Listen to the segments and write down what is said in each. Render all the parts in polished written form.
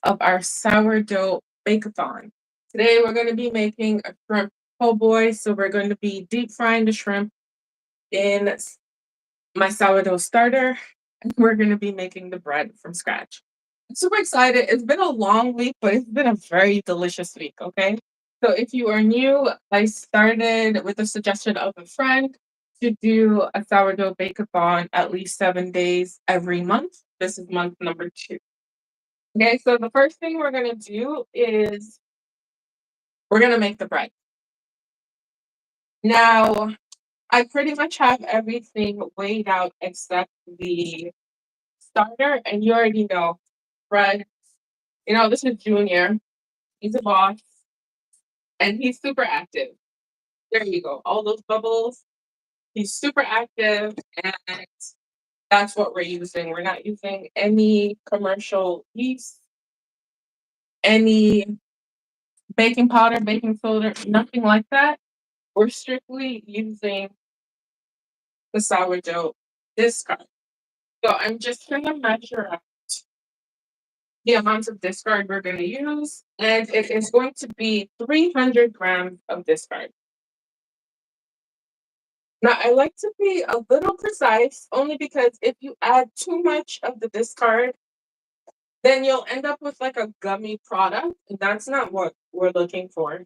of our sourdough bake-a-thon. Today we're going to be making a shrimp po' boy. So we're going to be deep frying the shrimp in my sourdough starter, and we're going to be making the bread from scratch. I'm super excited. It's been a long week, but it's been a very delicious week. Okay. So if you are new, I started with a suggestion of a friend to do a sourdough bake-a-thon at least 7 days every month. This is month number 2. Okay, so the first thing we're gonna do is we're gonna make the bread. Now, I pretty much have everything weighed out except the starter, and you already know bread. This is Junior. He's a boss, and he's super active. There you go. All those bubbles. He's super active, and that's what we're using. We're not using any commercial yeast, any baking powder, baking soda, nothing like that. We're strictly using the sourdough discard. So I'm just going to measure out the amount of discard we're going to use, and it is going to be 300 grams of discard. Now, I like to be a little precise only because if you add too much of the discard, then you'll end up with like a gummy product, and that's not what we're looking for.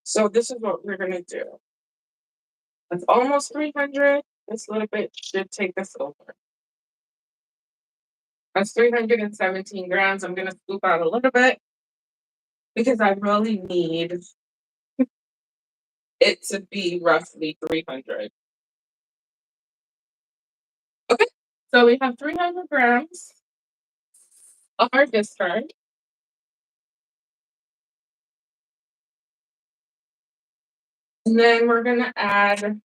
So this is what we're going to do. It's almost 300. This little bit should take us over. That's 317 grams. I'm going to scoop out a little bit because I really need it to be roughly 300. Okay, so we have 300 grams of our discard. And then we're going to add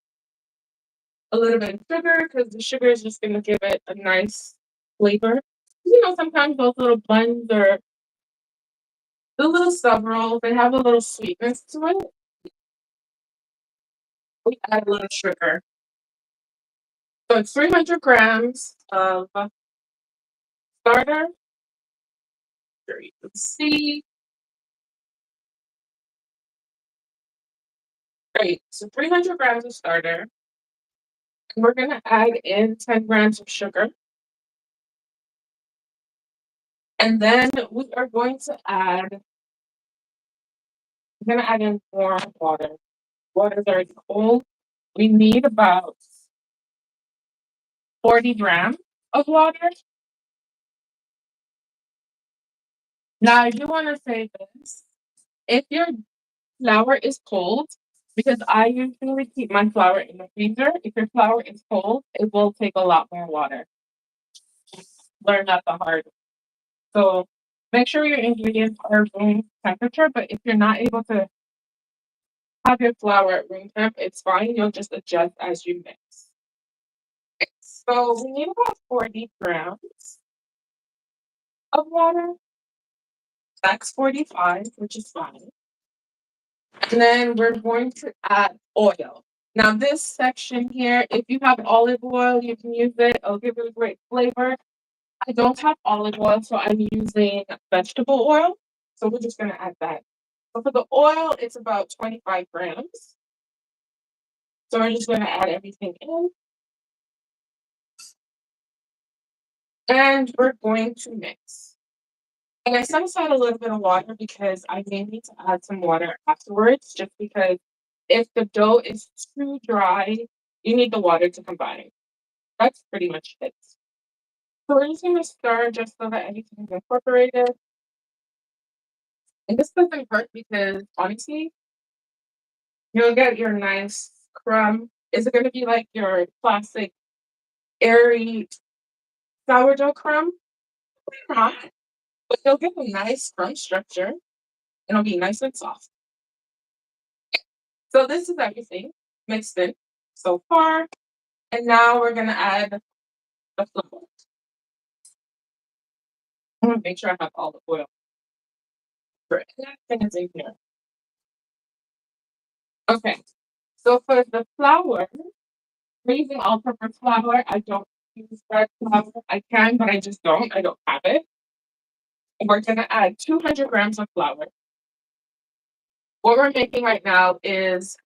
a little bit of sugar because the sugar is just going to give it a nice flavor. Sometimes those little buns or the little sub rolls, they have a little sweetness to it. We add a little sugar. So it's 300 grams of starter. Here you can see. Great. So 300 grams of starter. And we're going to add in 10 grams of sugar. And then we are going to add, in more water. Water is already cold. We need about 40 grams of water. Now, I do want to say this. If your flour is cold, because I usually keep my flour in the freezer, if your flour is cold, it will take a lot more water. Learn that the hard way. So make sure your ingredients are room temperature, but if you're not able to have your flour at room temp, it's fine. You'll just adjust as you mix. So we need about 40 grams of water. That's 45, which is fine. And then we're going to add oil. Now, this section here, if you have olive oil, you can use it. It'll give it a great flavor. I don't have olive oil, so I'm using vegetable oil. So we're just going to add that. So for the oil, it's about 25 grams. So we're just going to add everything in. And we're going to mix. And I set aside a little bit of water because I may need to add some water afterwards, just because if the dough is too dry, you need the water to combine. That's pretty much it. So we're just going to stir just so that everything is incorporated. And this doesn't hurt because honestly, you'll get your nice crumb. Is it going to be like your classic airy sourdough crumb? Not, but you'll get a nice crumb structure and it'll be nice and soft. So this is everything mixed in so far. And now we're going to add the flour. I'm going to make sure I have all the oil. Everything is in here. Okay. So for the flour, we're using all-purpose flour. I don't use red flour. I can, but I just don't. I don't have it. We're gonna add 200 grams of flour. What we're making right now is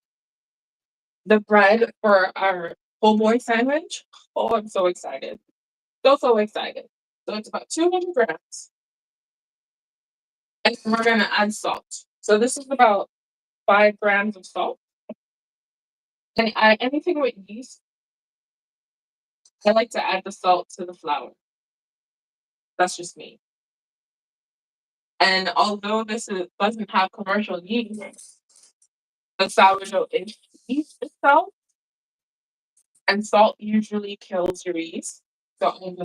the bread for our po' boy sandwich. Oh, I'm so excited. So excited. So it's about 200 grams. And then we're gonna add salt. So this is about 5 grams of salt. And anything with yeast, I like to add the salt to the flour. That's just me. And although doesn't have commercial yeast, the sourdough is yeast itself, and salt usually kills your yeast. So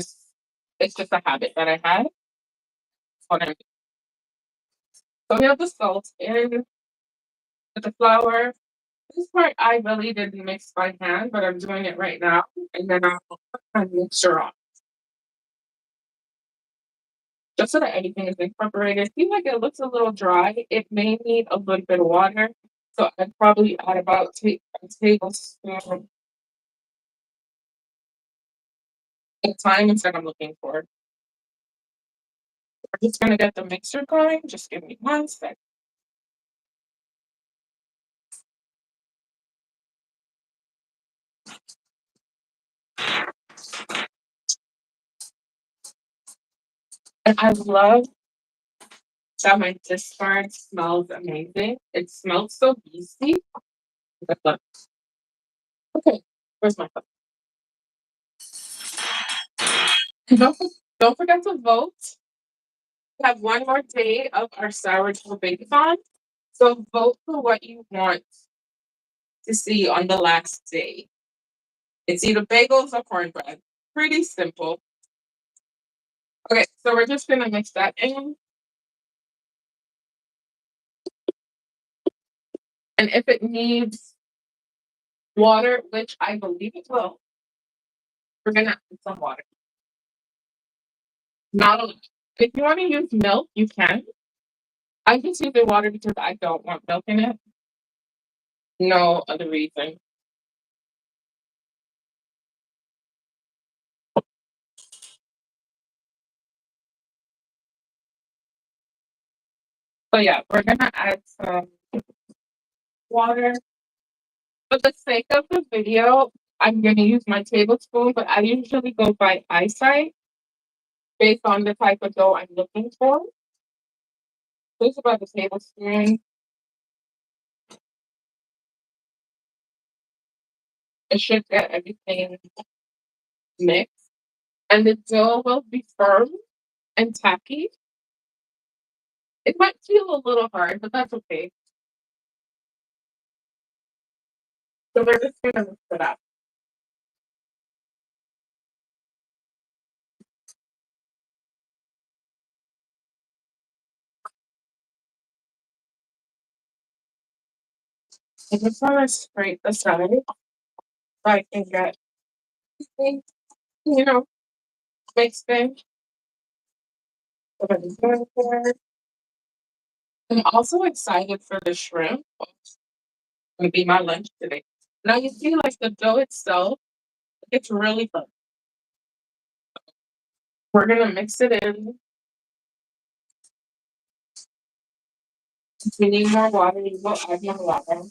it's just a habit that I had. So we have the salt in with the flour. This part I really didn't mix by hand, but I'm doing it right now, and then I'll put my mixture on just so that everything is incorporated. Seems like it looks a little dry. It may need a little bit of water, so I'd probably add about a tablespoon at a time instead I'm looking for. We're just gonna get the mixer going. Just give me 1 second. And I love that my discard smells amazing. It smells so yeasty. Okay, where's my phone? Don't, don't forget to vote. We have one more day of our sourdough bake-a-thon. So vote for what you want to see on the last day. It's either bagels or cornbread. Pretty simple. Okay, so we're just gonna mix that in. And if it needs water, which I believe it will, we're gonna add some water. Not a lot. If you want to use milk, you can. I just use the water because I don't want milk in it. No other reason. So yeah, we're gonna add some water. For the sake of the video, I'm gonna use my tablespoon, but I usually go by eyesight based on the type of dough I'm looking for. This is about a tablespoon. It should get everything mixed. And the dough will be firm and tacky. It might feel a little hard, but that's okay. So we're just gonna mix it up. I just want to scrape the side so I can get things, mixed in. So that is good there. I'm also excited for the shrimp. It's gonna be my lunch today. Now you see, like the dough itself, it's really fun. We're gonna mix it in. If we need more water, you will add more water.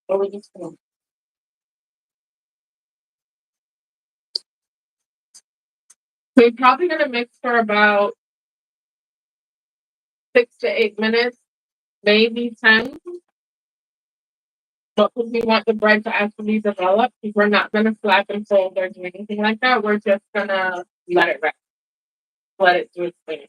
But we're just gonna. So you're probably gonna mix for about 6 to 8 minutes, maybe 10. But if we want the bread to actually develop, we're not gonna flap and fold or do anything like that. We're just gonna let it rest, let it do its thing.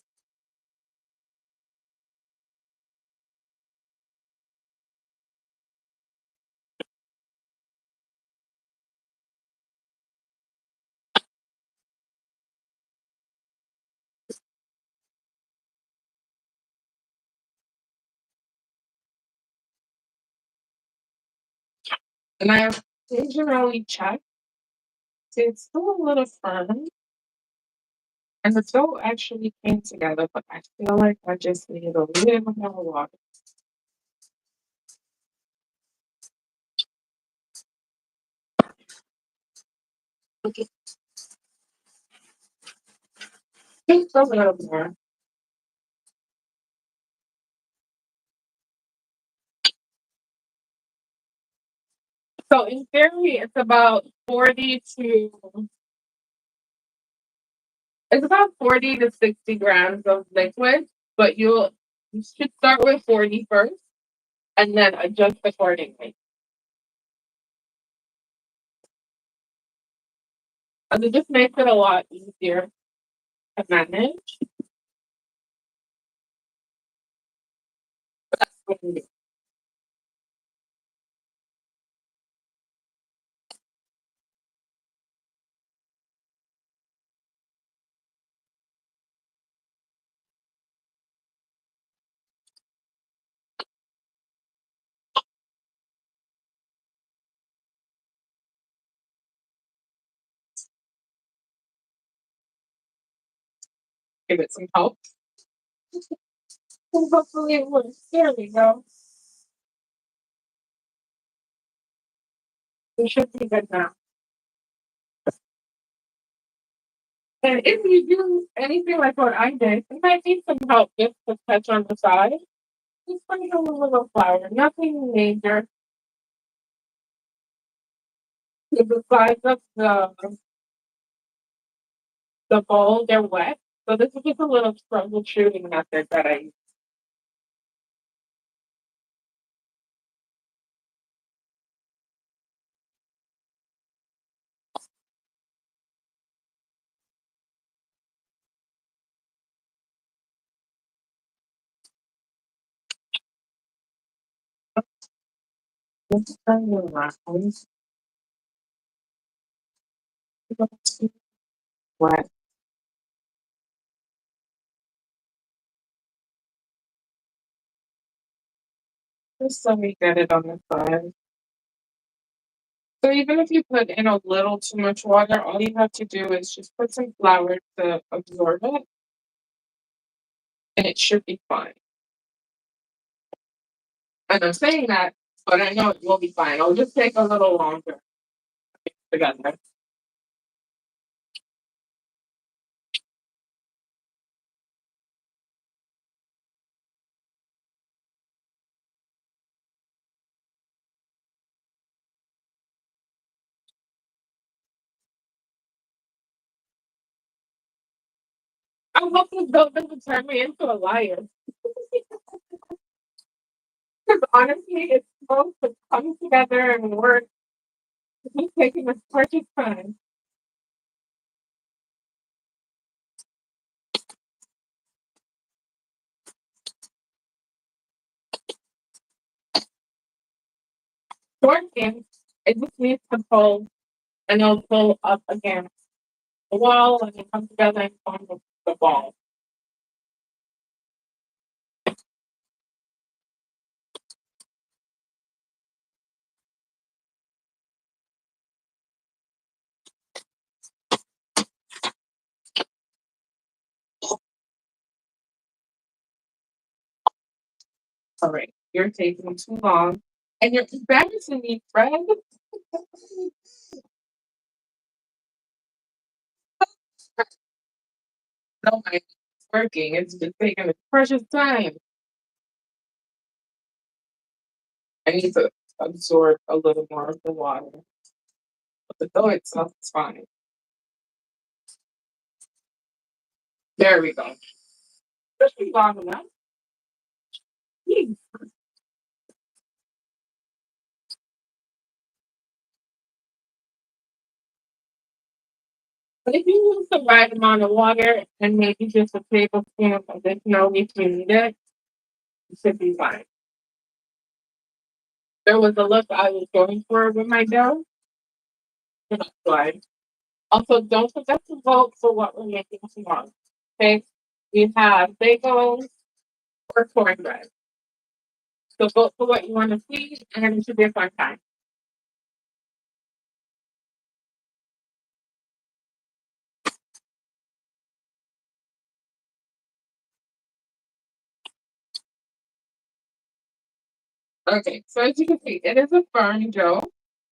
And I occasionally check. See, it's still a little firm. And the dough actually came together, but I feel like I just need a little more water. Okay, just a little more. So in theory, it's about 40 to 60 grams of liquid, but you should start with 40 first and then adjust accordingly. And it just makes it a lot easier to manage. Give it some help. And hopefully it works. There we go. We should be good now. And if you do anything like what I did, you might need some help just to touch on the side. Just sprinkle a little flour, nothing major. The sides of the bowl, they're wet. So this is just a little troubleshooting method that I use. Just turn it around. Wet. Just so we get it on the side. So even if you put in a little too much water, all you have to do is just put some flour to absorb it, and it should be fine. And I'm saying that, but I know it will be fine. It'll just take a little longer together. I hope this doesn't turn me into a liar. Because honestly, it's supposed to come together and work. It's taking this precious time. Working, it just needs to pull, and it'll pull up against the wall, and it comes together and forms the ball. All right, you're taking too long, and you're embarrassing me, Fred. No, it's working. It's just taking a precious time. I need to absorb a little more of the water, but the dough itself is fine. There we go. This be long enough. Jeez. But if you use the right amount of water and maybe just a tablespoon of additional if you need it, you should be fine. There was a look I was going for with my dough. That's why. Also, don't forget to vote for what we're making tomorrow. Okay? We have bagels or cornbread. So vote for what you want to see, and it should be a fun time. Okay, so as you can see, it is a firm dough,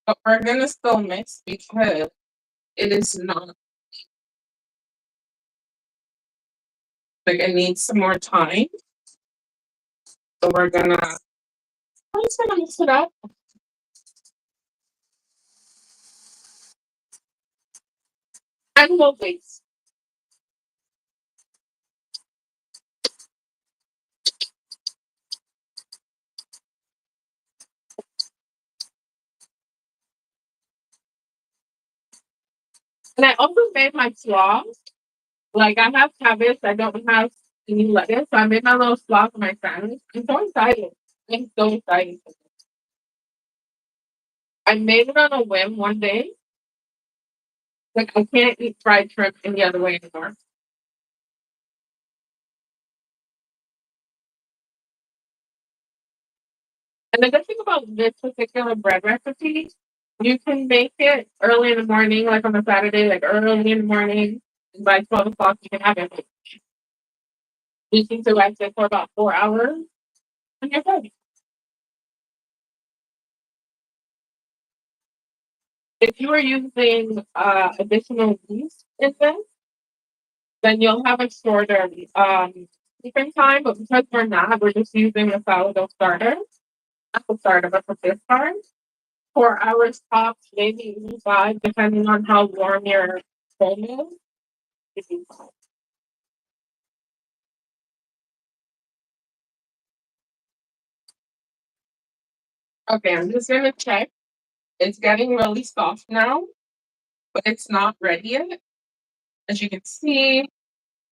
but we're gonna still mix because it is not like it needs some more time. So we're just gonna mix it up. And low base. And I also made my slaw. Like I have cabbage, I don't have any lettuce, so I made my little slaw for my sandwich. I'm so excited. I'm so excited. I made it on a whim one day. Like I can't eat fried shrimp any other way anymore. And the good thing about this particular bread recipe, you can make it early in the morning, like on a Saturday, like early in the morning. And by 12 o'clock, you can have it. You can to rest it for about 4 hours, and you're good. If you are using additional yeast in this, then you'll have a shorter different time. But because we're not, we're just using a sourdough starter, not the starter, but for this part. 4 hours tops, maybe even five, depending on how warm your home is. It'd be fine. Okay, I'm just gonna check. It's getting really soft now, but it's not ready yet. As you can see,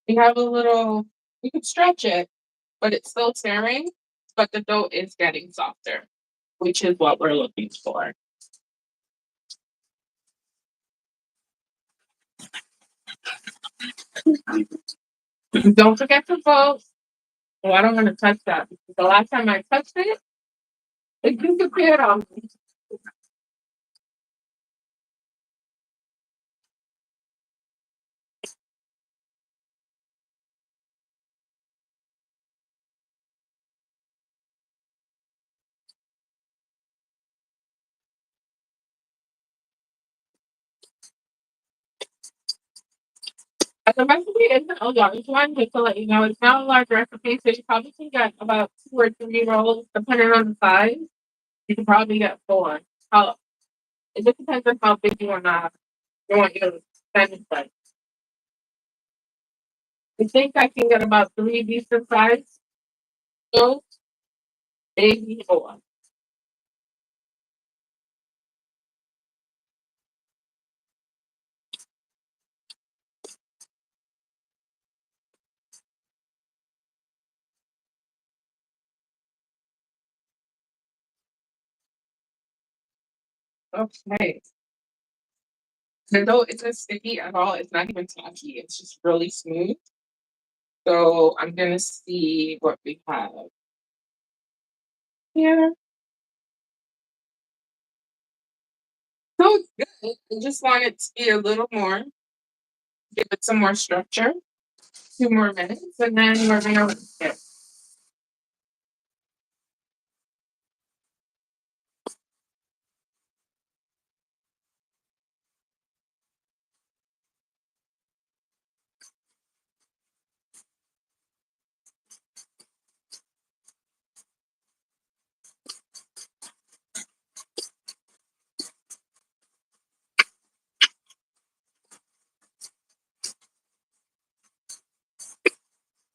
we have a little, you can stretch it, but it's still tearing, but the dough is getting softer, which is what we're looking for. Don't forget to vote. Oh, I don't want to touch that because the last time I touched it, it disappeared on me. And the recipe isn't a large one, just to let you know. It's not a large recipe, so you probably can get about 2 or 3 rolls, depending on the size. You can probably get four. How it just depends on how big you want your sandwich size. I think I can get about three decent size. So maybe four. Okay. The dough isn't sticky at all. It's not even tacky. It's just really smooth. So I'm gonna see what we have here. So it's good. I just want it to be a little more, give it some more structure. 2 more minutes, and then we're gonna whisk it.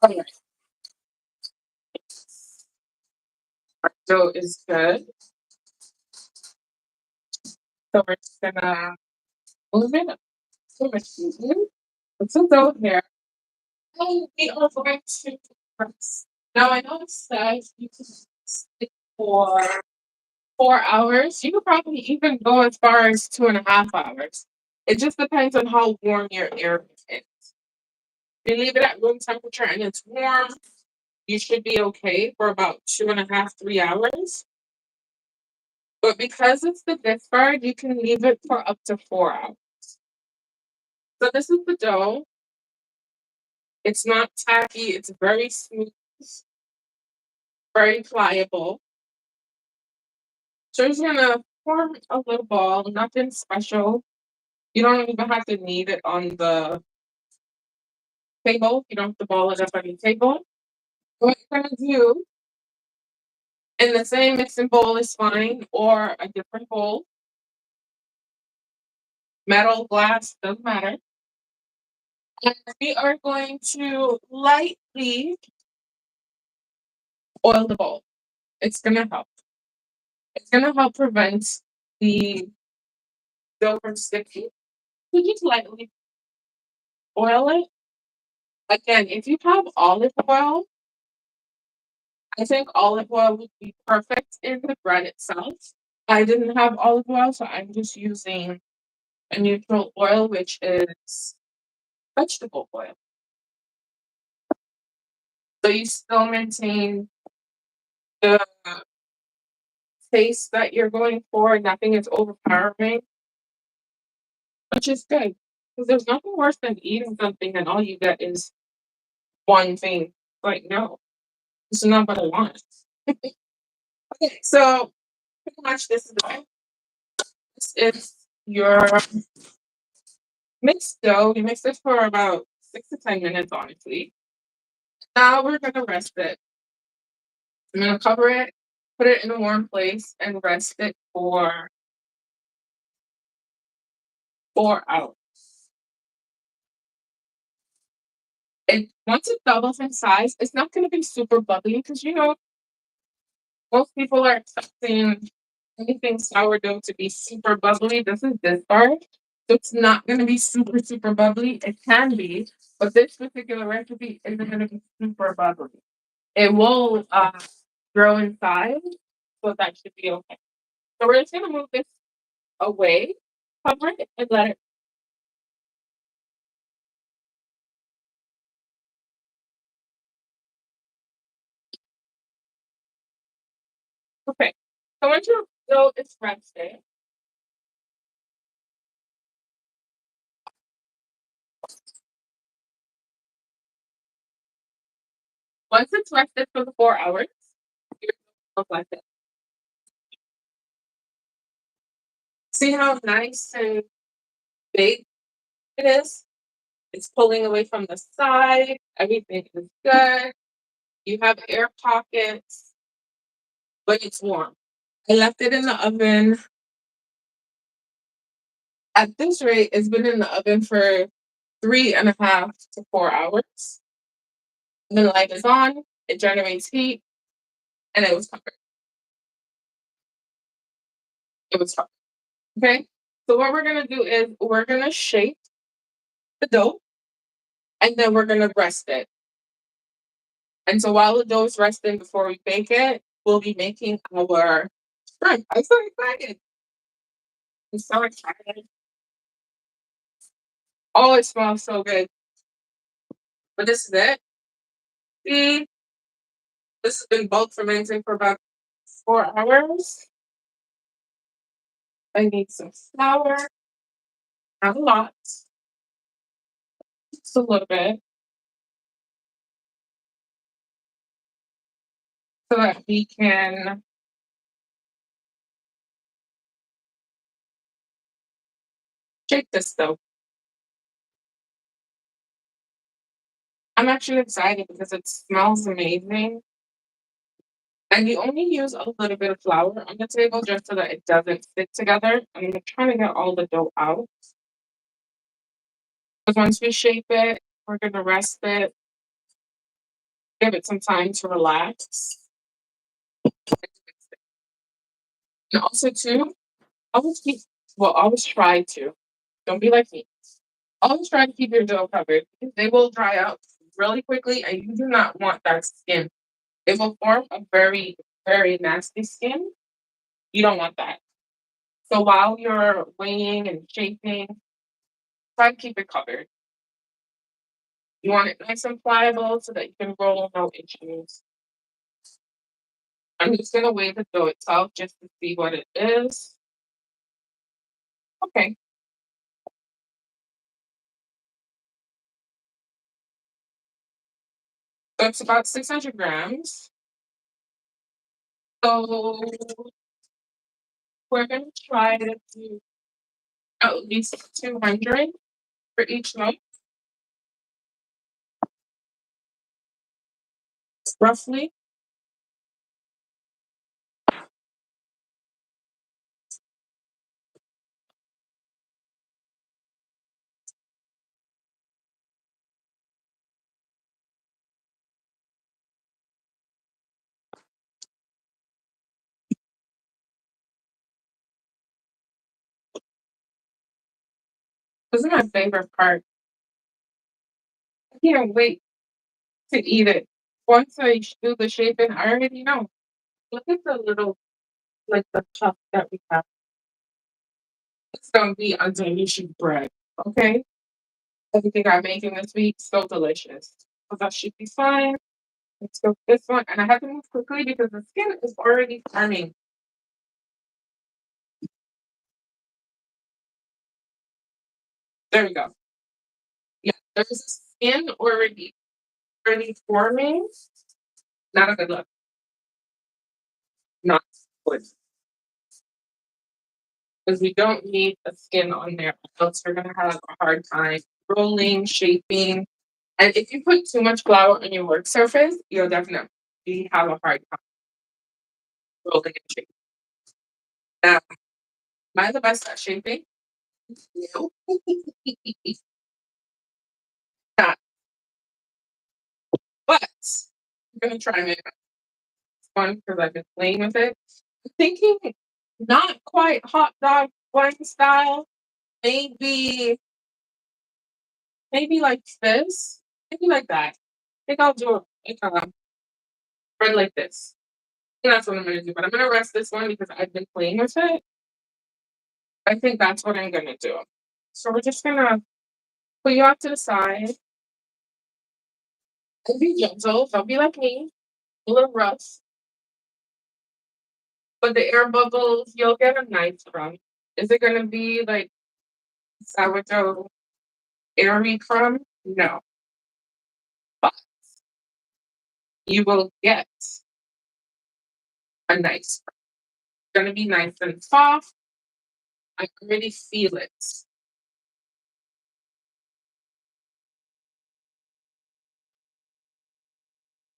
Okay, our dough is good. So we're just gonna move it up. So much easier. Put some dough here. And we are going to press. Now I know it says you can stick for 4 hours. You could probably even go as far as 2.5 hours. It just depends on how warm your air is. If you leave it at room temperature and it's warm, you should be okay for about 2.5, 3 hours. But because it's the discard, you can leave it for up to 4 hours. So this is the dough. It's not tacky. It's very smooth, very pliable. So I'm just gonna form a little ball. Nothing special. You don't even have to knead it on the table. You don't have to ball it up on the table. What you're gonna do in the same mixing bowl is fine, or a different bowl, metal, glass, doesn't matter. And we are going to lightly oil the bowl. It's gonna help. It's gonna help prevent the dough from sticking. So just lightly oil it. Again, if you have olive oil, I think olive oil would be perfect in the bread itself. I didn't have olive oil, so I'm just using a neutral oil, which is vegetable oil. So you still maintain the taste that you're going for. Nothing is overpowering, which is good. Because there's nothing worse than eating something and all you get is one thing. Like, no, this is not what I want. Okay, so pretty much this is it. This is your mixed dough. You mix it for about 6 to 10 minutes, honestly. Now we're gonna rest it. I'm gonna cover it, put it in a warm place, and rest it for 4 hours. Once it doubles in size, it's not gonna be super bubbly because most people are expecting anything sourdough to be super bubbly. This is this part. So it's not gonna be super, super bubbly. It can be, but this particular recipe isn't gonna be super bubbly. It will grow in size, so that should be okay. So we're just gonna move this away, cover it, and let it. Okay. So once your dough is rested, once it's rested for the 4 hours, your dough will look like this. See how nice and big it is? It's pulling away from the side. Everything is good. You have air pockets, but it's warm. I left it in the oven. At this rate, it's been in the oven for 3.5 to 4 hours. And the light is on, it generates heat, and it was covered. It was covered. Okay. So what we're gonna do is we're gonna shape the dough and then we're gonna rest it. And so while the dough is resting before we bake it, we'll be making our shrimp. I'm so excited. I'm so excited. Oh, it smells so good. But this is it. See, this has been bulk fermenting for about 4 hours. I need some flour, not a lot, just a little bit, so that we can shake this dough. I'm actually excited because it smells amazing. And you only use a little bit of flour on the table just so that it doesn't stick together. I'm trying to get all the dough out. Because once we shape it, we're going to rest it, give it some time to relax. And also, too, always keep, well, always try to. Don't be like me. Always try to keep your dough covered because they will dry out really quickly and you do not want that skin. It will form a very, very nasty skin. You don't want that. So while you're weighing and shaping, try to keep it covered. You want it nice and pliable so that you can roll no issues. I'm just gonna weigh the dough itself just to see what it is. Okay, so it's about 600 grams. So we're gonna try to do at least 200 for each loaf, roughly. This is my favorite part. I can't wait to eat it. Once I do the shaping, I already know. Look at the little, like the puff that we have. It's gonna be a delicious bread. Okay? Everything I'm making this week, so delicious. So that should be fine. Let's go with this one. And I have to move quickly because the skin is already forming. There we go. Yeah, there's a skin already forming. Not a good look. Not good. Because we don't need a skin on there, else we're gonna have a hard time rolling, shaping. And if you put too much flour on your work surface, you'll definitely have a hard time rolling and shaping. Now, am I the best at shaping? No. Not, but I'm gonna try and make this fun because I've been playing with it. I'm thinking not quite hot dog bun style, maybe maybe like this, maybe like that. I think I'll do it like bread like this. And that's what I'm gonna do. But I'm gonna rest this one because I've been playing with it. I think that's what I'm gonna do. So we're just gonna put you off to the side and be gentle. Don't be like me, a little rough. But the air bubbles, you'll get a nice crumb. Is it gonna be like sourdough airy crumb? No. But you will get a nice crumb. It's gonna be nice and soft. I already feel it.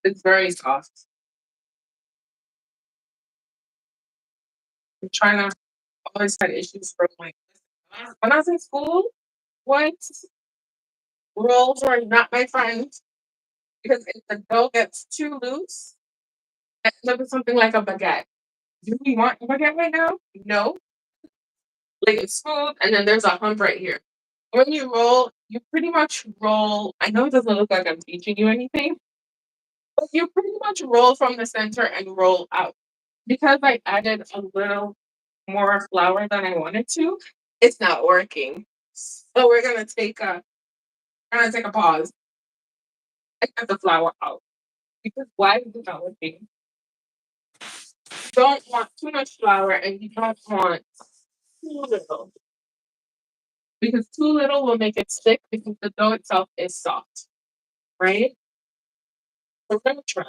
It's very soft. I'm trying to always had issues from like when I was in school, what rolls are not my friend because if the dough gets too loose, I end up with something like a baguette. Do we want a baguette right now? No. Like it's smooth and then there's a hump right here. When you roll, you pretty much roll. I know it doesn't look like I'm teaching you anything, but you pretty much roll from the center and roll out. Because I added a little more flour than I wanted to, it's not working. So we're gonna take a pause and get the flour out. Because why is it not working? You don't want too much flour and you don't want too little. Because too little will make it stick because the dough itself is soft, right? So we're gonna try.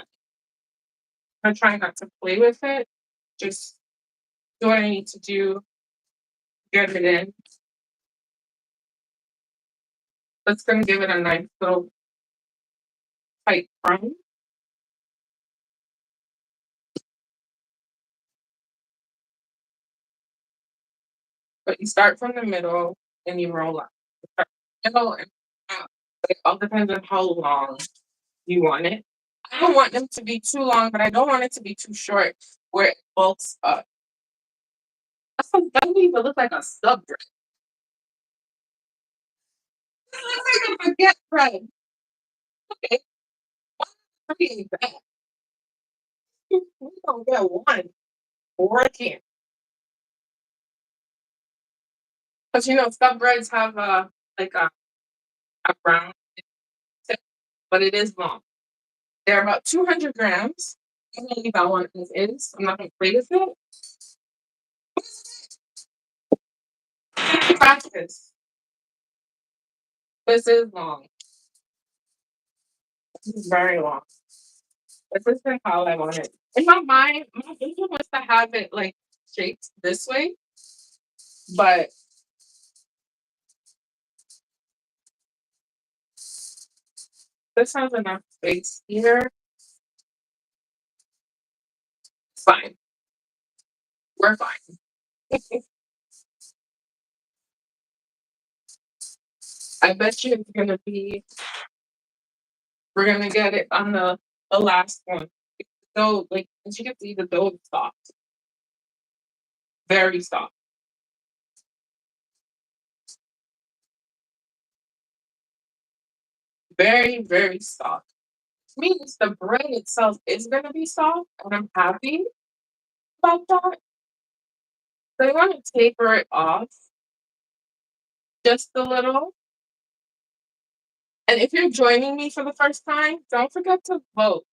I'm trying not to play with it. Just do what I need to do, get it in. That's gonna give it a nice little tight crumb. But you start from the middle and you roll up. You start from the middle and out. It all depends on how long you want it. I don't want them to be too long, but I don't want it to be too short where it bulks up. That doesn't even look like a sub bread. It looks like a baguette bread. Okay, three ain't bad. We don't get one or a can. Because sub breads have like a brown tip, but it is long. They're about 200 grams. I'm gonna leave that one as is. I'm not gonna play with it. Practice. This is long. This is very long. This isn't how I want it. In my mind, my vision was to have it like shaped this way, but this has enough space here. It's fine. We're fine. I bet you it's gonna be. We're gonna get it on the last one. So like as you can see, the dough is soft, very soft. Very, very soft. Which means the bread itself is gonna be soft, and I'm happy about that. So I wanna taper it off just a little. And if you're joining me for the first time, don't forget to vote.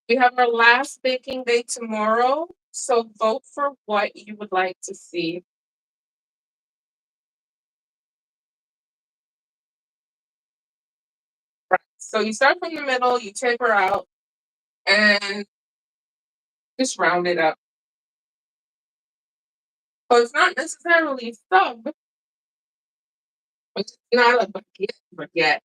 We have our last baking day tomorrow, so vote for what you would like to see. Right. So you start from the middle, you taper out, and just round it up. So it's not necessarily sub, but it's not a baguette.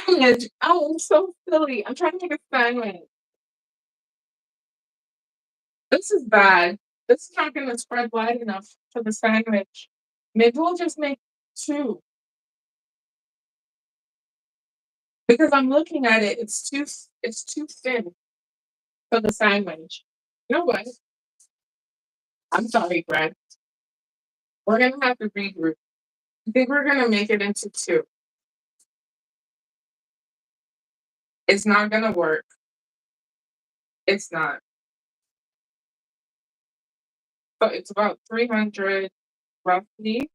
Sandwich. Oh, I'm so silly. I'm trying to make a sandwich. This is bad. This is not going to spread wide enough for the sandwich. Maybe we'll just make two because I'm looking at it. It's too thin for the sandwich. You know what? I'm sorry, Brad. We're gonna have to regroup. I think we're gonna make it into two. It's not gonna work. It's not. But it's about 300 roughly.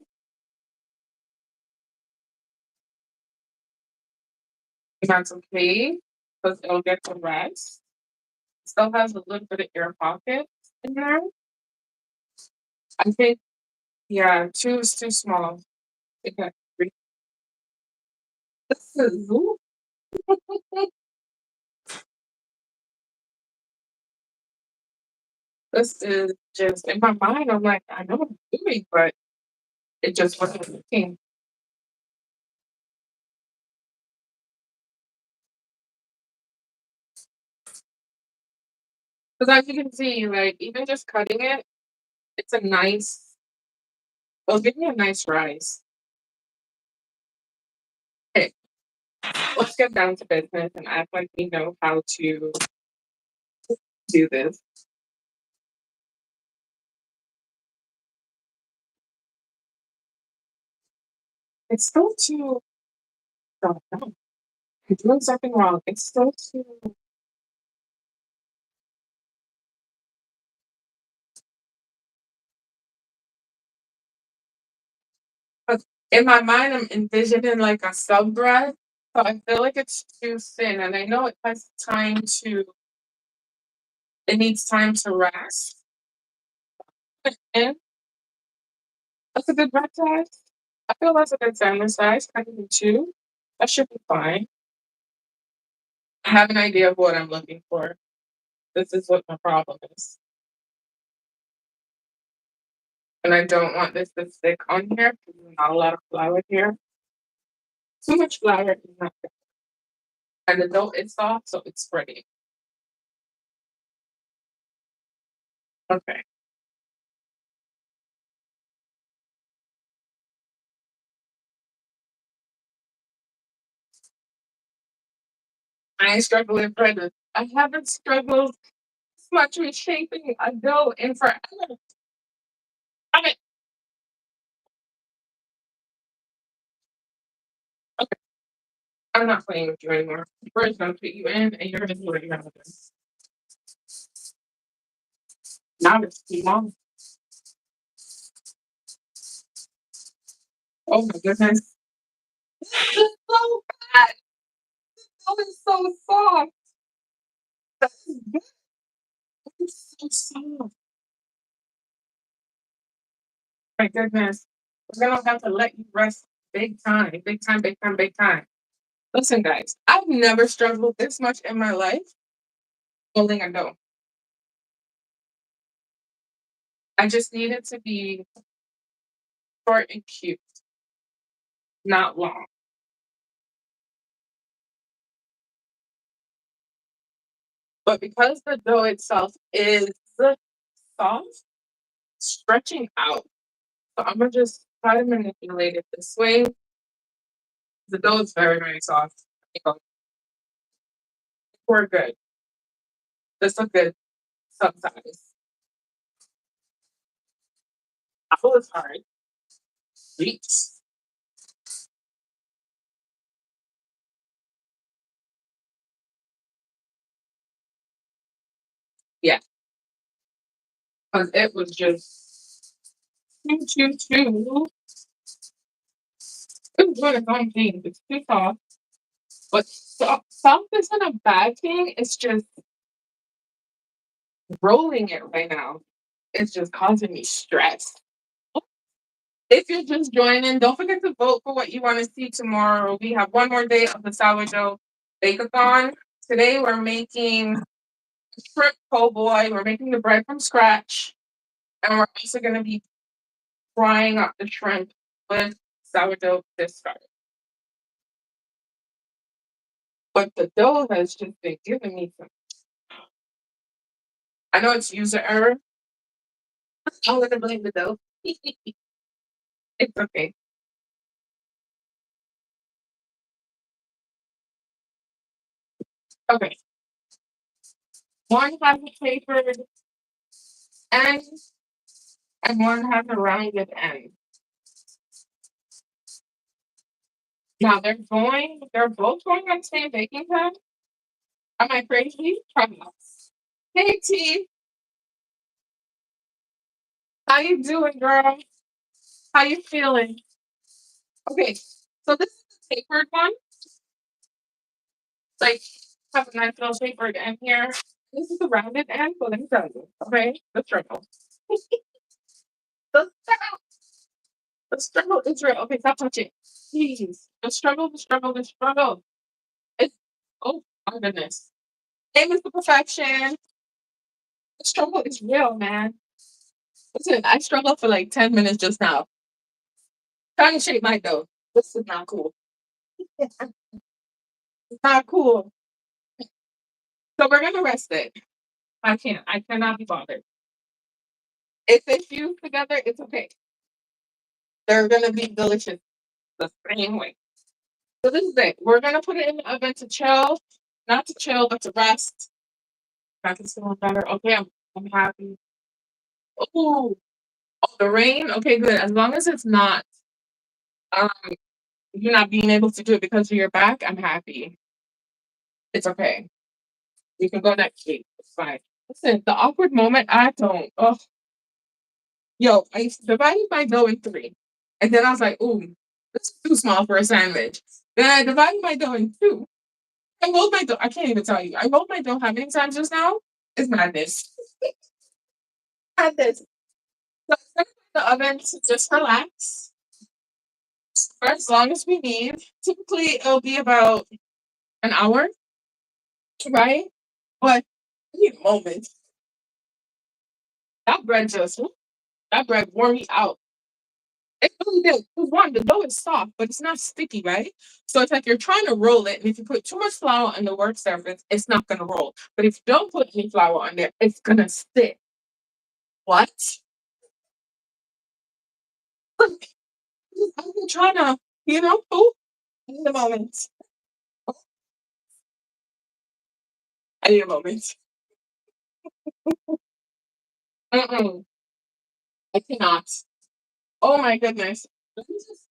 And that's okay because it'll get the rest. Still has a little bit of air pockets in there. I think, yeah, two is too small. Okay. This is, ooh, this is just in my mind. I'm like, I know what I'm doing, but it just wasn't working. Because as you can see, like even just cutting it, it's a nice. It'll give me a nice rise. Okay, let's get down to business and act like we know how to do this. It's still too. Oh, no, I'm doing something wrong. It's still too. In my mind, I'm envisioning like a sub bread, so I feel like it's too thin, and I know it has time to. It needs time to rest. And that's a good bread size. I feel that's a good sandwich size. I can do two. That should be fine. I have an idea of what I'm looking for. This is what my problem is. And I don't want this to stick on here because there's not a lot of flour here. Too much flour is not good. And the dough is soft, so it's spreading. Okay. I ain't struggling further. I haven't struggled this much with shaping a dough in forever. I mean, okay, I'm not playing with you anymore. We're just gonna put you in and you're gonna do what you're gonna do. Now it's too long. Oh my goodness. This is so bad. Oh, it's so soft. It's so soft. My goodness. We're gonna have to let you rest big time, big time, big time, big time. Listen, guys, I've never struggled this much in my life holding a dough. I just need it to be short and cute, not long. But because the dough itself is soft, stretching out. So I'm gonna just try to manipulate it this way. The dough is very, very soft. You know, we're good. This a good sub size. Apple is hard. treats. Yeah, because it was just choo choo choo. It was doing its own thing. It's too soft. But soft isn't a bad thing. It's just rolling it right now. It's just causing me stress. If you're just joining, don't forget to vote for what you want to see tomorrow. We have one more day of the sourdough bake-a-thon. Today we're making shrimp po' boy. We're making the bread from scratch. And we're also going to be frying up the shrimp with sourdough this starter. But the dough has just been giving me some. I know it's user error. I'm going to blame the dough. It's okay. Okay. One has a tapered end and one has a rounded end. Now they're both going on the same baking pan. Am I crazy? Probably not. Hey T, how you doing, girl? How you feeling? Okay, so this is the tapered one. Like have a nice little tapered end here. This is the rounded end, so let me tell you. Okay, the struggle. The struggle. The struggle is real. Okay, stop touching. Please. The struggle, the struggle, the struggle. It's oh my goodness. Hey, Mr. Perfection. The struggle is real, man. Listen, I struggled for like 10 minutes just now. Trying to shape my dough. This is not cool. It's not cool. So we're gonna rest it. I can't. I cannot be bothered. If they fuse together, it's okay. They're gonna be delicious the same way. So this is it. We're gonna put it in the oven to chill. Not to chill, but to rest. That is feeling better. Okay, I'm happy. Ooh, oh, the rain. Okay, good. As long as it's not um you're not being able to do it because of your back, I'm happy. It's okay. You can go next week. It's fine. Listen, the awkward moment, I don't. Oh, yo, I divided my dough in three. And then I was like, ooh, this is too small for a sandwich. Then I divided my dough in two. I rolled my dough. I can't even tell you. I rolled my dough how many times just now? It's madness. Madness. So I set it in the oven to just relax for as long as we need. Typically, it'll be about an hour, right? But I need a moment. That bread just, that bread wore me out. It really did. Because one, the dough is soft, but it's not sticky, right? So it's like you're trying to roll it, and if you put too much flour on the work surface, it's not gonna roll. But if you don't put any flour on there, it's gonna stick. What? I've been trying to, oh, I need a moment. I need a moment. Mm-mm, I cannot. Oh my goodness. Let me just,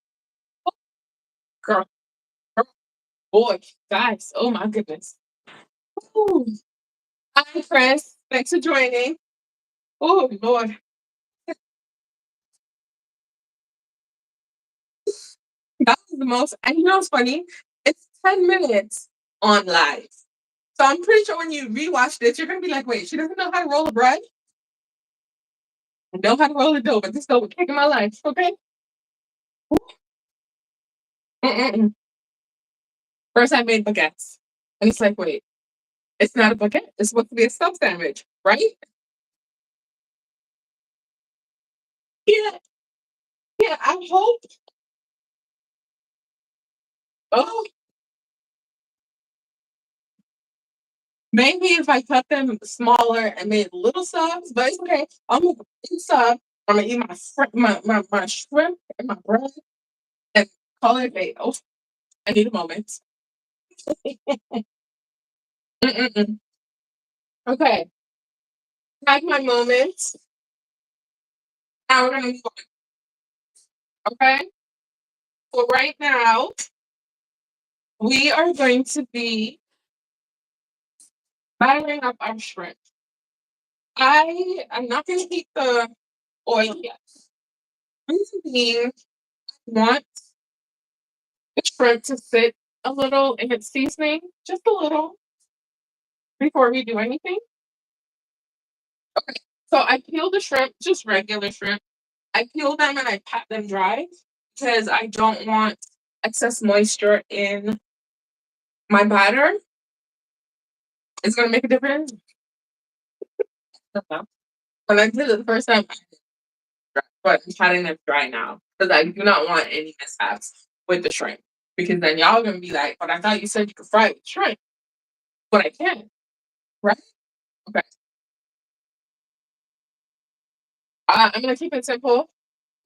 girl, girl, boy, guys. Oh my goodness. Ooh. Hi, Chris. Thanks for joining. Oh Lord, that was the most. And you know what's funny? It's 10 minutes on live. So I'm pretty sure when you rewatch this, you're gonna be like, wait, she doesn't know how to roll a bread? I know how to roll a dough, but this dough was kicking my life, okay? Mm-mm-mm. First I made baguettes. And it's like, wait, it's not a baguette. It's supposed to be a sub sandwich, right? Yeah, yeah, I hope. Oh, maybe if I cut them smaller and made little subs, but it's okay. I'm gonna eat sub. I'm gonna eat my shrimp and my bread and call it a day. Oh, I need a moment. Mm-mm-mm. Okay, have my moment. Now we're gonna move on. Okay. So right now, we are going to be battering up our shrimp. I am not going to heat the oil yet. Reason being, I want the shrimp to sit a little in its seasoning, just a little, before we do anything. Okay, so I peel the shrimp, just regular shrimp. I peel them and I pat them dry because I don't want excess moisture in my batter. It's gonna make a difference. When I did it the first time, but I'm patting them dry now because I do not want any mishaps with the shrimp. Because then y'all gonna be like, "But I thought you said you could fry it with shrimp, but I can't." Right? Okay. I'm gonna keep it simple.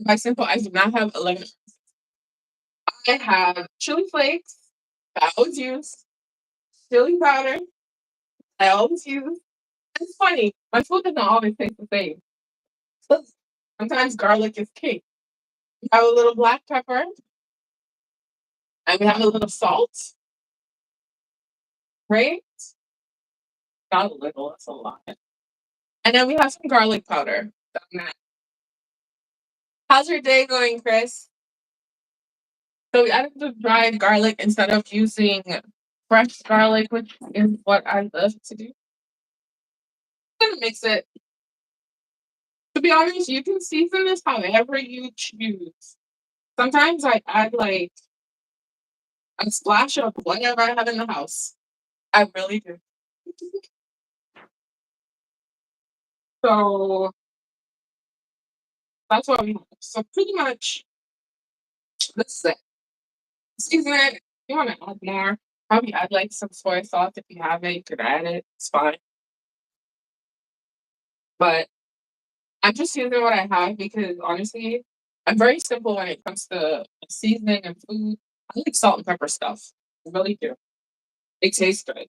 By simple, I do not have 11. I have chili flakes that I always use, chili powder I always use. It's funny. My food doesn't always taste the same. Sometimes garlic is king. We have a little black pepper, and we have a little salt, right? Not a little, it's a lot. And then we have some garlic powder. How's your day going, Chris? So we added the dried garlic instead of using fresh garlic, which is what I love to do. I'm gonna mix it. To be honest, you can season this however you choose. Sometimes I add like a splash of whatever I have in the house. I really do. So that's what we have. So pretty much this is it. Season it. If you want to add more, probably add like some soy sauce if you have it. You could add it. It's fine. But I'm just using what I have because honestly, I'm very simple when it comes to seasoning and food. I like salt and pepper stuff. I really do. It tastes good.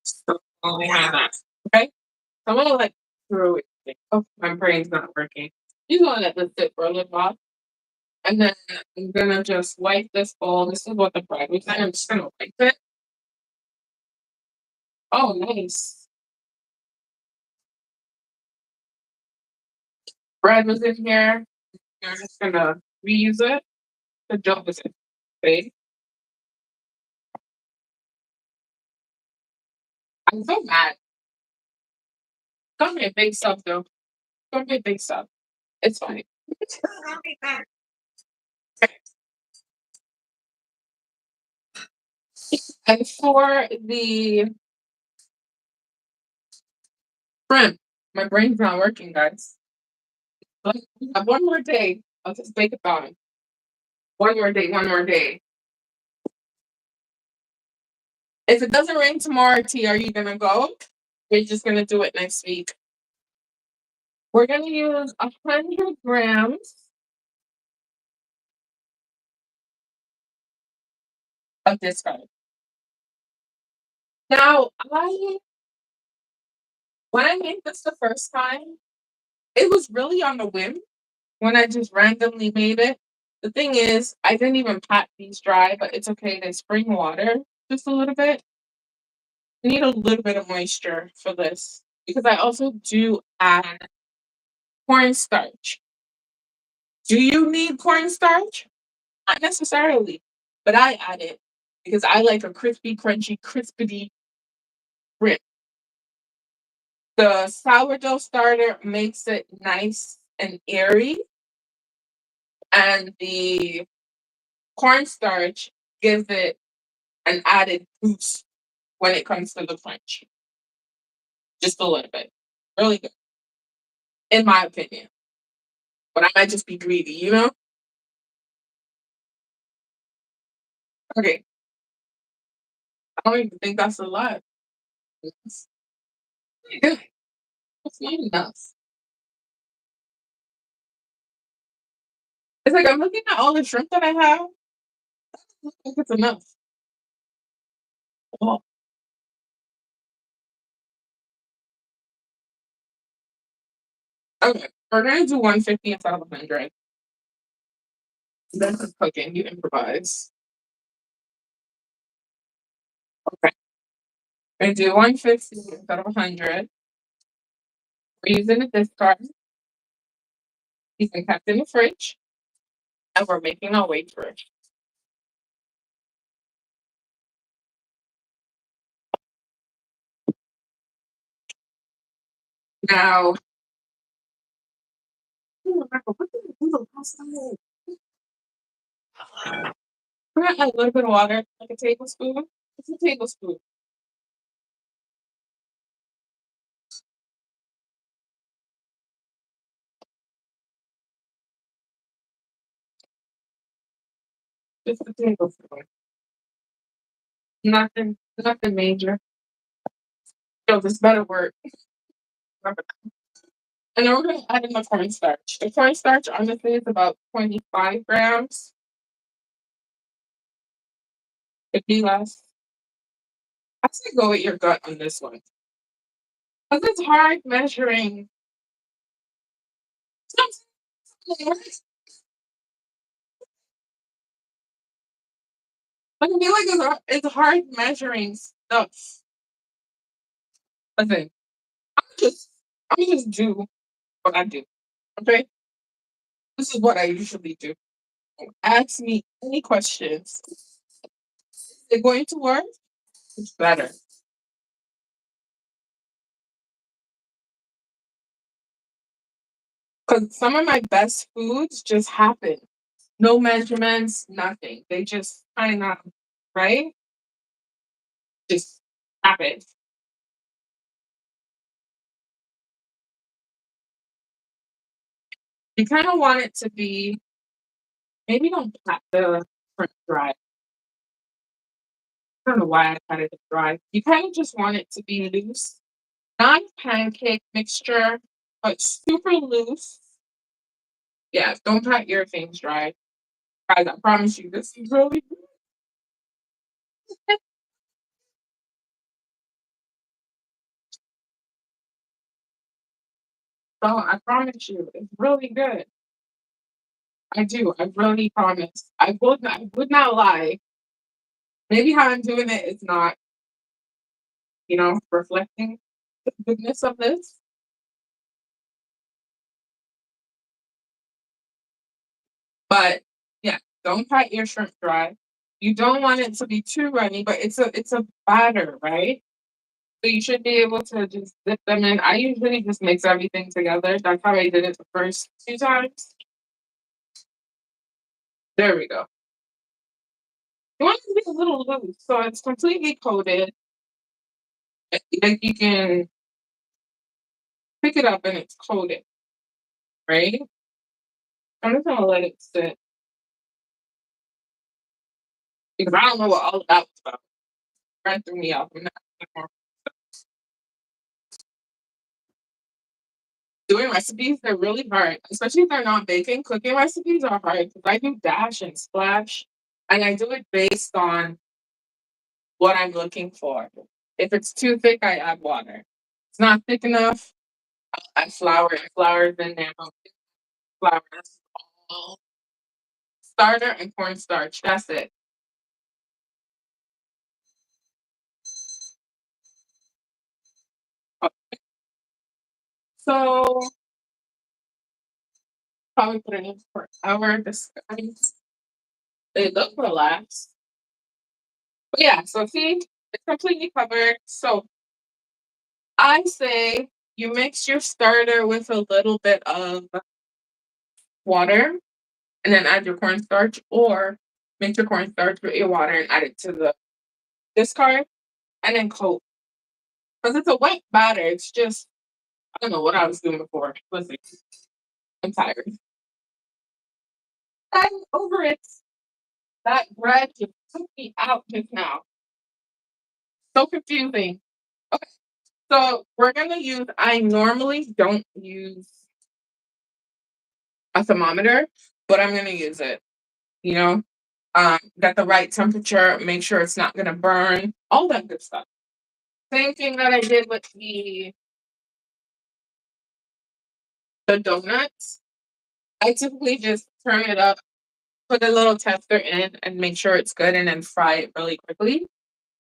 So we have that. Okay. So I'm gonna let through it. Oh, my brain's not working. You gonna let this sit for a little while. And then I'm gonna just wipe this bowl. This is what the bread was like. I'm just gonna wipe it. Oh, nice. Bread was in here. I'm just gonna reuse it. The dough was in big. I'm so mad. Don't be a big stuff though. Don't be a big stuff. It's fine. And for the shrimp, my brain's not working, guys. But we have one more day of this bake-a-thon. One more day, one more day. If it doesn't rain tomorrow, T, are you gonna go? We're just gonna do it next week. We're gonna use 100 grams of this garlic. Now, when I made this the first time, it was really on the whim when I just randomly made it. The thing is, I didn't even pat these dry, but it's okay. They spring water just a little bit. You need a little bit of moisture for this because I also do add cornstarch. Do you need cornstarch? Not necessarily, but I add it because I like a crispy, crunchy, crispity rip. The sourdough starter makes it nice and airy, and the cornstarch gives it an added boost when it comes to the crunch. Just a little bit. Really good, in my opinion. But I might just be greedy, you know? Okay. I don't even think that's a lot. That's good. That's not enough. It's like I'm looking at all the shrimp that I have. I don't think it's enough. Oh, okay. We're gonna do 150 instead of 100. This is cooking. You improvise. Okay. I do 150 instead of 100. We're using a discard. These been kept in the fridge, and we're making our way through. Now, ooh, Rebecca, what did I do the last time? We're gonna add a little bit of water, like a tablespoon. It's a tablespoon. Just a tablespoon. Nothing major. So this better work. Remember that. And then we're gonna add in the cornstarch. The cornstarch honestly is about 25 grams. It'd be less. I say go with your gut on this one. Because it's hard measuring. I feel like it's hard measuring stuff. Listen, just I'm just do what I do. Okay? This is what I usually do. Ask me any questions. Is it going to work? It's better. Because some of my best foods just happen. No measurements, nothing. They just kind of, right? Just happen. You kind of want it to be, maybe don't pat the front dry. I don't know why I patted it dry. You kind of just want it to be loose. Not pancake mixture, but super loose. Yeah, don't pat your things dry. Guys, I promise you, this is really good. So I promise you, it's really good. I do. I really promise. I would not lie. Maybe how I'm doing it is not, reflecting the goodness of this. But yeah, don't pat your shrimp dry. You don't want it to be too runny, but it's a batter, right? So you should be able to just dip them in. I usually just mix everything together. That's how I did it the first two times. There we go. You want it to be a little loose, so it's completely coated. Like you can pick it up and it's coated, right? I'm just gonna let it sit because I don't know what all of that was about. Right threw me off. I'm not doing recipes. They're really hard, especially if they're not baking. Cooking recipes are hard because I do dash and splash, and I do it based on what I'm looking for. If it's too thick, I add water. It's not thick enough, I add flour. And flour is in there. Flour. That's all. Starter and cornstarch. That's it. So probably put it in for an hour. This guys, they look relaxed. But yeah, so see, it's completely covered. So I say you mix your starter with a little bit of water and then add your cornstarch, or mix your cornstarch with your water and add it to the discard and then coat. Because it's a wet batter. It's just, I don't know what I was doing before. Listen, I'm tired. I'm over it. That bread just took me out just now. So confusing. Okay, so we're gonna use, I normally don't use a thermometer, but I'm gonna use it, you know? Get the right temperature, make sure it's not gonna burn, all that good stuff. Same thing that I did with the donuts. I typically just turn it up put a little tester in and make sure it's good and then fry it really quickly.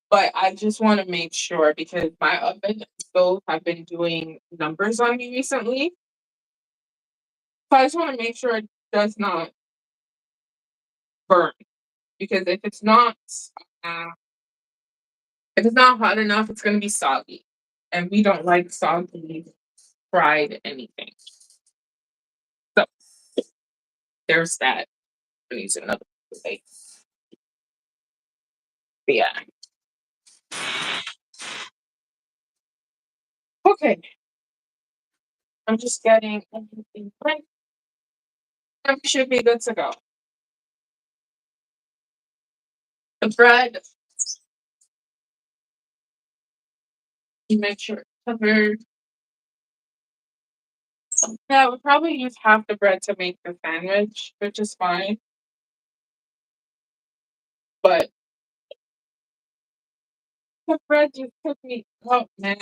But I just want to make sure because my oven and stove have been doing numbers on me recently. So I just want to make sure it does not burn because uh, if it's not hot enough, it's going to be soggy, and we don't like soggy fried anything. So there's that. I'm using another plate. But yeah. Okay. I'm just getting everything right. And we should be good to go. The bread, you make sure it's covered. Yeah, we probably use half the bread to make the sandwich, which is fine. But the bread just took me. Oh man,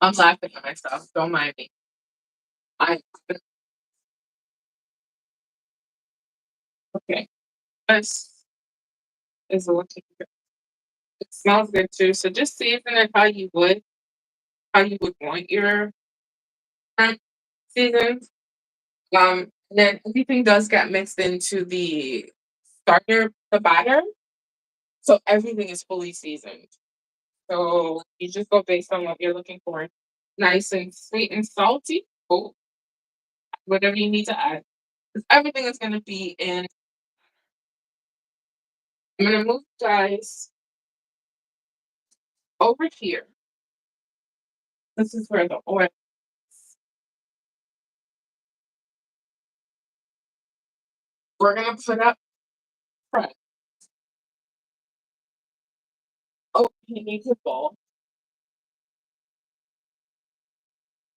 I'm laughing at myself. Don't mind me. I okay. This is looking good. It smells good too. So just season it how you would want your shrimp seasoned. And then everything does get mixed into the batter. So everything is fully seasoned. So you just go based on what you're looking for. Nice and sweet and salty. Oh, whatever you need to add. 'Cause everything is gonna be in. I'm gonna move you guys over here. This is where the oil. We're gonna put up front. Oh, you need your bowl.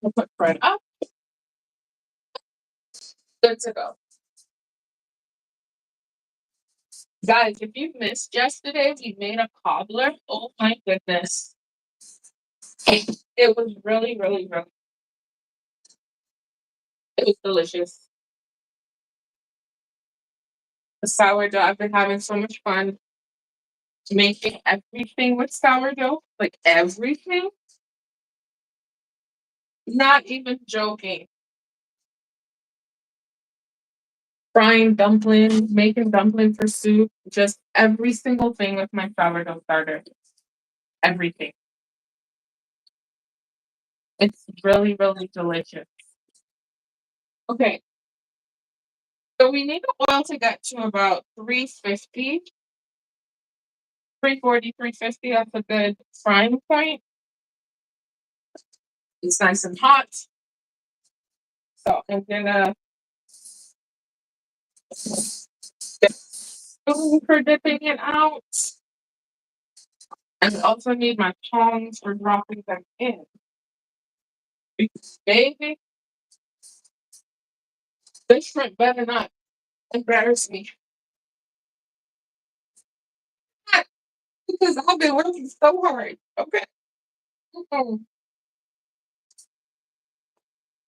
We'll put bread up. Good to go. Guys, if you missed yesterday, we made a cobbler. Oh my goodness. It was really, really, really, it was delicious. The sourdough, I've been having so much fun making everything with sourdough. Like everything. Not even joking. Frying dumplings, making dumpling for soup, just every single thing with my sourdough starter. Everything. It's really, really delicious. Okay, so we need the oil to get to about 350, 340, 350. That's a good frying point. It's nice and hot. So I'm gonna get a spoon for dipping it out. And I also need my tongs for dropping them in. Because baby, this shrimp better not embarrass me. Because I've been working so hard. Okay. Mhm.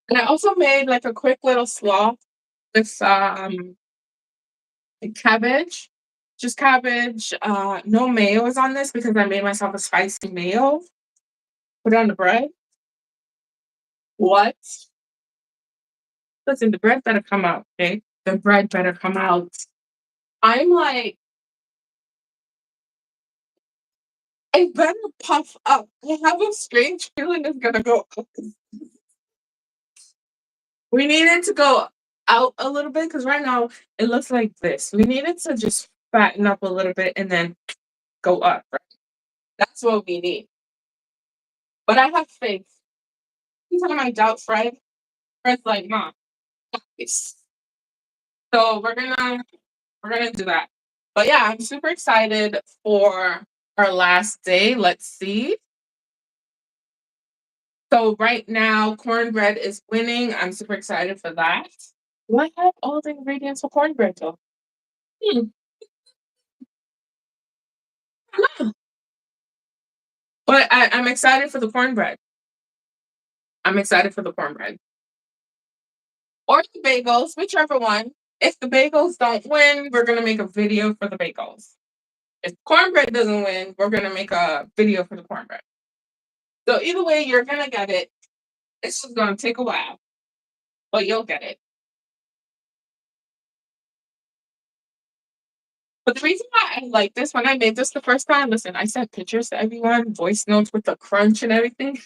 And I also made like a quick little slaw with cabbage. Just cabbage. No mayo is on this because I made myself a spicy mayo. Put it on the bread. What? Listen, the bread better come out, okay? The bread better come out. I'm like, it better puff up. I have a strange feeling it's gonna go up. We need it to go out a little bit because right now it looks like this. We need it to just fatten up a little bit and then go up. Right? That's what we need. But I have faith. Anytime I doubt Fred's like, Mom, yes. So we're gonna do that. But yeah, I'm super excited for our last day. Let's see. So right now, cornbread is winning. I'm super excited for that. Do I have all the ingredients for cornbread though? Hmm. But I'm excited for the cornbread. I'm excited for the cornbread. Or the bagels, whichever one. If the bagels don't win, we're gonna make a video for the bagels. If cornbread doesn't win, we're gonna make a video for the cornbread. So either way, you're gonna get it. It's just gonna take a while, but you'll get it. But the reason why I like this when I made this the first time, listen, I sent pictures to everyone, voice notes with the crunch and everything.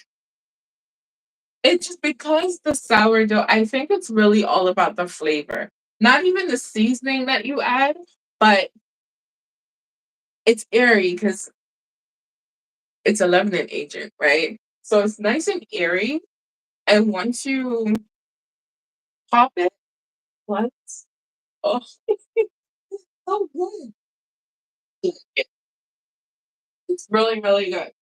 It's just because the sourdough, I think it's really all about the flavor. Not even the seasoning that you add, but it's airy because it's a leavening agent, right? So it's nice and airy. And once you pop it, what? Oh, so good. It's really, really good.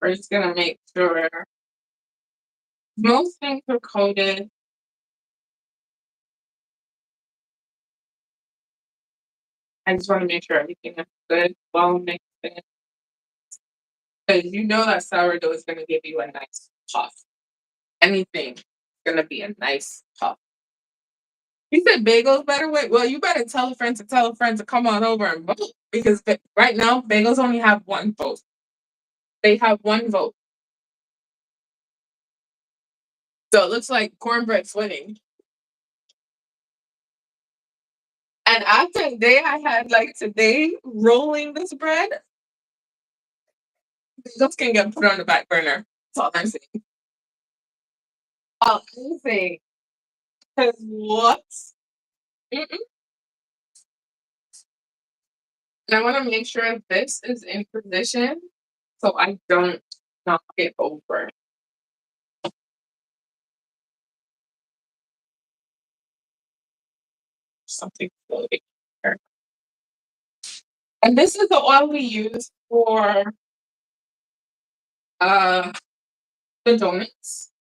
We're just gonna make sure most things are coated. I just want to make sure everything is good while mixing. Because you know that sourdough is going to give you a nice puff. Anything is going to be a nice puff. You said bagels better wait. Well, you better tell a friend to tell a friend to come on over and vote because right now bagels only have one vote. They have one vote, so it looks like cornbread's winning. And after the day I had like today rolling this bread, bagels can get put on the back burner. That's all I'm saying. All I'm saying. Because what? Mm-mm. And I want to make sure this is in position so I don't knock it over. Something floating here. And this is the oil we use for uh, the donuts.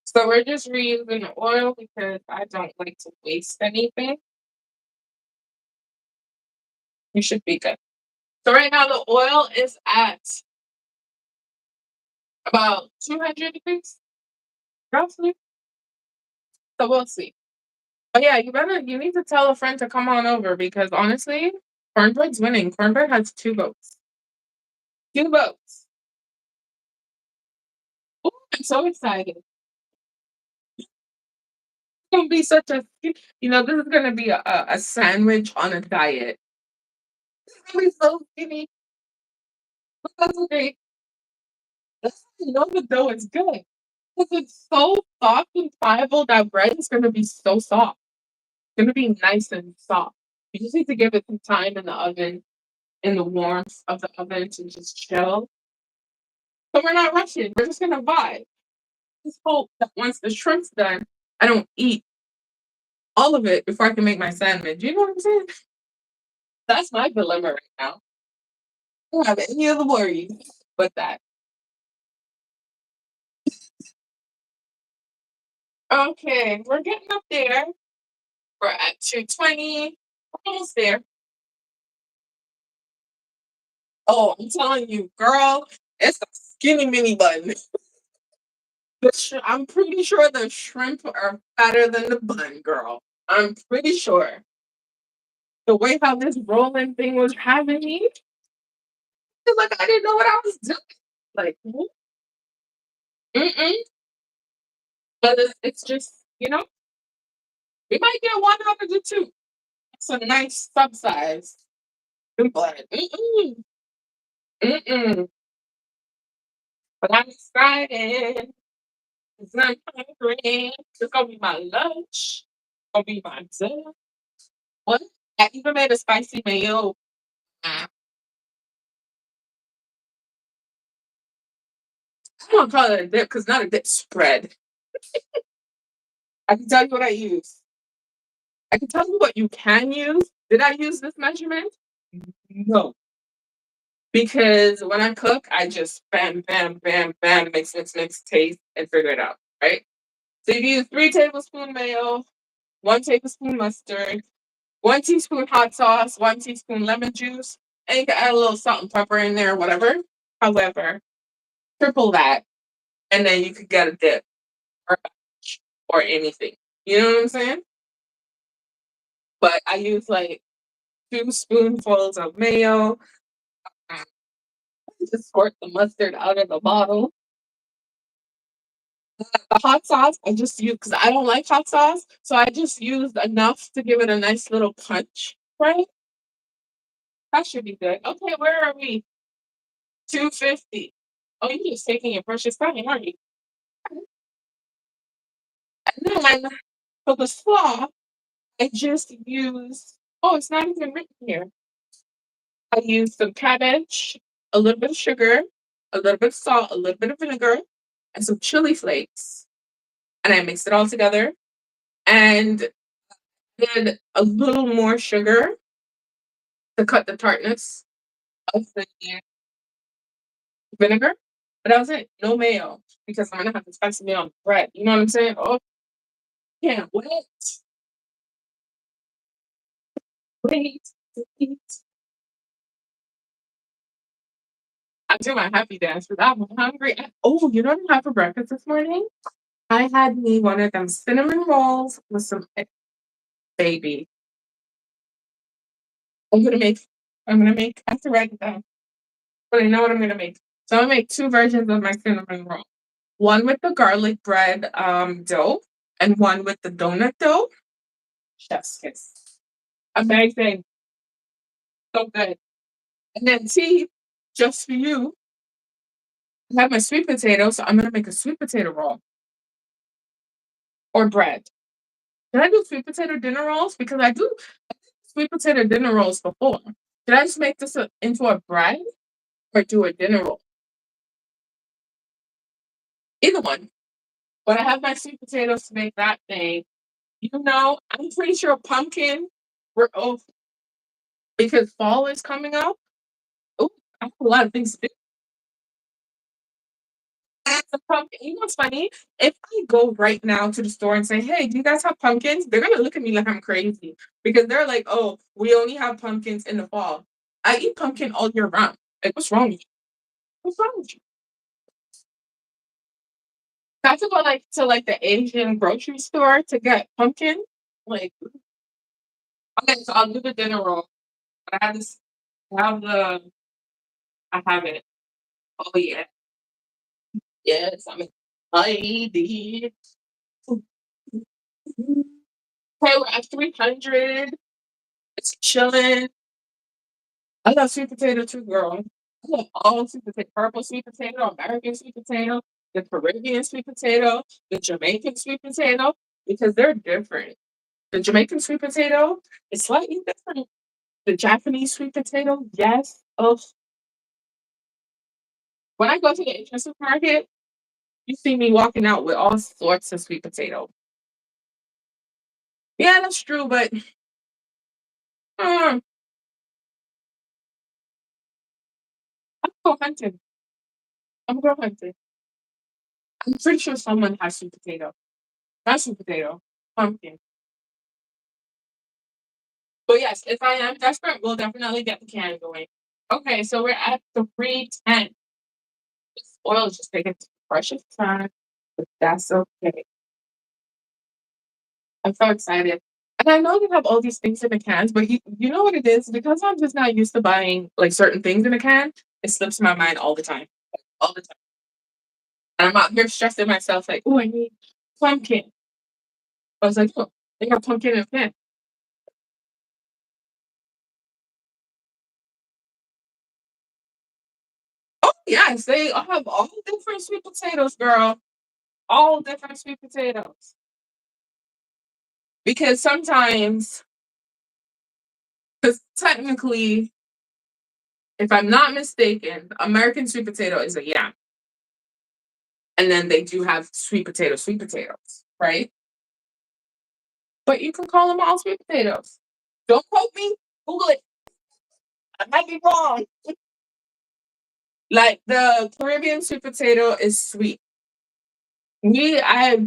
So we're just reusing the oil because I don't like to waste anything. You should be good. So right now the oil is at about 200 degrees, roughly. So we'll see. But yeah, you need to tell a friend to come on over because honestly, cornbread's winning. Cornbread has 2 votes. 2 votes. Ooh, I'm so excited. It's gonna be such a this is gonna be a sandwich on a diet. It's gonna be so skinny. But that's okay. That's how you know the dough is good. Because it's so soft and pliable that bread is gonna be so soft. It's gonna be nice and soft. You just need to give it some time in the oven, in the warmth of the oven to just chill. So we're not rushing. We're just gonna vibe. Just hope that once the shrimp's done, I don't eat all of it before I can make my sandwich. You know what I'm saying? That's my dilemma right now. I don't have any other worries but that. Okay, we're getting up there. We're at 220. We're almost there. Oh, I'm telling you, girl, it's a skinny mini bun. I'm pretty sure the shrimp are fatter than the bun, girl. I'm pretty sure. The way how this rolling thing was having me, it's like I didn't know what I was doing. Like, mm-mm. But it's just, we might get one out of the two. It's a nice sub size. But mm-mm. But I'm excited. 'Cause I'm hungry. It's gonna be my lunch. It's gonna be my dinner. What? I even made a spicy mayo. I don't call it a dip because not a dip spread. I can tell you what I use. I can tell you what you can use. Did I use this measurement? No. Because when I cook, I just bam, bam, bam, bam, mix, mix, mix, taste, and figure it out, right? So you use 3 tablespoons mayo, 1 tablespoon mustard, 1 teaspoon hot sauce, 1 teaspoon lemon juice, and you can add a little salt and pepper in there, whatever. However, triple that, and then you could get a dip or or anything. You know what I'm saying? But I use like 2 spoonfuls of mayo. um, Just squirt the mustard out of the bottle. The hot sauce, I just use because I don't like hot sauce, so I just used enough to give it a nice little punch. Right? That should be good. Okay, where are we? 250. Oh, you're just taking your precious time, aren't you? And then for the slaw, I just use. Oh, it's not even written here. I use some cabbage, a little bit of sugar, a little bit of salt, a little bit of vinegar, and some chili flakes. And I mix it all together and add a little more sugar to cut the tartness of the vinegar. But that was it. No mayo because I'm gonna have to spicy mayo on bread. You know what I'm saying? Oh, can't wait to eat. I do my happy dance because I'm hungry. Oh, you know what I had for breakfast this morning? I had me one of them cinnamon rolls with some baby. I'm gonna make. I'm gonna make. I have to write it down, but I know what I'm gonna make. So I'm gonna make two versions of my cinnamon roll. One with the garlic bread dough, and one with the donut dough. Chef's kiss. Amazing. So good. And then tea, just for you. I have my sweet potato, so I'm gonna make a sweet potato roll or bread. Did I do sweet potato dinner rolls? Because I do sweet potato dinner rolls before. Did I just make this into a bread or do a dinner roll? Either one. But I have my sweet potatoes to make that thing. I'm pretty sure pumpkin. We're oh because fall is coming up. Oh, I have a lot of things to do. The pumpkin. You know what's funny? If I go right now to the store and say, "Hey, do you guys have pumpkins?" They're gonna look at me like I'm crazy because they're like, "Oh, we only have pumpkins in the fall." I eat pumpkin all year round. Like, what's wrong with you? What's wrong with you? I have to go like to like the Asian grocery store to get pumpkin. Like, okay, so I'll do the dinner roll. I have this. I have the. I have it. Oh yeah, yes. I'm a lady. Okay, we're at 300. It's chilling. I love sweet potato too, girl. I love all sweet potato. Purple sweet potato, American sweet potato, the Caribbean sweet potato, the Jamaican sweet potato, because they're different. The Jamaican sweet potato is slightly different. The Japanese sweet potato, yes. Oh, when I go to the Asian supermarket, you see me walking out with all sorts of sweet potato. Yeah, that's true, but I'm go hunting. I'm go hunting. I'm pretty sure someone has sweet potato. Not sweet potato, pumpkin. But yes, if I am desperate, we'll definitely get the can going. Okay, so we're at the 310. This oil is just taking its precious time, but that's okay. I'm so excited. And I know they have all these things in the cans, but you know what it is? Because I'm just not used to buying like certain things in a can, it slips my mind all the time. All the time. And I'm out here stressing myself like, oh, I need pumpkin. I was like, oh, they got pumpkin in a can. Oh, yes, they all have all different sweet potatoes, girl. All different sweet potatoes. Because sometimes, because technically, if I'm not mistaken, American sweet potato is a yam. And then they do have sweet potatoes, right? But you can call them all sweet potatoes. Don't quote me. Google it. I might be wrong. Like the Caribbean sweet potato is sweet. We have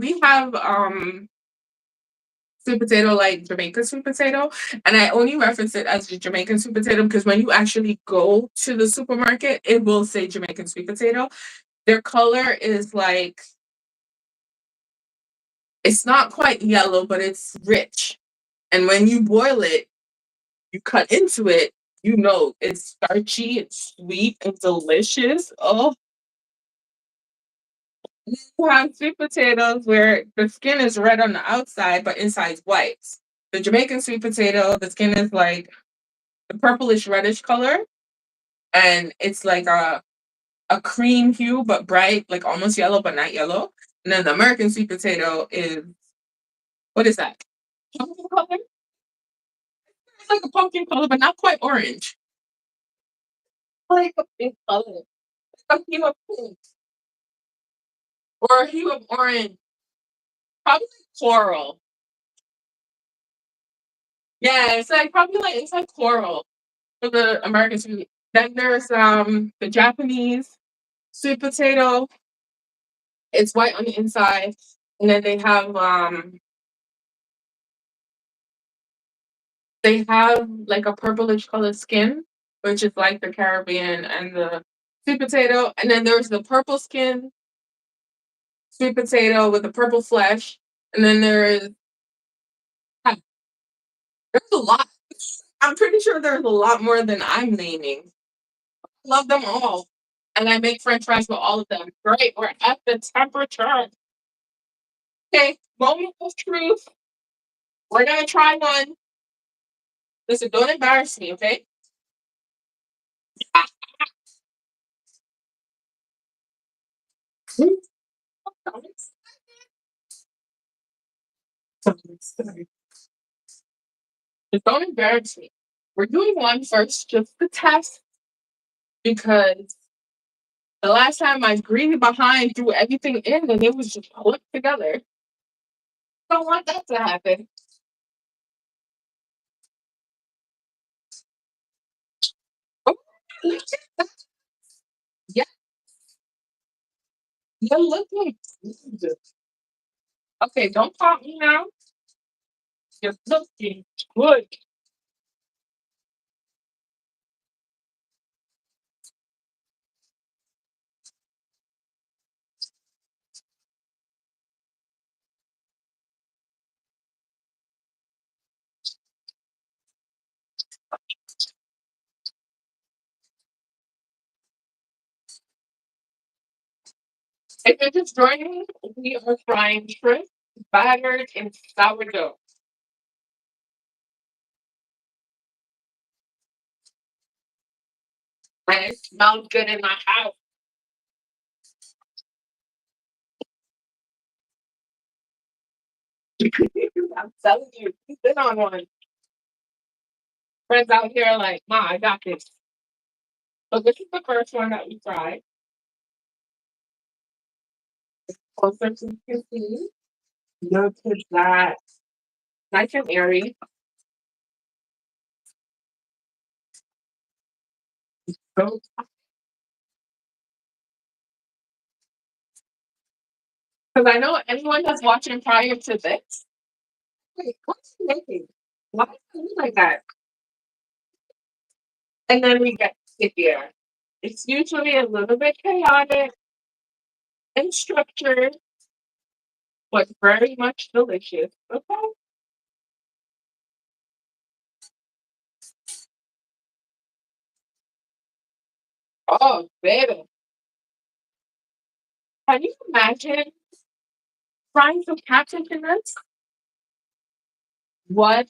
sweet potato like Jamaican sweet potato. And I only reference it as the Jamaican sweet potato because when you actually go to the supermarket, it will say Jamaican sweet potato. Their color is like, it's not quite yellow, but it's rich. And when you boil it, you cut into it, you know, it's starchy, it's sweet, and delicious. Oh, you have sweet potatoes where the skin is red on the outside, but inside's white. The Jamaican sweet potato, the skin is like the purplish reddish color, and it's like a cream hue, but bright, like almost yellow, but not yellow. And then the American sweet potato is, what is that? Pumpkin color? It's like a pumpkin color, but not quite orange. Like a pink color. A hue of pink or a hue of orange. Probably coral. Yeah, it's like probably like it's like coral for the American sweet. Then there's the Japanese sweet potato. It's white on the inside, and then they have like a purplish colored skin, which is like the Caribbean and the sweet potato. And then there's the purple skin sweet potato with the purple flesh. And then there's a lot. I'm pretty sure there's a lot more than I'm naming. Love them all. And I make French fries with all of them. Great, we're at the temperature. Okay, moment of truth. We're gonna try one. Listen, don't embarrass me, okay? Sorry. Just don't embarrass me. We're doing one first just to test because the last time my greedy behind threw everything in and it was just put together. Don't want that to happen. Oh, look at that. Yeah, you're looking good. Okay, don't pop me now. You're looking good. If you're just joining, we are frying shrimp battered in sourdough. And it smells good in my house. I'm telling you, you've been on one. Friends out here are like, Ma, I got this. So this is the first one that we tried. Closer to you can see. Look at that. Nice and airy. Because I know anyone that's watching prior to this, wait, what's he making? Why is it like that? And then we get to here. It's usually a little bit chaotic and structured, but very much delicious. Okay. Oh, baby. Can you imagine frying some capsicum in this? What?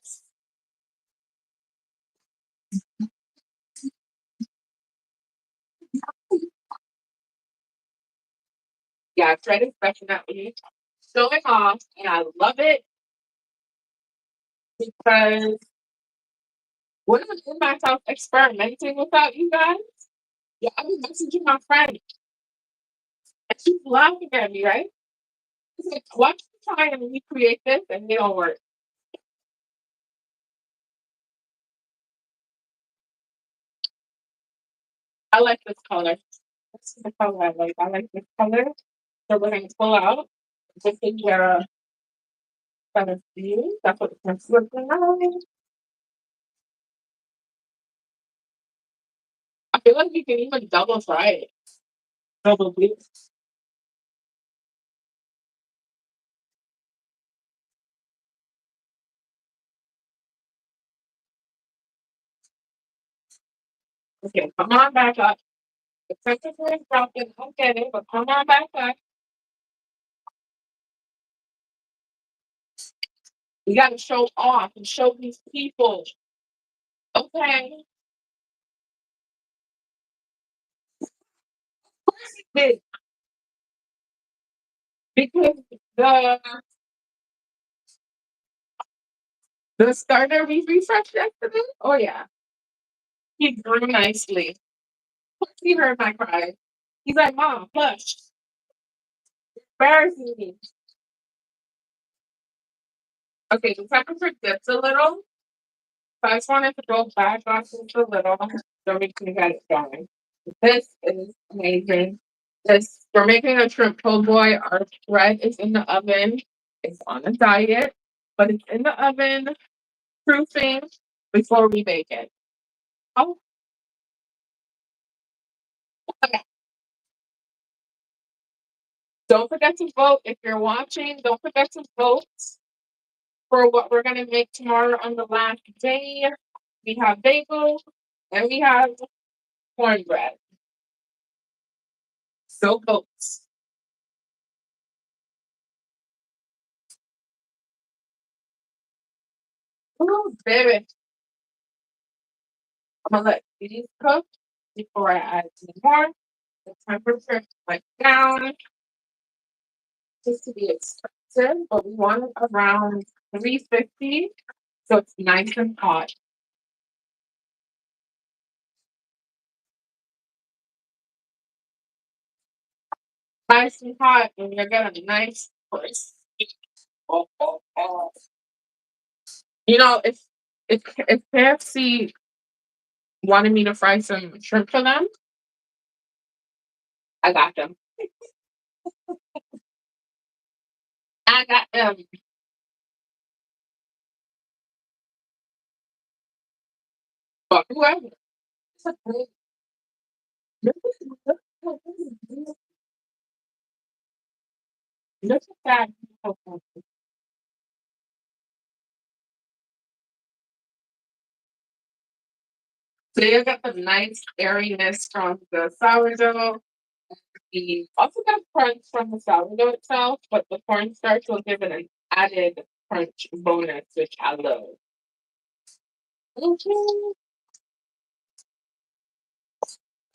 Yeah, Fred is definitely showing off, and I love it because when I'm in myself experimenting without you guys, yeah, I've been messaging my friend, and she's laughing at me, right? She's like, "Watch me try and recreate this, and it don't work." I like this color. This is the color I like. I like this color. So we're gonna pull out. This is your gonna see. That's what it's looking like. I feel like you can even double fry it. Double dip. Okay, come on back up. The temperature is dropping. I get it, but come on back up. You gotta show off and show these people. Okay. Big. Because the the starter we refreshed yesterday. Oh yeah. He grew nicely. He heard my cry. He's like, Mom, push. Embarrassing me. Okay, the temperature dips a little. So I just wanted to go back on just a little so we can get it going. This is amazing. This we're making a shrimp po' boy. Our bread is in the oven. It's on a diet, but it's in the oven, proofing before we bake it. Oh, okay. Don't forget to vote if you're watching. Don't forget to vote for what we're gonna make tomorrow on the last day. We have bagel and we have cornbread. So vote. Oh, baby. I'm gonna let these cook before I add some more. The temperature went down just to be expensive, but we want it around 350, so it's nice and hot. Nice and hot, and you're gonna nice crisp. Oh, oh, oh. You know, if KFC wanted me to fry some shrimp for them, I got them. I got them. But whoever. Look at that. So you got the nice airiness from the sourdough. We also got crunch from the sourdough itself, but the cornstarch will give it an added crunch bonus, which I love. Mhm.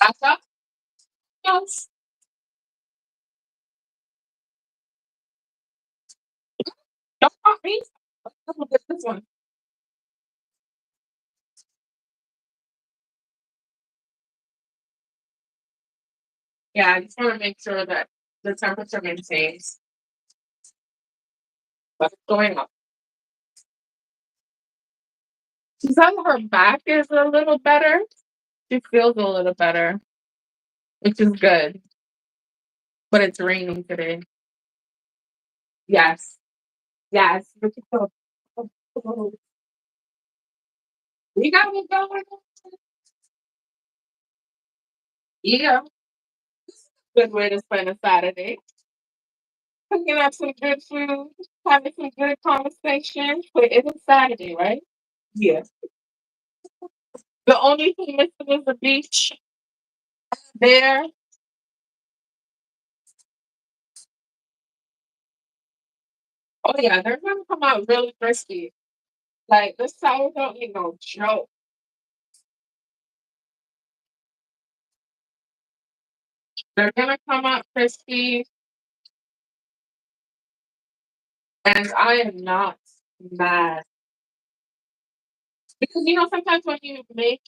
That's up. Yes. Don't pop me. Look at this one. Yeah, I just want to make sure that the temperature maintains. But it's going up. She said her back is a little better. She feels a little better, which is good. But it's raining today. Yes. Yes. Look at the- We got it going. Yeah. Good way to spend a Saturday. Cooking up some good food, having some good conversation. But it is Saturday, right? Yeah. The only thing missing is the beach there. Oh yeah, they're gonna come out really crispy. Like this sourdough ain't no joke. They're gonna come out crispy, and I am not mad because sometimes when you make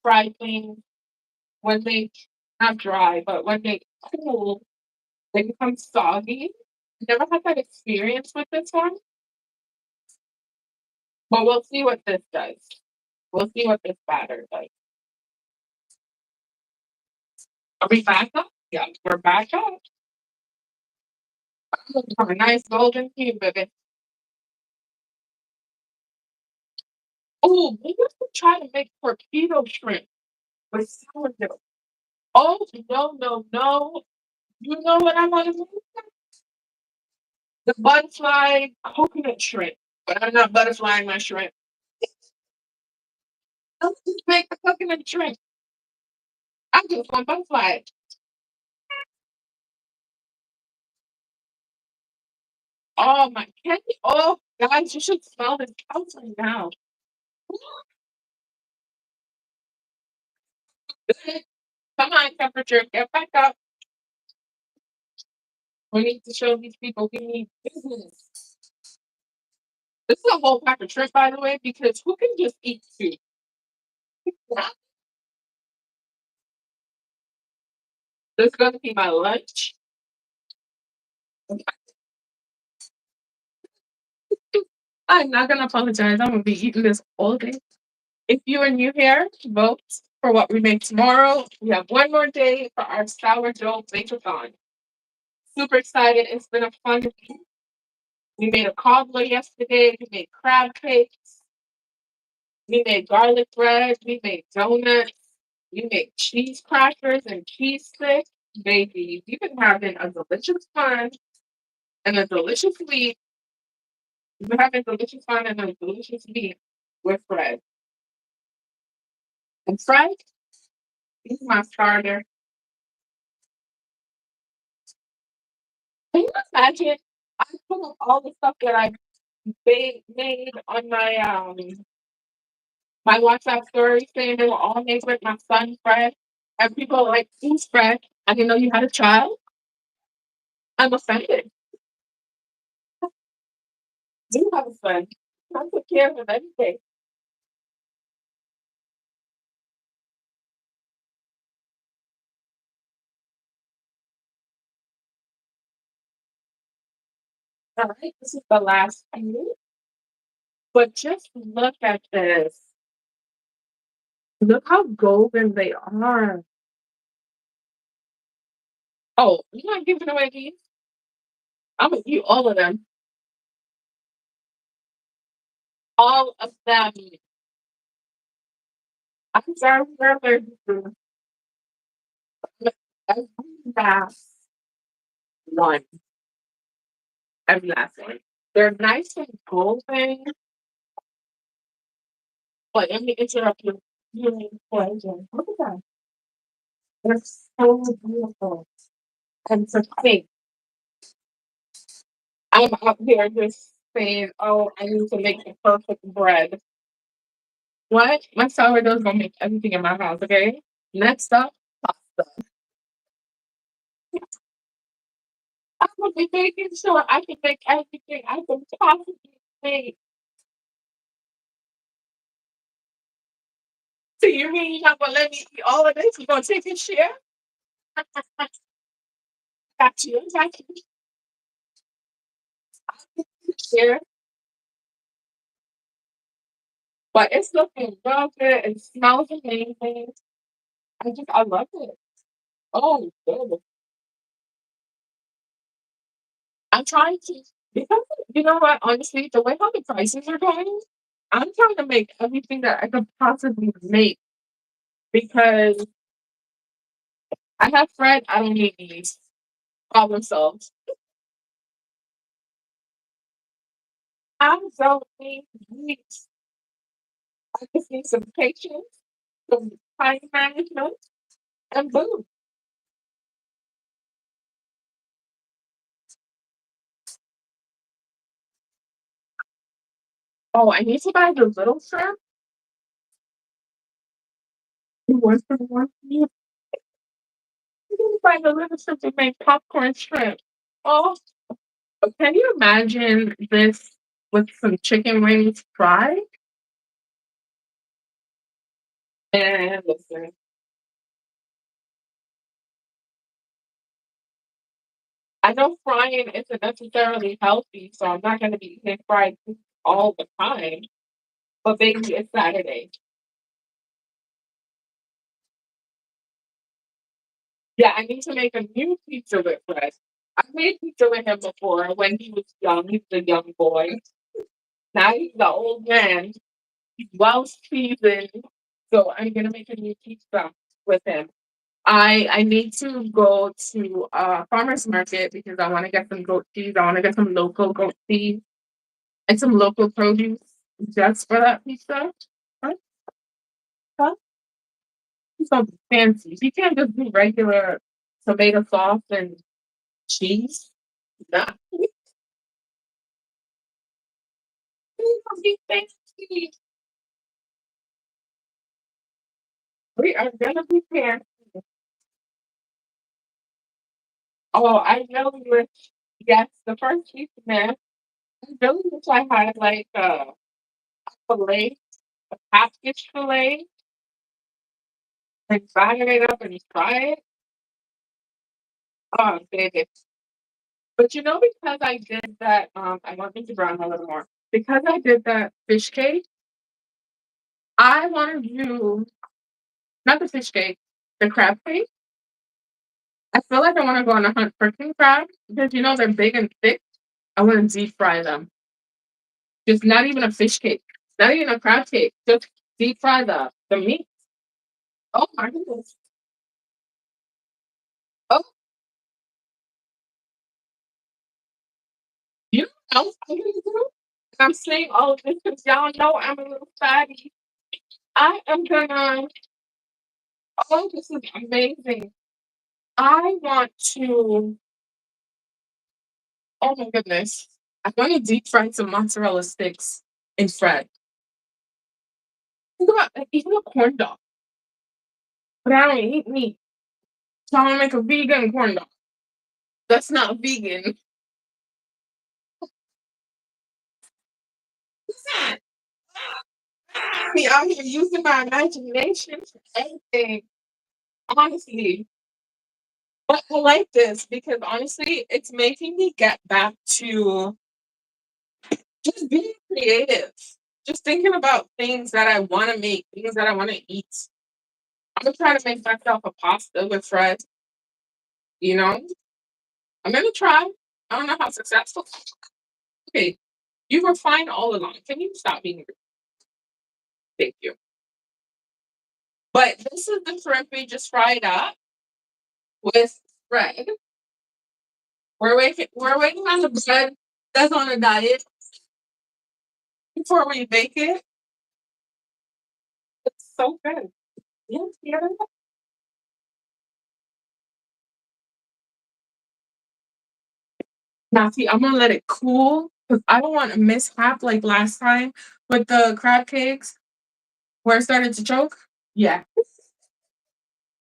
fried things when they not dry, but when they cool, they become soggy. Never had that experience with this one, but we'll see what this does. We'll see what this batter does. Are we back up? Yeah, we're back up. From a nice golden hue, baby. Oh, maybe I could try to make torpedo shrimp with sourdough. Oh, no, no, no. You know what I want to make? The butterfly coconut shrimp. But I'm not butterflying my shrimp. Let's just make the coconut shrimp. I just want butterfly. Oh my candy. Oh, guys, you should smell this house right now. Come on, temperature, get back up. We need to show these people we need business. This is a whole pack of shrimp, by the way, because who can just eat two? This is gonna be my lunch. I'm not gonna apologize. I'm gonna be eating this all day. If you are new here, vote for what we make tomorrow. We have one more day for our sourdough bake-a-thon. Super excited. It's been a fun week. We made a cobbler yesterday. We made crab cakes. We made garlic bread. We made donuts. We made cheese crackers and cheese sticks. Baby, we've been having a delicious fun and a delicious week. We've been having delicious fun and a delicious week with Fred. And Fred, he's my starter. Can you imagine? I put up all the stuff that I made on my WhatsApp story saying they were all made with my son Fred. And people are like, who's Fred? I didn't know you had a child. I'm offended. Do have a son. I took care of him every day. All right, this is the last few. But just look at this. Look how golden they are. Oh, you're not giving away these? I'm gonna eat all of them. All of them. I'm sorry for every last one. Every last one. They're nice and golden, but let me interrupt you. Viewing pleasure. Look at that. They're so beautiful. And so pink. I'm up here just saying, oh, I need to make the perfect bread. What? My sourdough's gonna make everything in my house, okay? Next up, pasta. I'm gonna be making sure I can make everything I can possibly make. So you mean you're not gonna let me eat all of this? You're gonna take a share? Got you, got you. Share. But it's looking real good. It smells amazing. I love it. Oh, good. I'm trying to because you know what, honestly, the way how the prices are going, I'm trying to make everything that I could possibly make because I have Fred, I don't need these. Problem solved. I don't need these. I just need some patience, some time management, and boom. Oh, I need to buy the little shrimp. You want some more? You need to buy the little shrimp to make popcorn shrimp. Oh, can you imagine this with some chicken wings fried? And listen, I know frying isn't necessarily healthy, so I'm not going to be eating fried food all the time. But baby, it's Saturday. Yeah, I need to make a new pizza with Fred. I've made pizza with him before when he was young. He was a young boy. Now he's the old man. well seasoned. So I'm gonna make a new pizza with him. I need to go to a farmer's market because I want to get some goat cheese. I want to get some local goat cheese and some local produce just for that pizza. Huh? Huh? So fancy. You can't just do regular tomato sauce and cheese. Nah. Be fancy. We are gonna be fancy. Oh, I know you were. Yes, the first pizza man. I really wish I had like a fillet, a packaged fillet, and batter it up and fry it. Oh, baby. But because I did that, I want things to brown a little more. Because I did that fish cake, I want to do not the fish cake, the crab cake. I feel like I want to go on a hunt for king crab because they're big and thick. I want to deep fry them. Just not even a fish cake, not even a crab cake. Just deep fry the meat. Oh my goodness. Oh, you know what else I'm gonna do? I'm saying all of this because y'all know I'm a little fatty. I am gonna. Oh, this is amazing. I want to. Oh my goodness. I want to deep fry some mozzarella sticks in bread. Think about like, even a corn dog, but I don't eat meat. So I'm gonna make a vegan corn dog. That's not vegan. What's that? Me out here using my imagination for anything. Honestly. But I like this because honestly, it's making me get back to just being creative. Just thinking about things that I want to make, things that I want to eat. I'm gonna try to make myself a pasta with bread. You know, I'm gonna try. I don't know how successful. Okay, you were fine all along. Can you stop being rude? Thank you. But this is the shrimp we just fried up with bread. We're waiting on the bread that's on a diet before we bake it. It's so good. Yes, yeah. Now see, I'm gonna let it cool because I don't want a mishap like last time with the crab cakes where it started to choke. Yeah,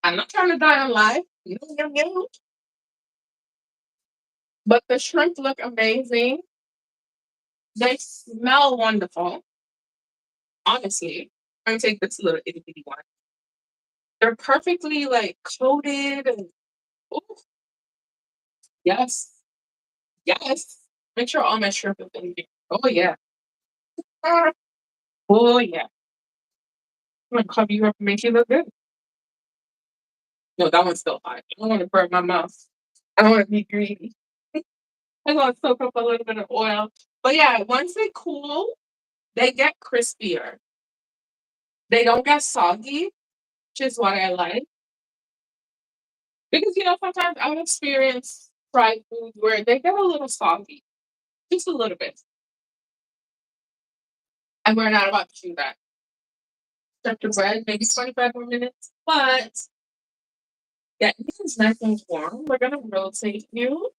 I'm not trying to die on live. No, no, no. But the shrimp look amazing. They smell wonderful. Honestly, I'm gonna take this little itty bitty one. They're perfectly like coated. And, ooh, yes, yes. Make sure all my shrimp is in here. Oh yeah. Ah, oh yeah. I'm gonna cover you up and make you look good. No, that one's still hot. I don't want to burn my mouth. I don't want to be greedy. I'm gonna soak up a little bit of oil. But yeah, once they cool, they get crispier. They don't get soggy, which is what I like. Because sometimes I've experienced fried foods where they get a little soggy, just a little bit. And we're not about to do that. Check the bread, maybe 25 more minutes. But yeah, this is nice and warm. We're gonna rotate you.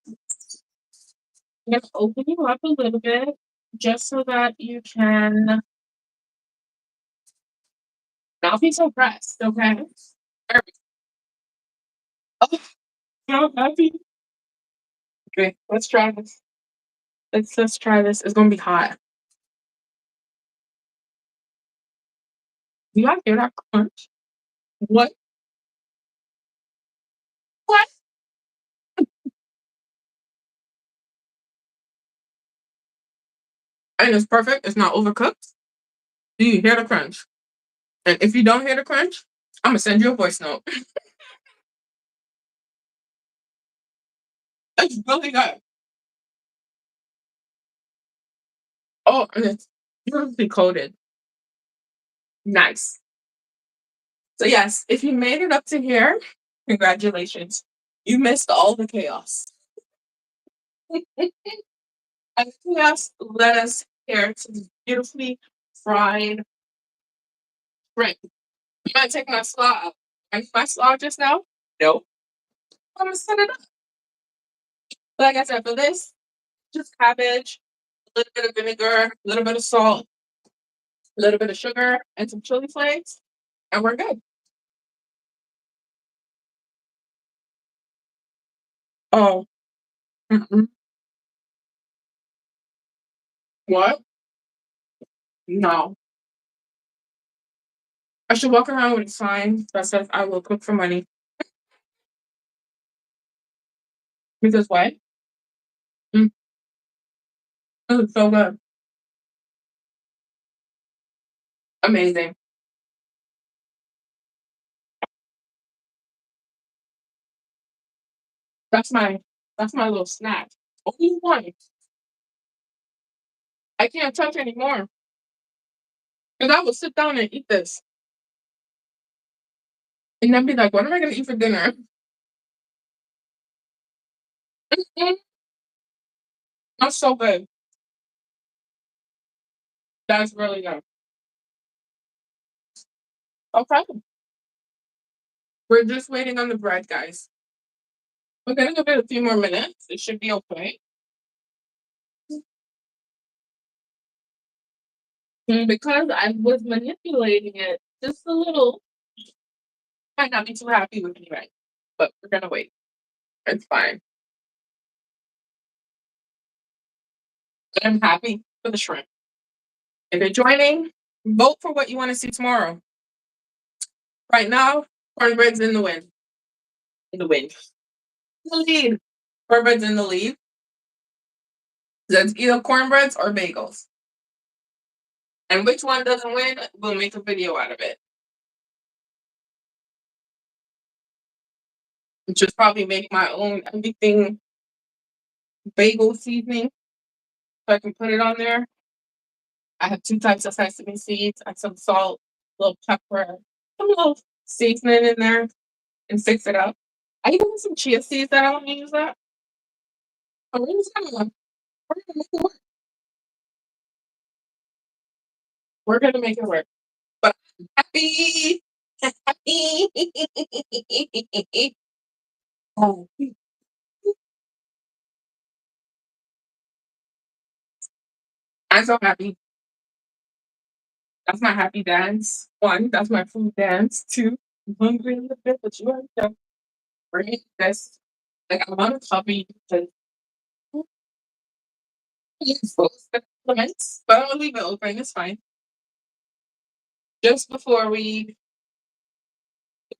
I'm gonna open you up a little bit just so that you can not be so pressed, okay? Oh, so happy. Okay, let's try this. Let's try this. It's gonna be hot. Do y'all hear that crunch? What? What? And it's perfect. It's not overcooked. Do you hear the crunch? And if you don't hear the crunch, I'm gonna send you a voice note. It's really good. Oh, and it's beautifully coated. Nice. So yes, if you made it up to here, congratulations. You missed all the chaos. And the chaos led us here to the beautifully fried shrimp. I'm gonna take my slaw out. I need my slaw just now? No. I'm gonna set it up. Like I said, for this, just cabbage, a little bit of vinegar, a little bit of salt, a little bit of sugar, and some chili flakes, and we're good. Oh, mm-mm. What? No. I should walk around with a sign that says I will cook for money. Because what? Mm, it's so good. Amazing. That's my that's my little snack. Only one. I can't touch anymore. Because I will sit down and eat this. And then be like, what am I gonna eat for dinner? Mm, that's so good. That's really good. Okay. We're just waiting on the bread, guys. We're gonna give it a few more minutes. It should be okay. Because I was manipulating it just a little, might not be too happy with me, right? But we're gonna wait. It's fine. But I'm happy for the shrimp. If you're joining, vote for what you want to see tomorrow. Right now, cornbread's in the wind. In the wind. The lead. Cornbread's in the lead. That's either cornbreads or bagels. And which one doesn't win, we'll make a video out of it. Just probably make my own everything bagel seasoning so I can put it on there. I have two types of sesame seeds and some salt, a little pepper, some little seasoning in there and fix it up. I even have some chia seeds that I want to use that. So we're gonna make it work. We're gonna make it work. But I'm happy. Happy. Oh, I'm so happy. That's my happy dance. One, that's my food dance. Two, I'm hungry a little bit, but you already know. Bring this. Like I want to cover you because you exposed the elements, but I'm gonna leave it open. It's fine. Just before the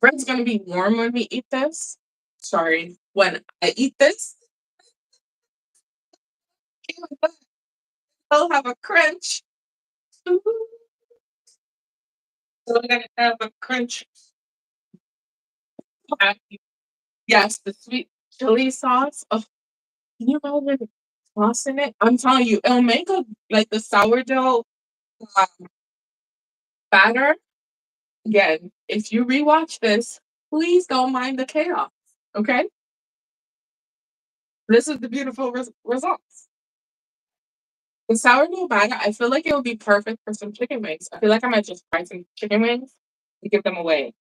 bread's gonna be warm when we eat this. Sorry, when I eat this, I'll have a crunch. So we're gonna have a crunch. Yes, the sweet chili sauce. Oh, can you imagine the sauce in it? I'm telling you, it'll make a like the sourdough um, batter. Again, if you rewatch this, please don't mind the chaos. Okay, this is the beautiful results. The sourdough batter, I feel like it would be perfect for some chicken wings. I feel like I might just buy some chicken wings and give them away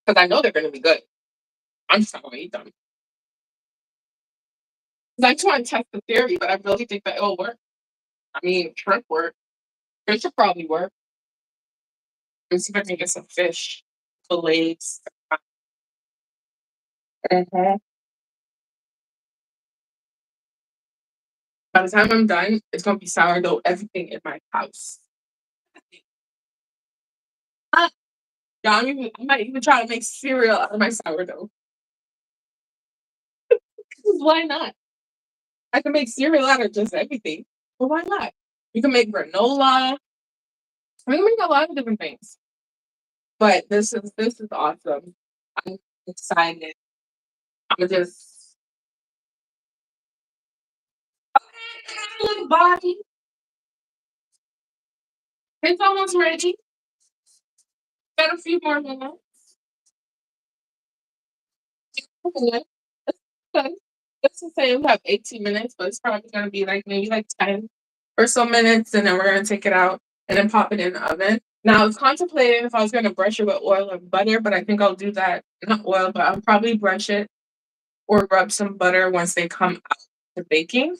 because I know they're going to be good. I'm just not going to eat them. 'Cause I just want to test the theory, but I really think that it'll work. I mean, shrimp work. Fish should probably work. Let's see if I can get some fish fillets. Mhm. By the time I'm done, it's gonna be sourdough everything in my house. Ah, yeah, I might even try to make cereal out of my sourdough. 'Cause why not? I can make cereal out of just everything. But why not? You can make granola. We can make a lot of different things. But this is awesome. I'm excited. I'm just okay, little body. It's almost ready. Got a few more minutes. Okay. Okay. Let's just say we have 18 minutes, but it's probably gonna be like maybe like 10 or so minutes, and then we're gonna take it out and then pop it in the oven. Now I was contemplating if I was gonna brush it with oil or butter, but I think I'll do that, not oil, but I'll probably brush it or rub some butter once they come out to baking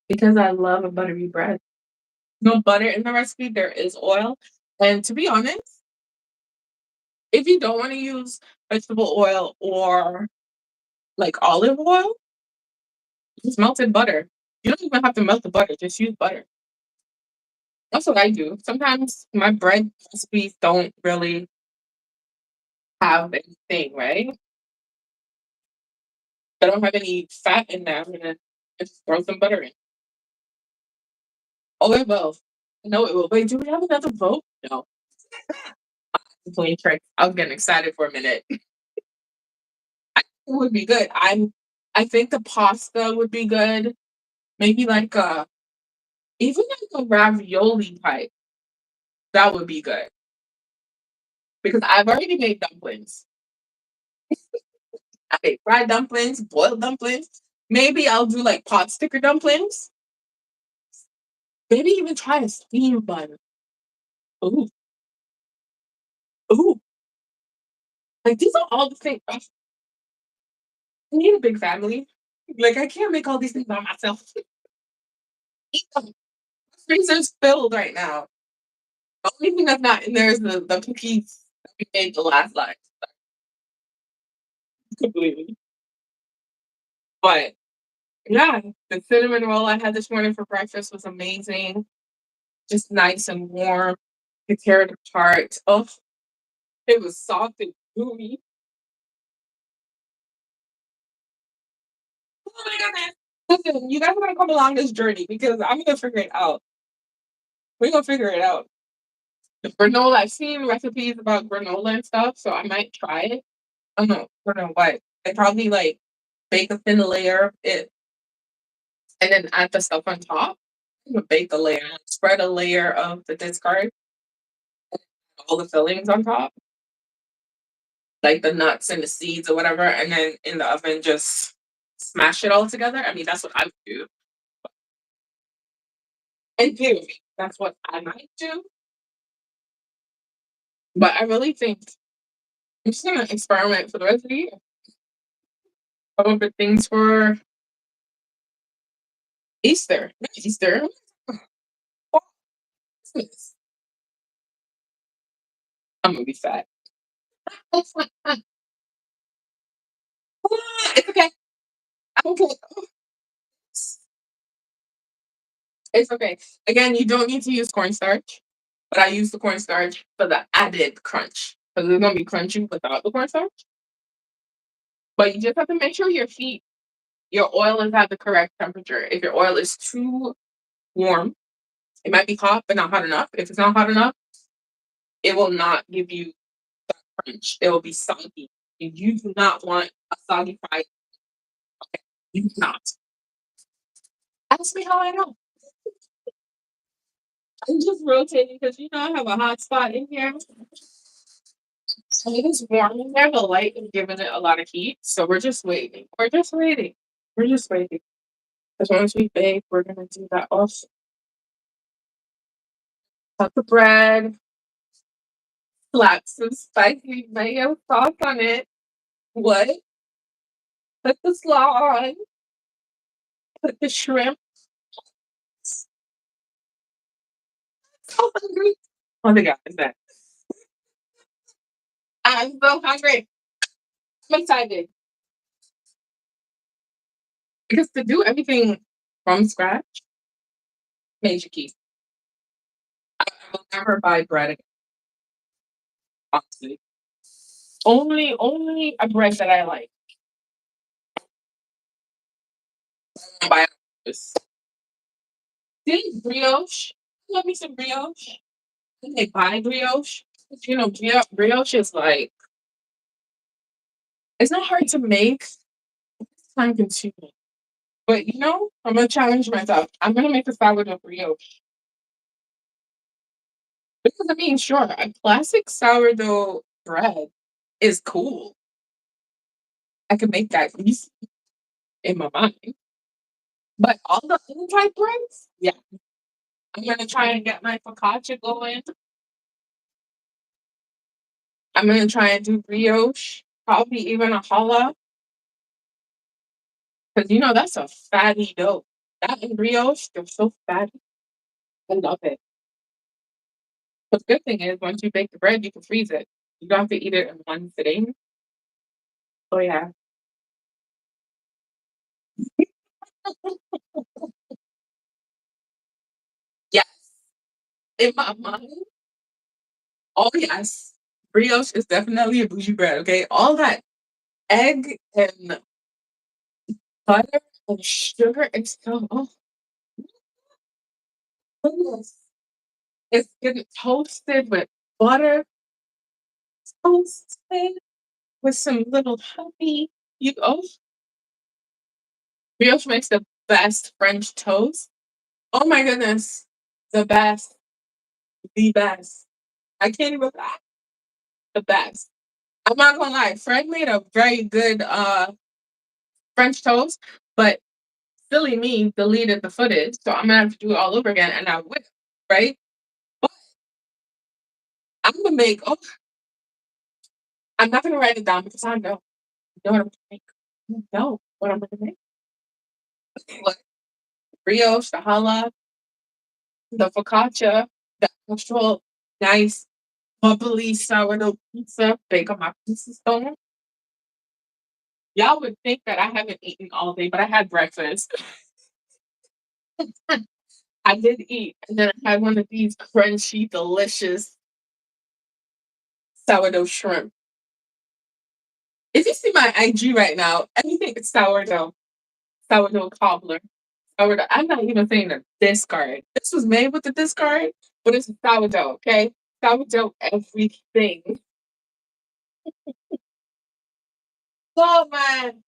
because I love a buttery bread. No butter in the recipe, there is oil. And to be honest, if you don't want to use vegetable oil or like olive oil, use melted butter. You don't even have to melt the butter, just use butter. That's what I do. Sometimes my bread recipes don't really have anything, right? I don't have any fat in them, and then just throw some butter in. Oh, it will. No, it will. Wait, do we have another vote? No. Playing tricks. I was getting excited for a minute. I think it would be good. I think the pasta would be good. Maybe like a even like a ravioli type. That would be good. Because I've already made dumplings. I made fried dumplings, boiled dumplings. Maybe I'll do like pot sticker dumplings. Maybe even try a steam bun. Ooh, ooh. Like these are all the things. I need a big family. Like I can't make all these things by myself. Eat them. Freezer's filled right now. The only thing that's not in there is the cookies that we made the last night. Completely. But yeah, the cinnamon roll I had this morning for breakfast was amazing. Just nice and warm. The carrot tart. Oh, it was soft and gooey. Oh my goodness. Listen, you guys are gonna come along this journey because I'm gonna figure it out. We're gonna figure it out. The granola, I've seen recipes about granola and stuff, so I might try it. I don't know what. I probably like bake a thin layer of it and then add the stuff on top. I'm gonna bake a layer, spread a layer of the discard, all the fillings on top, like the nuts and the seeds or whatever, and then in the oven just smash it all together. I mean, that's what I would do. In theory, that's what I might do. But I really think I'm just gonna experiment for the rest of the year. Come up with things for Easter. Not Easter. Christmas. I'm gonna be fat. It's okay. I'm okay. It's okay. Again, you don't need to use cornstarch, but I use the cornstarch for the added crunch because it's gonna be crunchy without the cornstarch. But you just have to make sure your oil is at the correct temperature. If your oil is too warm, it might be hot but not hot enough. If it's not hot enough, it will not give you crunch. It will be soggy. And you do not want a soggy fry. You do not. Ask me how I know. I'm just rotating because you know I have a hot spot in here. And it is warm in there. The light is giving it a lot of heat. So we're just waiting. We're just waiting. We're just waiting. Because once we bake, we're gonna do that also. Cut the bread, slap some spicy mayo sauce on it. What? Put the slaw on. Put the shrimp. So hungry. Oh my god, is that? I'm so hungry. I'm excited. Because to do everything from scratch, major key. I will never buy bread again, honestly. Only a bread that I like. I buy this. See brioche. Love me some brioche. I they buy brioche. But, you know, brioche is like it's not hard to make. It's time consuming. But you know, I'm gonna challenge myself. I'm gonna make a salad of brioche. Because I mean, sure, a classic sourdough bread is cool. I can make that easy in my mind. But all the other type breads, yeah. I'm gonna try and get my focaccia going. I'm gonna try and do brioche, probably even a challah, because you know that's a fatty dough. That and brioche, they're so fatty. I love it. But the good thing is, once you bake the bread, you can freeze it. You don't have to eat it in one sitting. Oh yeah. Yes. In my mind, oh yes. Brioche is definitely a bougie bread, okay? All that egg and butter and sugar and so oh goodness. It's getting toasted with butter, toasted with some little honey. You oh, brioche makes the best French toast. Oh my goodness. The best. The best. I can't even lie. The best. I'm not gonna lie. Fred made a very good French toast, but silly me deleted the footage, so I'm gonna have to do it all over again, and I will, right? But I'm gonna make. Oh, I'm not gonna write it down because I know what I'm gonna make. I know what I'm gonna make. Look, brioche, the challah, the focaccia, the actual nice bubbly sourdough pizza, bake on my pizza stone. Y'all would think that I haven't eaten all day, but I had breakfast. I did eat, and then I had one of these crunchy, delicious sourdough shrimp. If you see my IG right now, everything is sourdough, sourdough cobbler, sourdough. I'm not even saying a discard. This was made with the discard, but it's sourdough, okay? Sourdough everything. Oh man,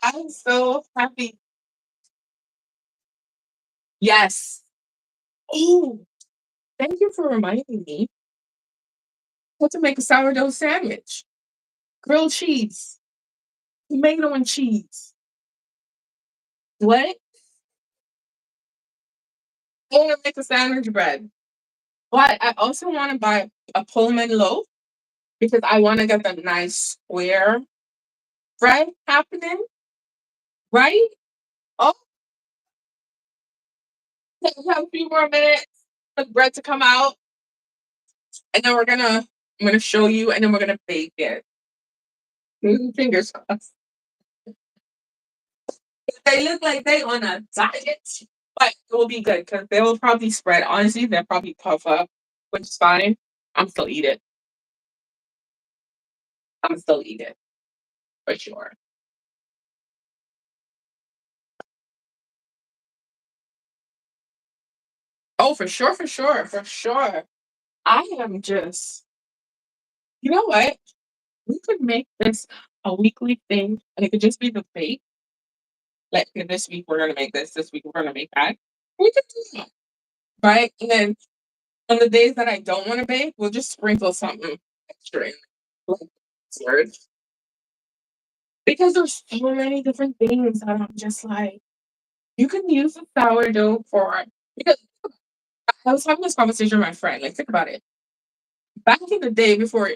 I'm so happy. Yes. Oh, thank you for reminding me how to make a sourdough sandwich. Grilled cheese, tomato and cheese. What? I want to make a sandwich bread. But I also want to buy a Pullman loaf because I want to get the nice square bread happening, right? Oh, we have a few more minutes for the bread to come out, and then I'm gonna show you, and then we're gonna bake it. Fingers crossed. They look like they on a diet, but it will be good because they will probably spread. Honestly, they'll probably puff up, which is fine. I'm still eat it. I'm still eat it for sure. Oh, for sure, for sure, for sure. I am just, you know what? We could make this a weekly thing, and it could just be the bake. Like okay, this week we're gonna make this. This week we're gonna make that. We could do that, right? And then on the days that I don't want to bake, we'll just sprinkle something extra in, like desserts. Because there's so many different things that I'm just like, you can use the sourdough for. Because I was having this conversation with my friend. Like, think about it. Back in the day, before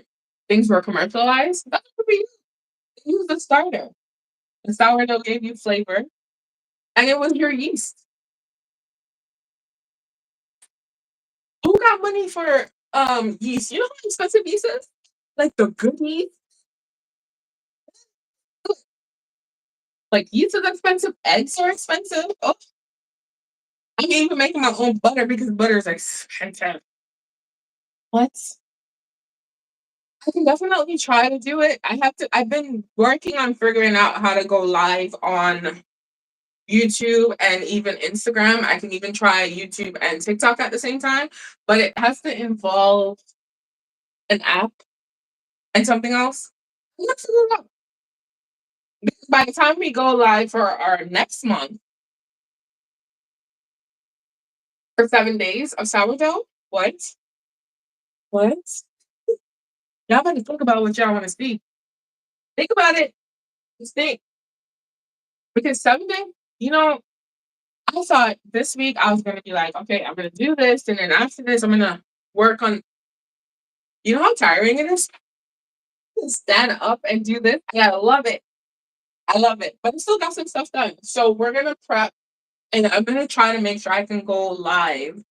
things were commercialized, that would be use the starter. The sourdough gave you flavor, and it was your yeast. Who got money for yeast? You know how expensive yeast is? Like the good yeast? Like yeast is expensive, eggs are expensive. Oh, I'm even making my own butter because butter is expensive. What? I can definitely try to do it. I've been working on figuring out how to go live on YouTube and even Instagram. I can even try YouTube and TikTok at the same time, but it has to involve an app and something else. Let's figure it out. By the time we go live for our next month for 7 days of sourdough, what? What? Y'all better think about what y'all want to speak. Think about it. Just think. Because someday, you know, I thought this week I was gonna be like, okay, I'm gonna do this, and then after this, I'm gonna work on. You know how tiring it is to stand up and do this. Yeah, I love it. I love it, but I still got some stuff done. So we're gonna prep, and I'm gonna try to make sure I can go live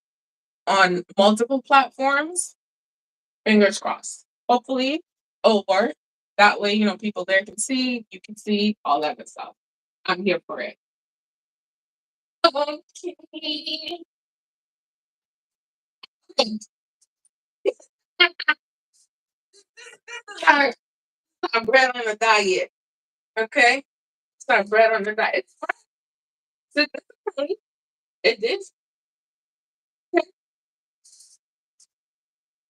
on multiple platforms. Fingers crossed. Hopefully, over. That way, people there can see, you can see, all that good stuff. I'm here for it. Okay. Sorry, I'm bread on a diet. Okay? It's not bread on the diet. It's fine. It is.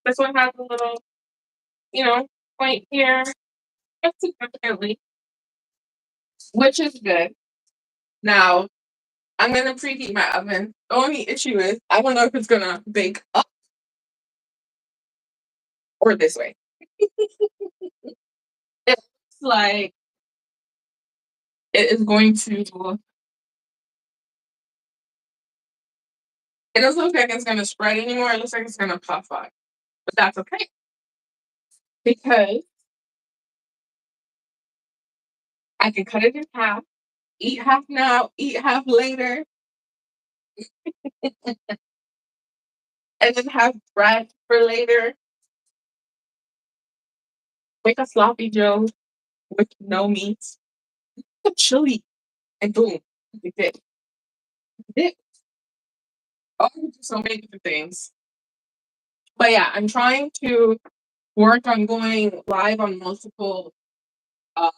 This one has a little, you know, point here. It's significantly, which is good. Now, I'm gonna preheat my oven. The only issue is I don't know if it's gonna bake up or this way. It looks like it is going to. It doesn't look like it's gonna spread anymore. It looks like it's gonna puff up, but that's okay because I can cut it in half. Eat half now. Eat half later, and then have bread for later. Make a sloppy Joe with no meat, chili, and boom, you did. You did. Oh, you do so many different things. But yeah, I'm trying to work on going live on multiple uh,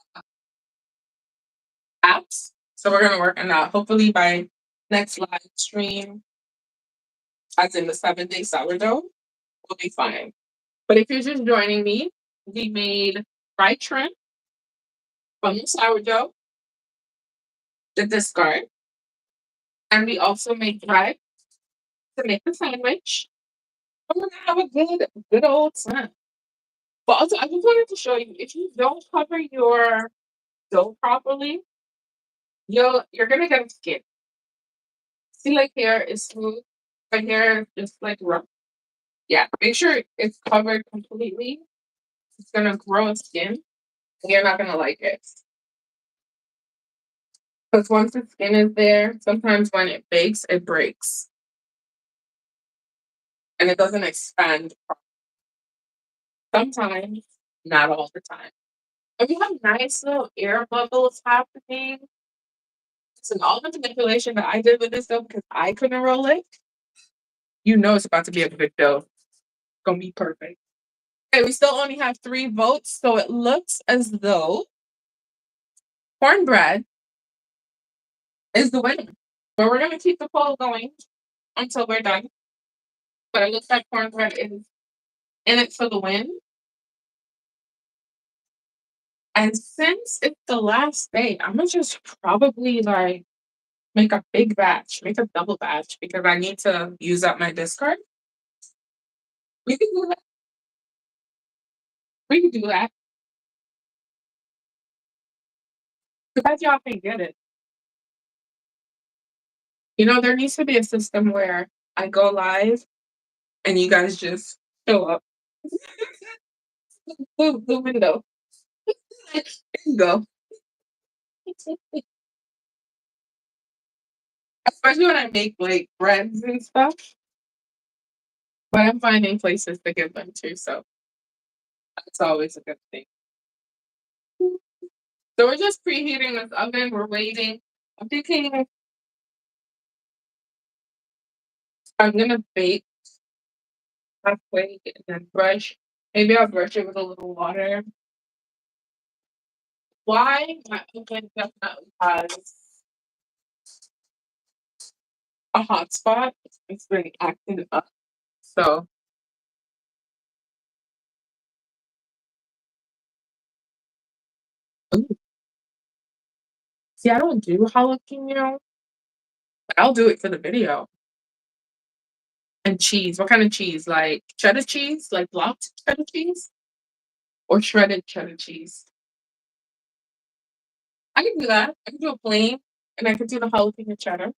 apps. So we're gonna work on that. Hopefully by next live stream, as in the 7-day sourdough, we'll be fine. But if you're just joining me, we made fried shrimp from the sourdough, the discard, and we also made bread to make the sandwich. I'm gonna have a good old time. But also, I just wanted to show you if you don't cover your dough properly, you're gonna get a skin. See, like here is smooth, but here is just like rough. Yeah, make sure it's covered completely. It's gonna grow a skin, and you're not gonna like it. Because once the skin is there, sometimes when it bakes, it breaks and it doesn't expand. Sometimes, not all the time. If you have nice little air bubbles happening, so all the manipulation that I did with this dough because I couldn't roll it, you know it's about to be a good dough. It's gonna be perfect. Okay, we still only have 3 votes, so it looks as though cornbread is the winner. But we're gonna keep the poll going until we're done. But it looks like cornbread is in it for the win. And since it's the last day, I'm gonna just probably like make a big batch, make a double batch because I need to use up my discard. We can do that. We can do that. Because y'all can get it. There needs to be a system where I go live and you guys just show up. The window. There you go. Especially when I make like breads and stuff. But I'm finding places to give them to, so that's always a good thing. So we're just preheating this oven. We're waiting. I'm thinking I'm gonna bake halfway and then brush. Maybe I'll brush it with a little water. Why? My oven definitely has a hot spot. It's been acting up. So, ooh. See, I don't do jalapeno, but I'll do it for the video. And cheese. What kind of cheese? Like cheddar cheese? Like blocked cheddar cheese? Or shredded cheddar cheese? I can do that. I can do a plain, and I can do the jalapeno cheddar.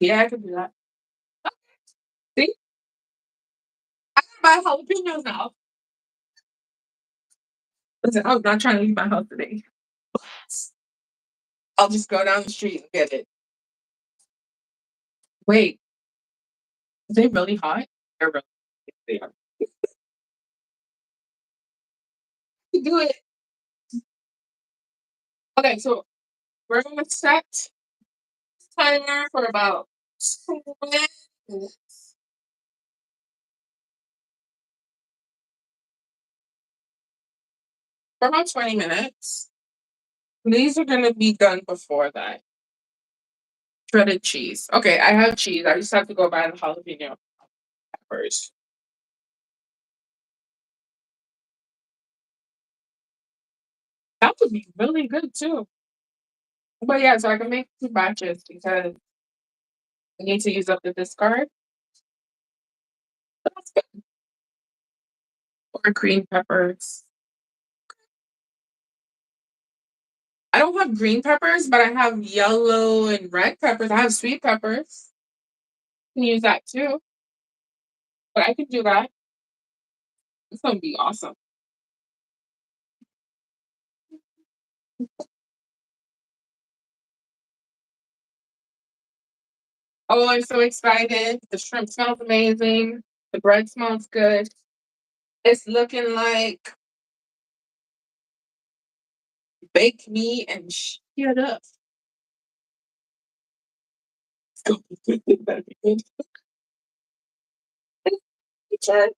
Yeah, I can do that. See? I can buy jalapenos now. Listen, I was not trying to leave my house today. I'll just go down the street and get it. Wait, are they really hot? They're really they are. You do it. Okay, so we're gonna set timer for about 20 minutes. For about 20 minutes. These are gonna be done before that. Shredded cheese. Okay, I have cheese. I just have to go buy the jalapeno peppers. That would be really good too. But yeah, so I can make 2 batches because I need to use up the discard. But that's good. Or green peppers. I don't have green peppers, but I have yellow and red peppers. I have sweet peppers. I can use that too. But I can do that. It's gonna be awesome. Oh, I'm so excited. The shrimp smells amazing. The bread smells good. It's looking like baked meat and shit up. It's gonna be good. It better be good. Sure.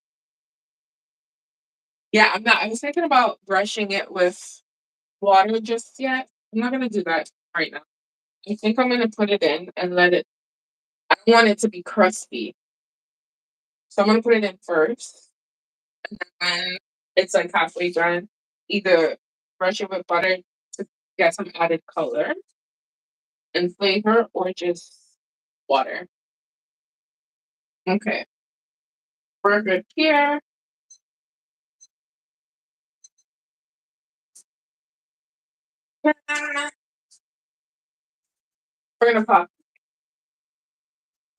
Yeah, I'm not. I was thinking about brushing it with water just yet. I'm not gonna do that right now. I think I'm gonna put it in and let it. I don't want it to be crusty, so I'm gonna put it in first, and it's like halfway done. Either brush it with butter to get some added color and flavor, or just water. Okay, we're good here. We're gonna pop.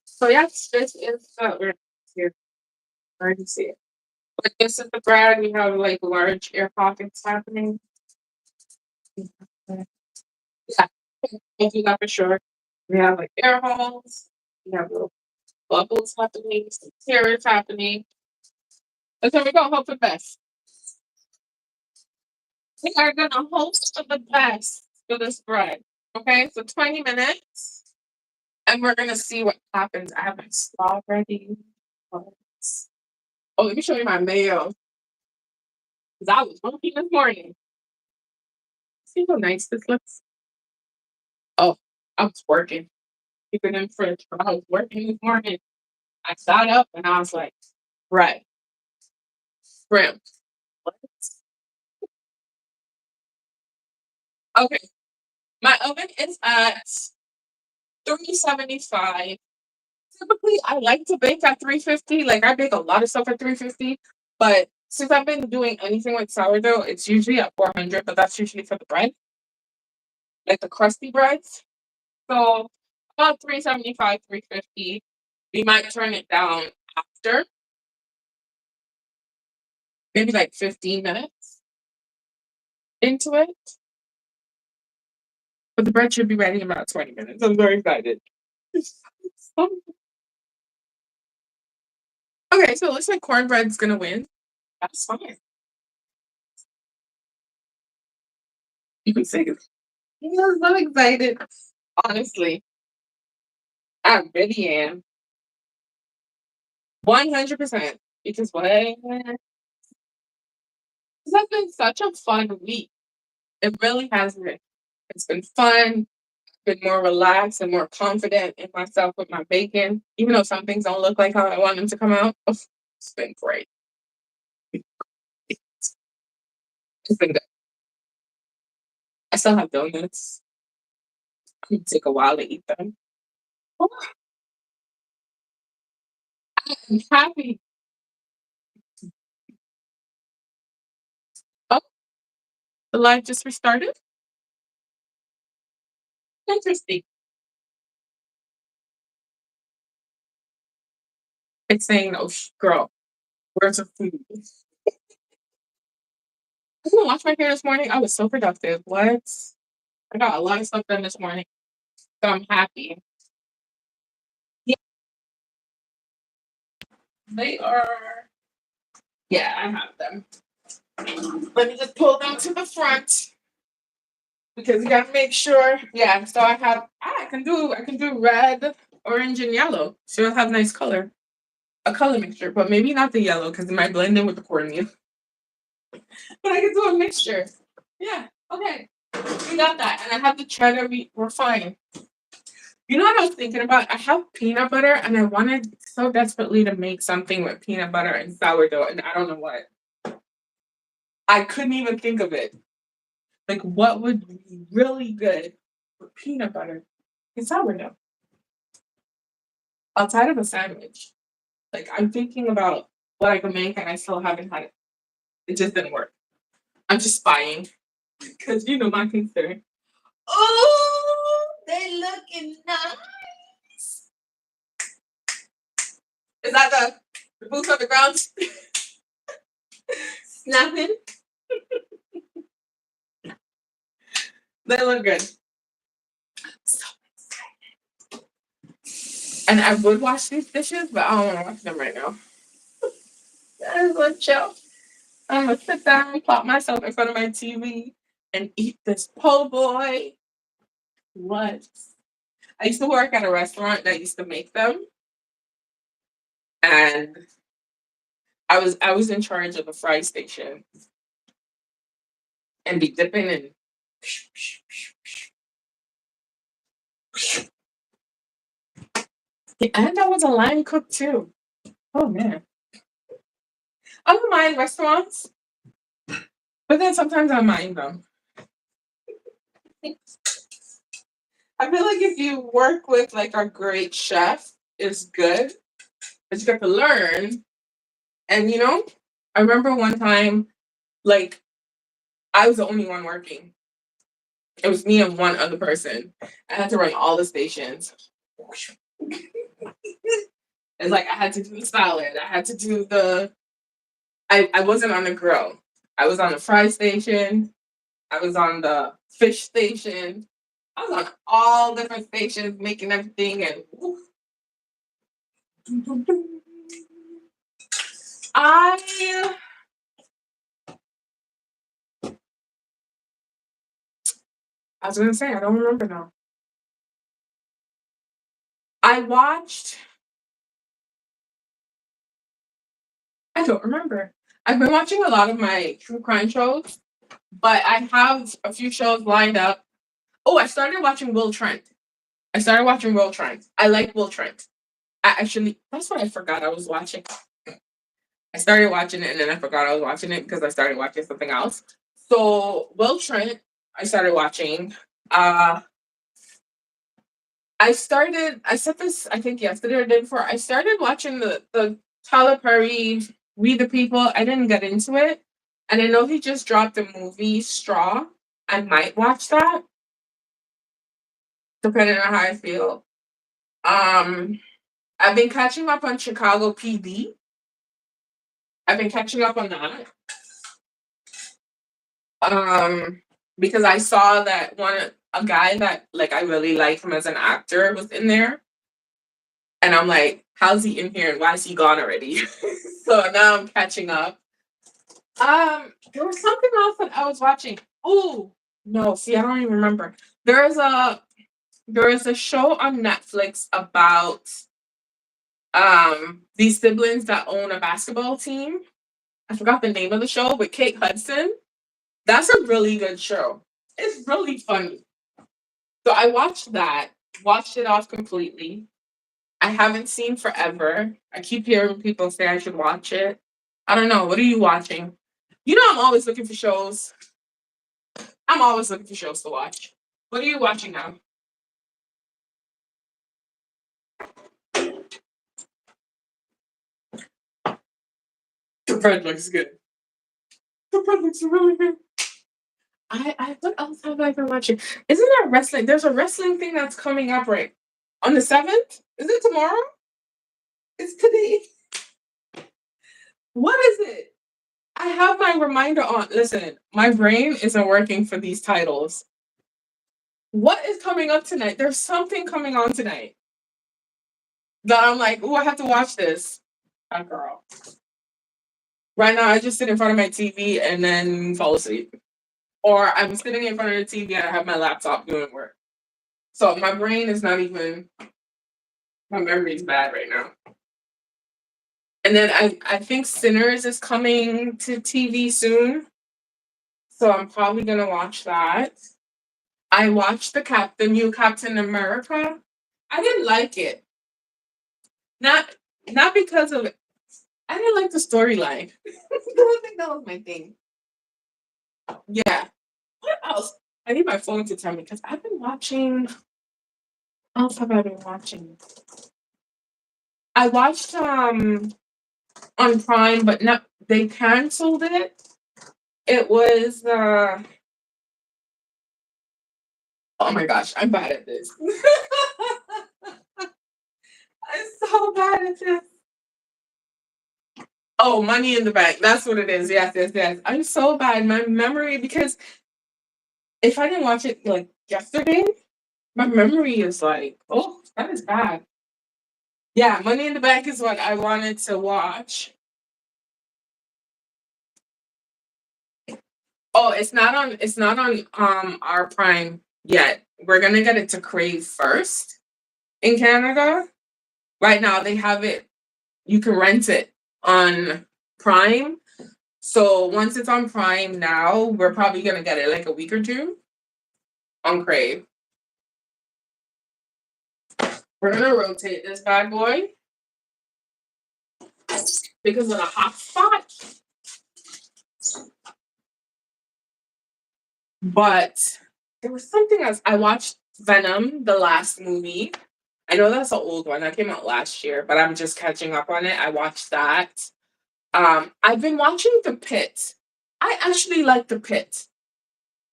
So yes, this is we're here. Hard to see it. But this is the bread. We have like large air pockets happening. Yeah, we'll do that for sure. We have like air holes. We have little bubbles happening, some tears happening. And so we're gonna hope for the best. We are gonna hope for the best for this bread. Okay, so 20 minutes, and we're gonna see what happens. I have my slaw ready. Oh, let me show you my mayo. Because I was working this morning. See how nice this looks? Oh, I was working. Keep it in the fridge. But I was working this morning. I got up and I was like, bread, shrimp. What? Okay, my oven is at 375. Typically, I like to bake at 350. Like, I bake a lot of stuff at 350. But since I've been doing anything with sourdough, it's usually at 400, but that's usually for the bread, like the crusty breads. So about 375, 350. We might turn it down after, maybe like 15 minutes into it. But the bread should be ready in about 20 minutes. I'm very excited. Okay, so it looks like cornbread's gonna win. That's fine. You can say it. I'm so excited. Honestly, I really am. 100%. Because what? This has been such a fun week. It really has been. It's been fun, been more relaxed and more confident in myself with my baking. Even though some things don't look like how I want them to come out. It's been great. It's been good. I still have donuts. It take a while to eat them. Oh, I'm happy. Oh, the live just restarted. Interesting. It's saying, "Oh, girl, where's the food?" I didn't wash my hair this morning. I was so productive. What? I got a lot of stuff done this morning, so I'm happy. Yeah, they are. Yeah, I have them. Let me just pull them to the front because you gotta make sure. Yeah, so I have. I can do red, orange, and yellow. So it'll have nice color, a color mixture, but maybe not the yellow because it might blend in with the cornmeal. But I can do a mixture. Yeah. Okay. We got that, and I have the cheddar. We're fine. You know what I was thinking about? I have peanut butter, and I wanted so desperately to make something with peanut butter and sourdough, and I don't know what. I couldn't even think of it. Like, what would be really good with peanut butter and sourdough outside of a sandwich? Like, I'm thinking about what I can make, and I still haven't had it. It just didn't work. I'm just spying because you know my concern. Oh, they looking nice. Is that the boots on the ground snapping? They look good. So and I would wash these dishes, but I don't want to wash them right now. That is what chill. I'm gonna sit down, plop myself in front of my TV, and eat this po' boy. What? I used to work at a restaurant that used to make them, and I was in charge of the fry station and be dipping and and I was a line cook too. Oh man, I don't mind restaurants, but then sometimes I mind them. I feel like if you work with like a great chef, it's good, but you got to learn. And I remember one time, like I was the only one working. It was me and one other person. I had to run all the stations. It's like I had to do the salad. I had to do the. I wasn't on the grill. I was on the fry station. I was on the fish station. I was on all different stations making everything and I I was gonna say I don't remember now. I watched I don't remember. I've been watching a lot of my true crime shows, but I have a few shows lined up. Oh, I started watching Will Trent. I started watching Will Trent. I like Will Trent. That's what I forgot I was watching. I started watching it and then I forgot I was watching it because I started watching something else. So Will Trent, I started watching. Uh I said this I think yesterday or the day before. I started watching the Tyler Perry We the People. I didn't get into it. And I know he just dropped a movie, Straw. I might watch that, depending on how I feel. Um I've been catching up on Chicago PD. I've been catching up on that. Um, because I saw that a guy that like I really like him as an actor was in there, and I'm like, how's he in here and why is he gone already? So now I'm catching up. There was something else that I was watching. Oh no, see, I don't even remember. There is a show on Netflix about these siblings that own a basketball team. I forgot the name of the show, but Kate Hudson. That's a really good show. It's really funny. So I watched that, watched it off completely. I haven't seen forever. I keep hearing people say I should watch it. I don't know. What are you watching? I'm always looking for shows. I'm always looking for shows to watch. What are you watching now? bread looks good. The bread looks really good. I what else have I been watching? Isn't there wrestling? There's a wrestling thing that's coming up right on the 7th. Is it tomorrow? It's today. What is it? I have my reminder on. Listen, my brain isn't working for these titles. What is coming up tonight? There's something coming on tonight that I'm like, oh, I have to watch this. Oh, girl. Right now, I just sit in front of my TV and then fall asleep. Or I'm sitting in front of the TV and I have my laptop doing work. So my brain is not even, my memory is bad right now. And then I think Sinners is coming to TV soon. So I'm probably going to watch that. I watched the new Captain America. I didn't like it. Not not because of I didn't like the storyline. I don't think that was my thing. Yeah. What else? I need my phone to tell me because I've been watching. What else have I been watching? I watched on Prime, but not they canceled it. It was oh my gosh, I'm bad at this. I'm so bad at this. Oh, Money in the Bank. That's what it is. Yes, yes, yes. I'm so bad. My memory because if I didn't watch it like yesterday, my memory is like, oh, that is bad. Yeah, Money in the Bank is what I wanted to watch. Oh, it's not on our Prime yet. We're gonna get it to Crave first in Canada. Right now they have it, you can rent it on Prime. So once it's on Prime now, we're probably gonna get it like a week or two on Crave. We're gonna rotate this bad boy because of the hot spot. But there was something else. I watched Venom, the last movie. I know that's an old one that came out last year, but I'm just catching up on it. I watched that. I've been watching The Pit. I actually like The Pit.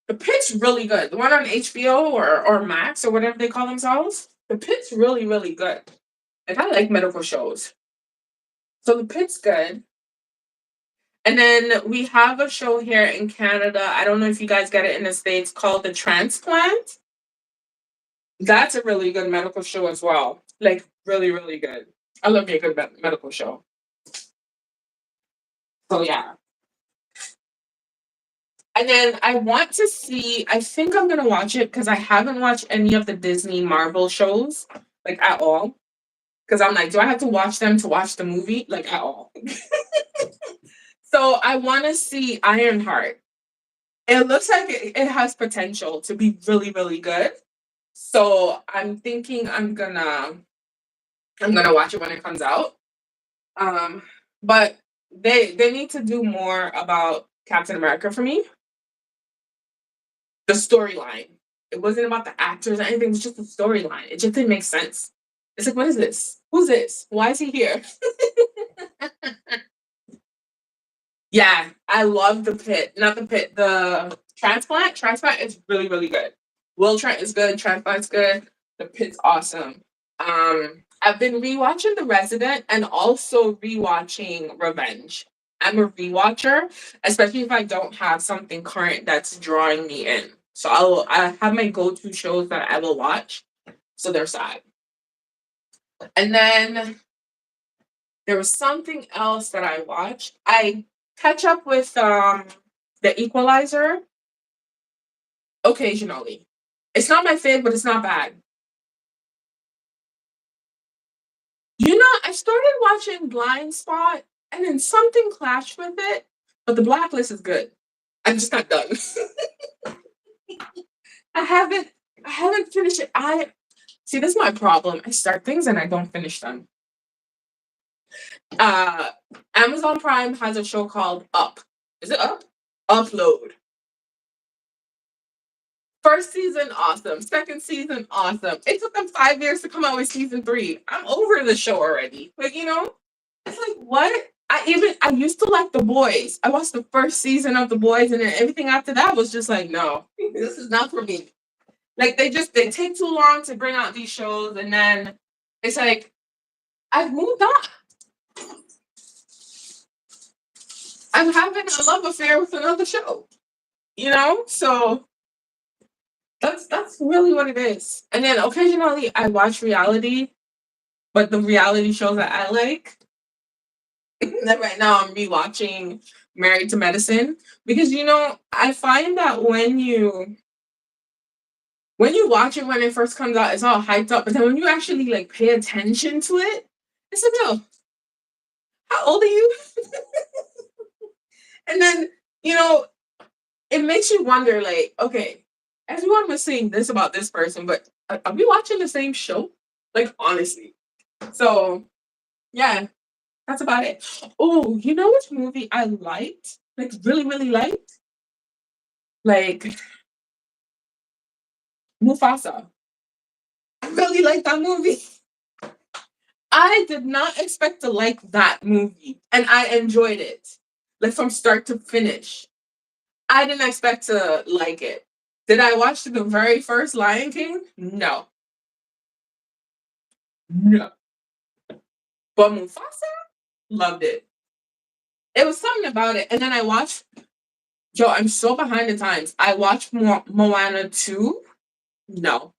The Pit's really good. The one on HBO or Max or whatever they call themselves. The Pit's really, really good. Like I like medical shows. So The Pit's good. And then we have a show here in Canada. I don't know if you guys get it in the States called The Transplant. That's a really good medical show as well. Like really, really good. I love me a good medical show. So yeah. And then I want to see, I think I'm gonna watch it because I haven't watched any of the Disney Marvel shows, like at all. Because I'm like, do I have to watch them to watch the movie? Like at all. So I want to see Ironheart. It looks like it has potential to be really, really good. So I'm thinking I'm gonna watch it when it comes out. Um, but they need to do more about Captain America for me. The storyline. It wasn't about the actors or anything. It was just the storyline. It just didn't make sense. It's like, what is this? Who's this? Why is he here? Yeah, I love the pit. Not the pit. The transplant. Transplant is really, really good. Will Trent is good. Transplant's good. The pit's awesome. I've been rewatching The Resident and also rewatching Revenge. I'm a rewatcher, especially if I don't have something current that's drawing me in. So I have my go-to shows that I will watch. So they're sad. And then there was something else that I watched. I catch up with The Equalizer occasionally. It's not my fave, but it's not bad. You know, I started watching Blind Spot and then something clashed with it, but The Blacklist is good. I'm just not done. I haven't I haven't finished it. I see this is my problem. I start things and I don't finish them. Uh Amazon Prime has a show called Up. Is it Up? Upload. First season, awesome. Second season, awesome. It took them 5 years to come out with season three. I'm over the show already. Like, it's like, what? I used to like The Boys. I watched the first season of The Boys, and then everything after that was just like, no, this is not for me. Like they take too long to bring out these shows, and then it's like I've moved on. I'm having a love affair with another show, you know? So that's really what it is. And then occasionally I watch reality, but the reality shows that I like, like right now I'm rewatching Married to Medicine because I find that when you watch it when it first comes out, it's all hyped up, but then when you actually like pay attention to it, it's like, oh, how old are you? And then, you know, it makes you wonder, like, okay, everyone was saying this about this person, but are we watching the same show? Like, honestly. So, yeah, that's about it. Oh, you know which movie I liked? Like, really, really liked? Like, Mufasa. I really liked that movie. I did not expect to like that movie, and I enjoyed it, like, from start to finish. I didn't expect to like it. Did I watch the very first Lion King? No. No. But Mufasa, loved it. It was something about it. And then I watched, yo, I'm so behind the times. I watched Moana 2. No.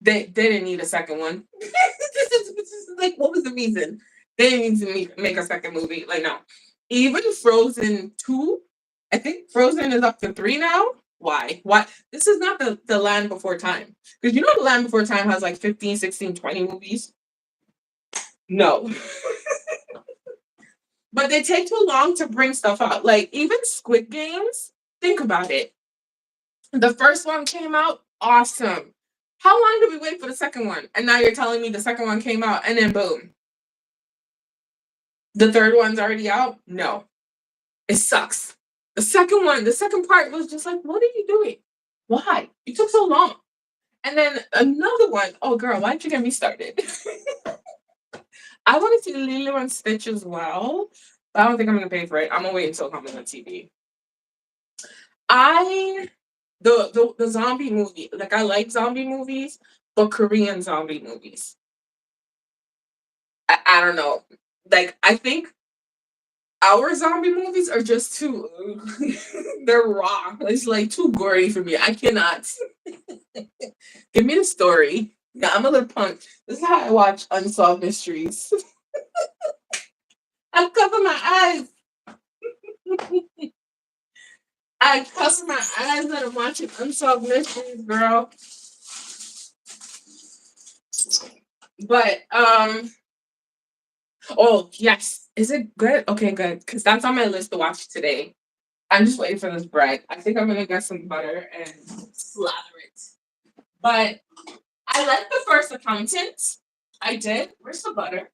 They didn't need a second one. This is like, what was the reason? They didn't need to make a second movie. Like, no. Even Frozen 2, I think Frozen is up to 3 now. Why? Why? This is not the Land Before Time. Because The Land Before Time has like 15, 16, 20 movies. No. But they take too long to bring stuff out. Like, even Squid Games, think about it. The first one came out, awesome. How long did we wait for the second one? And now you're telling me the second one came out, and then boom. The third one's already out? No. It sucks. The second part was just like, what are you doing? Why? You took so long. And then another one, oh girl, why'd you get me started? I want to see Lilo and Stitch as well, but I don't think I'm gonna pay for it. I'm gonna wait until it comes on TV. I the zombie movie, like, I like zombie movies, but Korean zombie movies. I don't know. Like, I think our zombie movies are just too they're raw. It's like too gory for me. I cannot. Give me the story. Yeah, I'm a little punk. This is how I watch Unsolved Mysteries. I cover my eyes. I cover my eyes when I'm watching Unsolved Mysteries, girl. But oh yes, is it good? Okay, good, because that's on my list to watch today. I'm just waiting for this bread. I think I'm gonna get some butter and slather it. But I like the first accountant. I did. Where's the butter?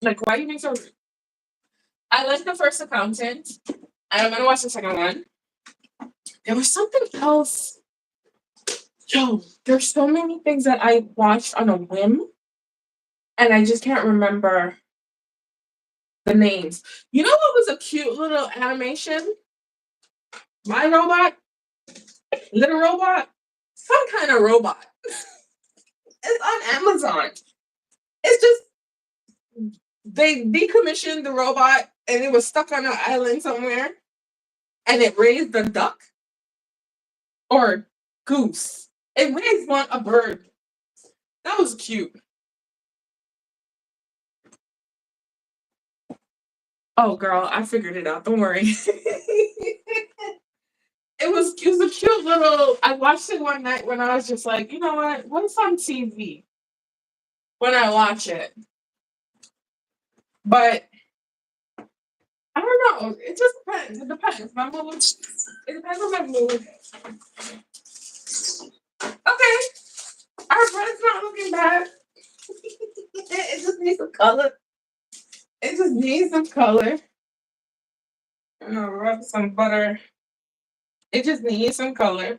Like, why are you being so rude? I like the first accountant. And I'm gonna watch the second one. There was something else. Yo, there's so many things that I watched on a whim, and I just can't remember the names. You know what was a cute little animation? My Robot? Little Robot? Some kind of robot. It's on Amazon. It's just they decommissioned the robot and it was stuck on an island somewhere and it raised a duck or goose. It raised a bird. That was cute. Oh girl, I figured it out. Don't worry. It was a cute little. I watched it one night when I was just like, you know what? What's on TV when I watch it? But I don't know. It just depends. It depends. My mood. It depends on my mood. Okay, our bread's not looking bad. It just needs some color. It just needs some color. I'm gonna rub some butter. It just needs some color.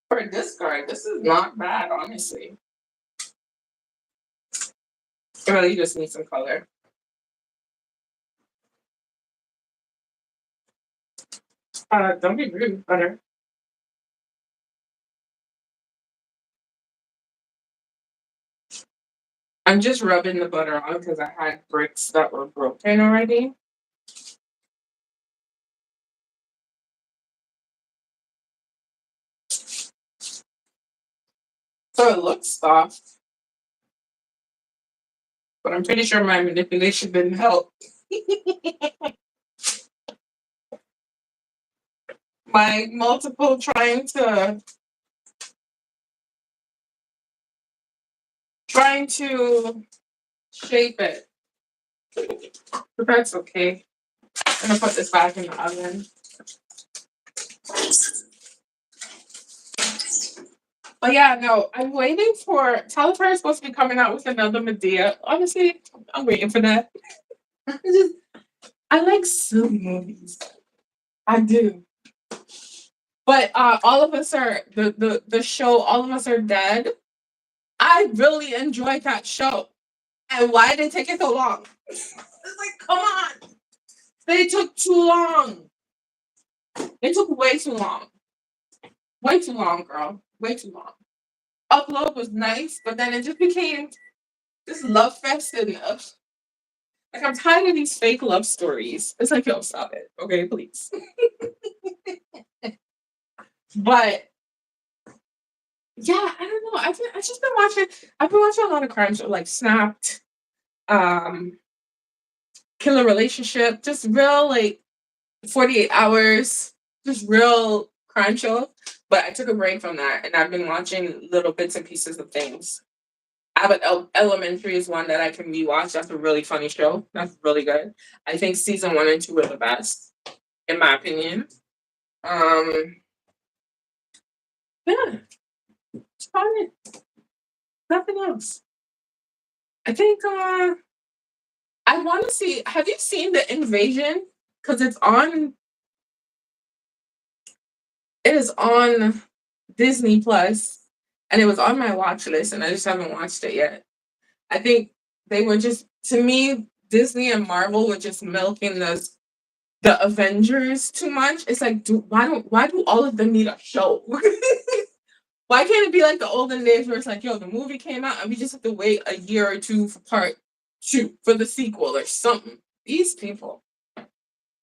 For this card, this is not bad, honestly. I really just need some color. Don't be rude, butter. I'm just rubbing the butter on because I had bricks that were broken already. So it looks soft, but I'm pretty sure my manipulation didn't help. My multiple trying to shape it. But that's okay. I'm gonna put this back in the oven. But yeah, no, I'm waiting for Telefer is supposed to be coming out with another Medea. Honestly, I'm waiting for that. I just I like silly movies. I do. But all of us are the show, all of us are dead. I really enjoyed that show. And why did it take it so long? It's like, come on. They took too long. They took way too long. Way too long, girl. Way too long. Upload was nice, but then it just became this love fest and like I'm tired of these fake love stories. It's like, yo, stop it. Okay, please. But yeah, I don't know. I just been watching. I've been watching a lot of crime shows like Snapped, um, Killer Relationship, just real like 48 Hours, just real crime shows. But I took a break from that, and I've been watching little bits and pieces of things. Abbott Elementary is one that I can rewatch. That's a really funny show. That's really good. I think season 1 and 2 are the best, in my opinion. Um, yeah, it's fine. Nothing else. I think I want to see. Have you seen The Invasion? Because it is on Disney Plus, and it was on my watch list, and I just haven't watched it yet. I think they were just, to me, Disney and Marvel were just milking the Avengers too much. It's like, why do all of them need a show? Why can't it be like the olden days where it's like, yo, the movie came out and we just have to wait a year or two for part 2 for the sequel or something? These people.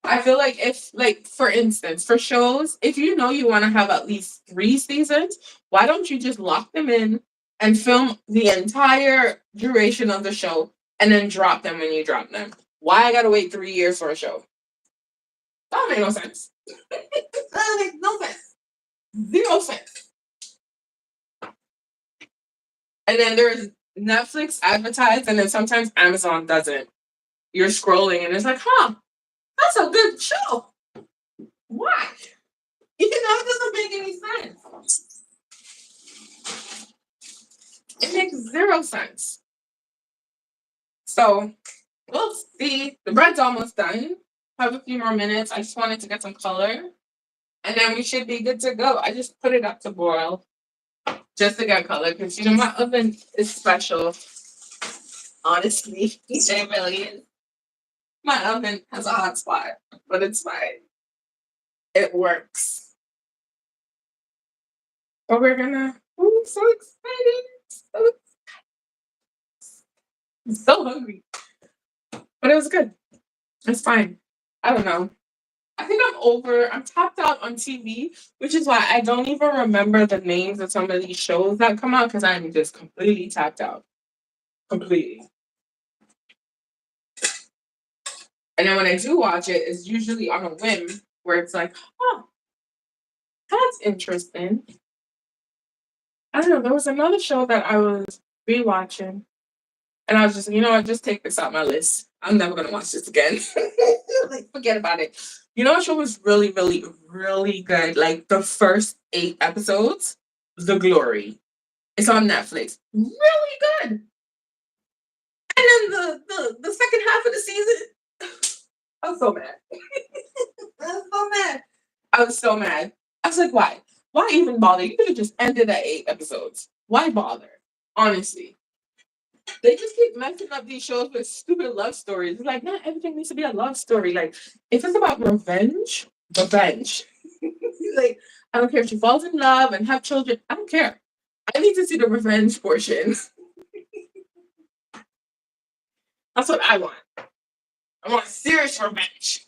I feel like if, like, for instance, for shows, if you know you want to have at least 3 seasons, why don't you just lock them in and film the entire duration of the show and then drop them when you drop them? Why I gotta wait 3 years for a show? That make no sense. That makes no sense. Zero sense. And then there's Netflix advertised, and then sometimes Amazon doesn't. You're scrolling, and it's like, huh, that's a good show. Why? You know, it doesn't make any sense. It makes zero sense. So we'll see. The bread's almost done. Have a few more minutes. I just wanted to get some color. And then we should be good to go. I just put it up to boil just to get color because, you know, my oven is special. Honestly, it really is. My oven has a hot spot, but it's fine. It works. But we're gonna. Ooh, so excited! So, so hungry. But it was good. It's fine. I don't know. I think I'm tapped out on TV, which is why I don't even remember the names of some of these shows that come out because I'm just completely tapped out. Completely. And then when I do watch it, it's usually on a whim where it's like, oh, that's interesting. I don't know. There was another show that I was rewatching, and I was just, you know what, just take this out my list. I'm never gonna watch this again. Like, forget about it. You know what show was really, really, really good? Like the first 8 episodes, The Glory. It's on Netflix. Really good. And then the second half of the season, I was so mad. I was so mad. I was so mad. I was like, why? Why even bother? You could have just ended at 8 episodes. Why bother? Honestly. They just keep messing up these shows with stupid love stories. It's like, not everything needs to be a love story. Like, if it's about revenge, revenge. Like, I don't care if she falls in love and have children. I don't care. I need to see the revenge portion. That's what I want. I want serious revenge.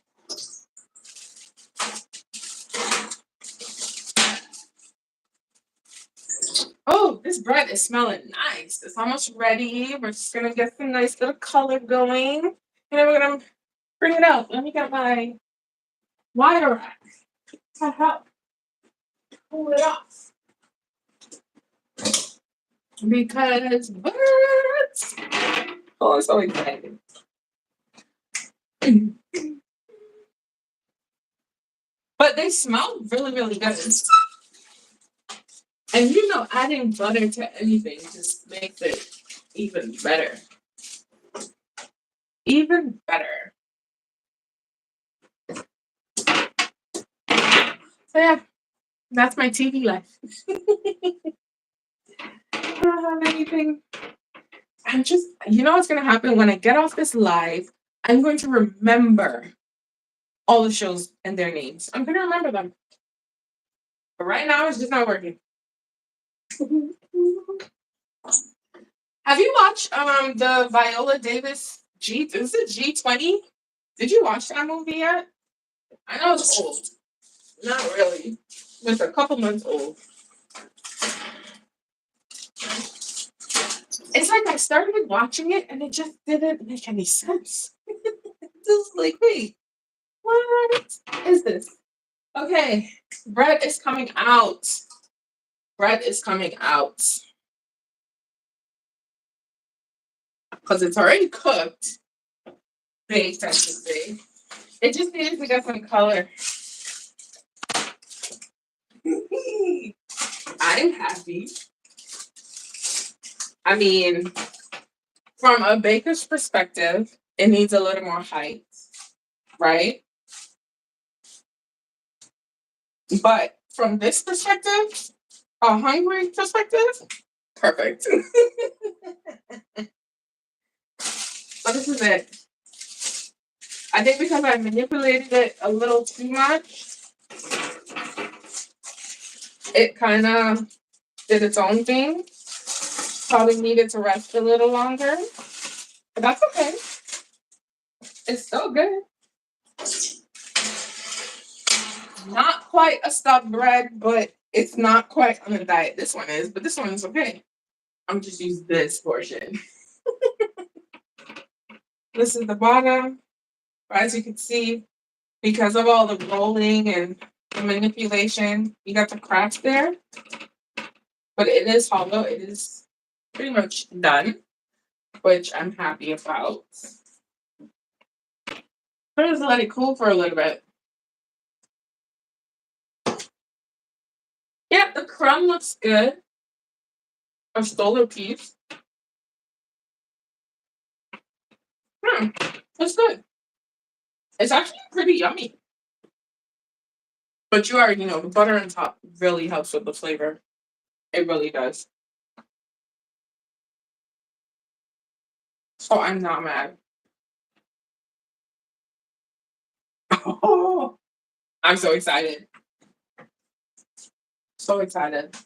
Oh, this bread is smelling nice. It's almost ready. We're just gonna get some nice little color going. And then we're gonna bring it out. Let me get my wire rack to help pull it off. Because what? Oh, I'm so excited. But they smell really, really good. And you know, adding butter to anything just makes it even better. Even better. So yeah, that's my TV life. I don't have anything. I'm just, you know what's gonna happen when I get off this live? I'm going to remember all the shows and their names. I'm gonna remember them. But right now, it's just not working. Have you watched the Viola Davis G? Is it G20? Did you watch that movie yet? I know it's old. Not really. It's a couple months old. It's like I started watching it and it just didn't make any sense. Just like, wait, what is this? Okay, bread is coming out. Bread is coming out. Because it's already cooked. Baked, I should say. It just needed to get some color. I'm happy. I mean, from a baker's perspective, it needs a little more height, right? But from this perspective, a hungry perspective, perfect. So this is it. I think because I manipulated it a little too much, it kind of did its own thing. Probably needed to rest a little longer, but that's okay. It's still good. Not quite a stuffed bread, but it's not quite on a diet. This one is, but this one is okay. I'm just use this portion. This is the bottom. As you can see, because of all the rolling and the manipulation, you got the cracks there. But it is hollow. It is pretty much done, which I'm happy about. I'm just let it cool for a little bit. Yeah, the crumb looks good. I stole a piece. It's good. It's actually pretty yummy. But you already know the butter on top really helps with the flavor. It really does. So I'm not mad. Oh, I'm so excited. So excited.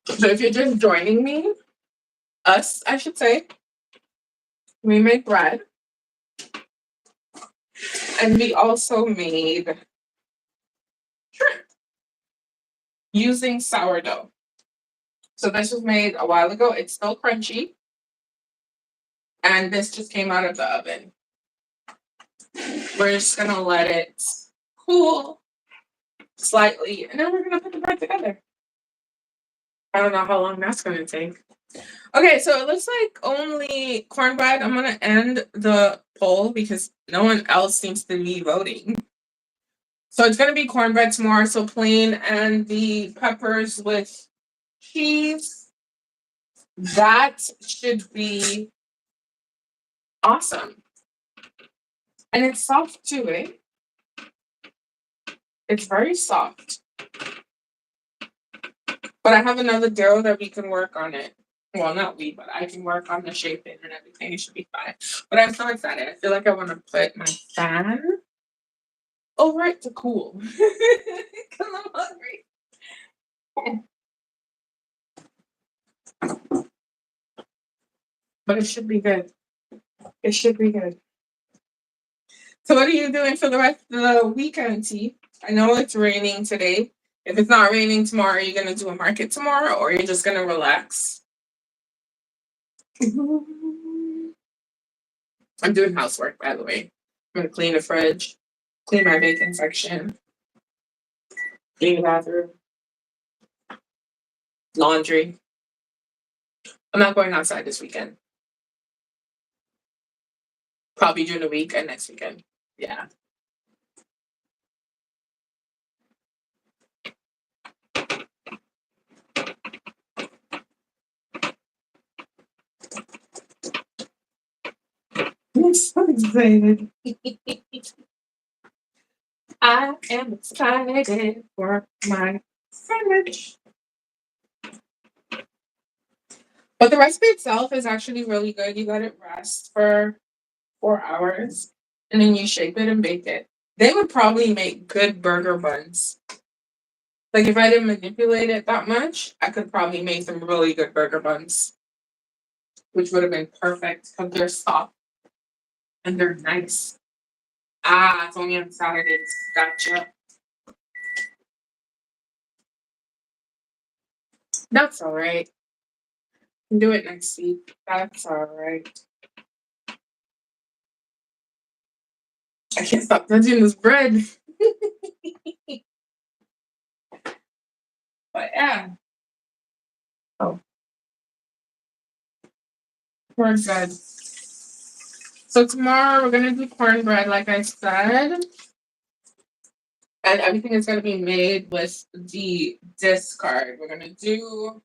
So if you're just joining me, us, I should say, we make bread. And we also made shrimp using sourdough. So this was made a while ago. It's still crunchy. And this just came out of the oven. We're just gonna let it cool slightly, and then we're gonna put the bread together. I don't know how long that's gonna take. Okay, so it looks like only cornbread. I'm gonna end the poll because no one else seems to be voting. So it's gonna be cornbread tomorrow, so plain, and the peppers with cheese. That should be awesome. And it's soft too, eh? It's very soft. But I have another dough that we can work on it. Well, not we, but I can work on the shaping and everything. It should be fine. But I'm so excited. I feel like I want to put my fan over it to cool. Because I'm hungry. But it should be good. It should be good. So what are you doing for the rest of the weekend, T? I know it's raining today. If it's not raining tomorrow, are you gonna do a market tomorrow or are you just gonna relax? I'm doing housework, by the way. I'm gonna clean the fridge, clean my bacon section, clean the bathroom, laundry. I'm not going outside this weekend. Probably during the week and next weekend. Yeah. I'm so excited. I am excited for my sandwich. But the recipe itself is actually really good. You let it rest for 4 hours and then you shape it and bake it. They would probably make good burger buns. Like if I didn't manipulate it that much, I could probably make some really good burger buns, which would have been perfect because they're soft and they're nice. Ah, it's only on Saturdays. Gotcha. That's all right. Can do it next week. That's all right. I can't stop touching this bread. But yeah. Oh, we're good. So tomorrow we're gonna do cornbread, like I said, and everything is gonna be made with the discard. We're gonna do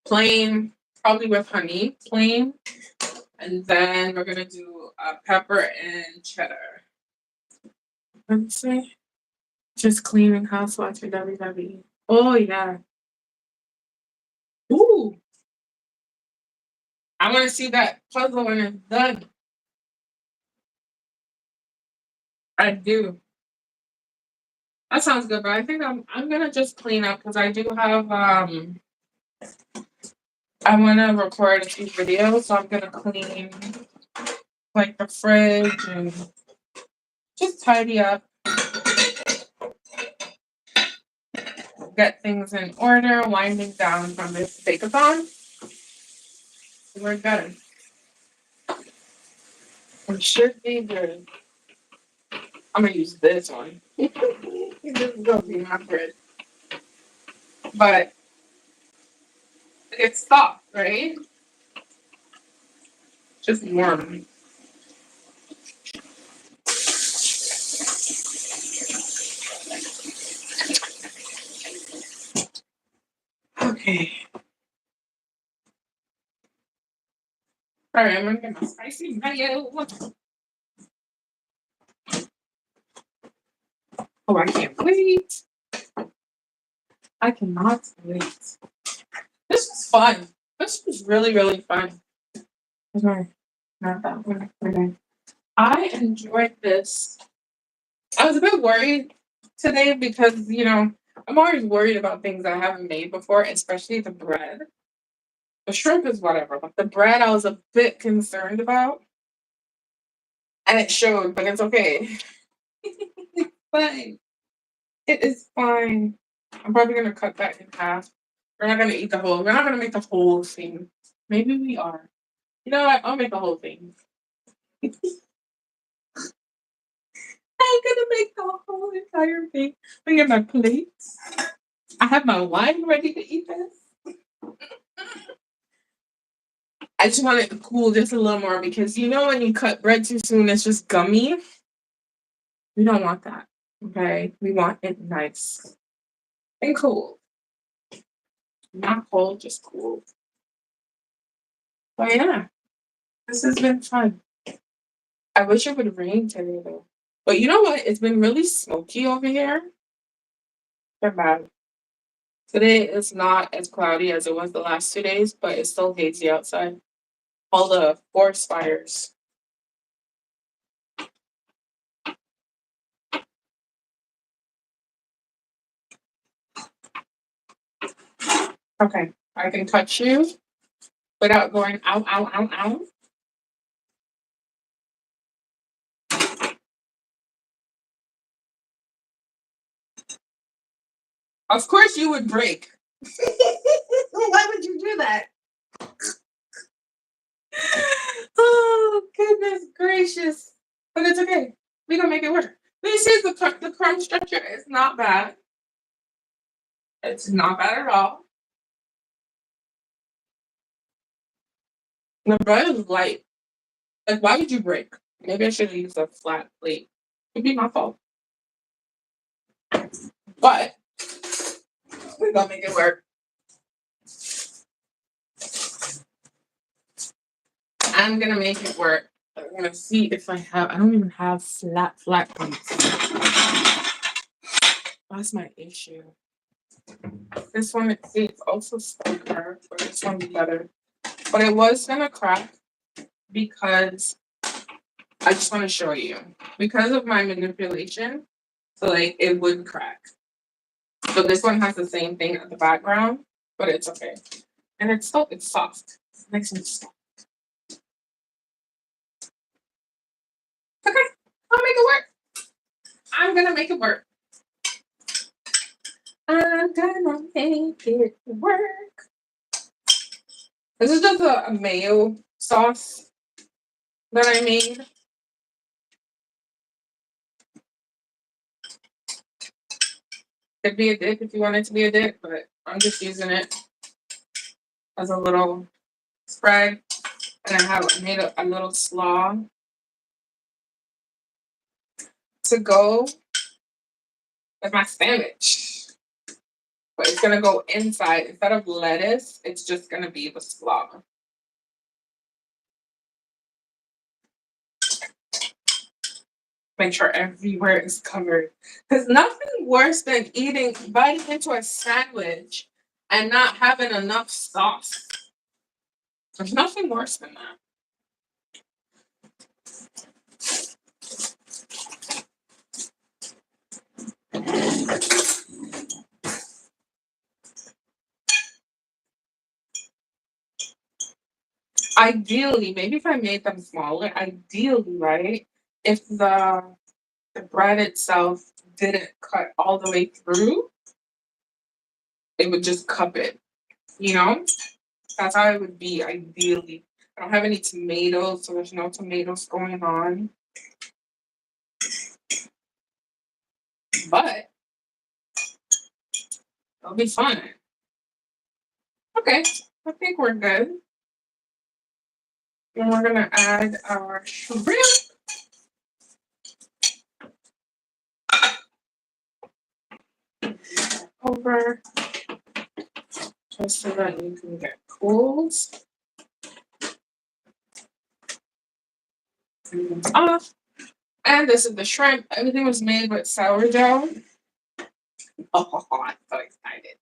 plain, probably with honey, plain, and then we're gonna do pepper and cheddar. Let's see. Just cleaning house watch with WWE. Oh yeah. Ooh, I want to see that puzzle when it's done. I do. That sounds good, but I think I'm gonna just clean up because I do have I want to record a few videos, so I'm gonna clean like the fridge and just tidy up, get things in order, winding down from this bake-a-thon. We're good. We should be good. I'm gonna use this one. This is gonna be my bread, but it's soft, right? Just warm. Okay. All right, I'm gonna get my spicy mayo. Oh, I can't wait. I cannot wait. This was fun. This was really, really fun. Okay, not that one. Okay. I enjoyed this. I was a bit worried today because, I'm always worried about things I haven't made before, especially the bread. The shrimp is whatever, but the bread I was a bit concerned about. And it showed, but it's okay. It's fine. It is fine. I'm probably gonna cut that in half. We're not gonna eat the whole. We're not gonna make the whole thing. Maybe we are. You know what? I'll make the whole thing. I'm gonna make the whole entire thing. Look at my plates. I have my wine ready to eat this. I just want it to cool just a little more because when you cut bread too soon, it's just gummy. We don't want that. Okay, we want it nice and cool. Not cold, just cool. But yeah, this has been fun. I wish it would rain today though. But you know what? It's been really smoky over here. They're bad. Today is not as cloudy as it was the last 2 days, but it's still hazy outside. All the forest fires. Okay, I can touch you without going ow, ow, ow, ow. Of course you would break. Why would you do that? Oh, goodness gracious. But it's okay. We're going to make it work. This is the crumb structure. It's not bad. It's not bad at all. The bread is light. Like, why would you break? Maybe I should have used a flat plate. It'd be my fault. But we're going to make it work. I'm going to make it work. I'm going to see if I don't even have flat plates. That's my issue. This one, it's also stronger, but this one's better. But it was gonna crack because I just want to show you. Because of my manipulation, so like it would crack. So this one has the same thing at the background, but it's okay. And it's soft. It's nice and soft. Okay, I'll make it work. I'm gonna make it work. I'm gonna make it work. This is just a mayo sauce that I made. Could be a dip if you want it to be a dip, but I'm just using it as a little spread. And I made a little slaw to go with my sandwich. But it's gonna go inside. Instead of lettuce, it's just gonna be the slaw. Make sure everywhere is covered. There's nothing worse than biting into a sandwich and not having enough sauce. There's nothing worse than that. Ideally, maybe if I made them smaller, ideally, right? If the bread itself didn't cut all the way through, it would just cup it, you know? That's how it would be ideally. I don't have any tomatoes, so there's no tomatoes going on. But it'll be fun. Okay, I think we're good. And we're gonna add our shrimp. Over just so that you can get cooled. Off. And this is the shrimp. Everything was made with sourdough. Oh, I'm so excited.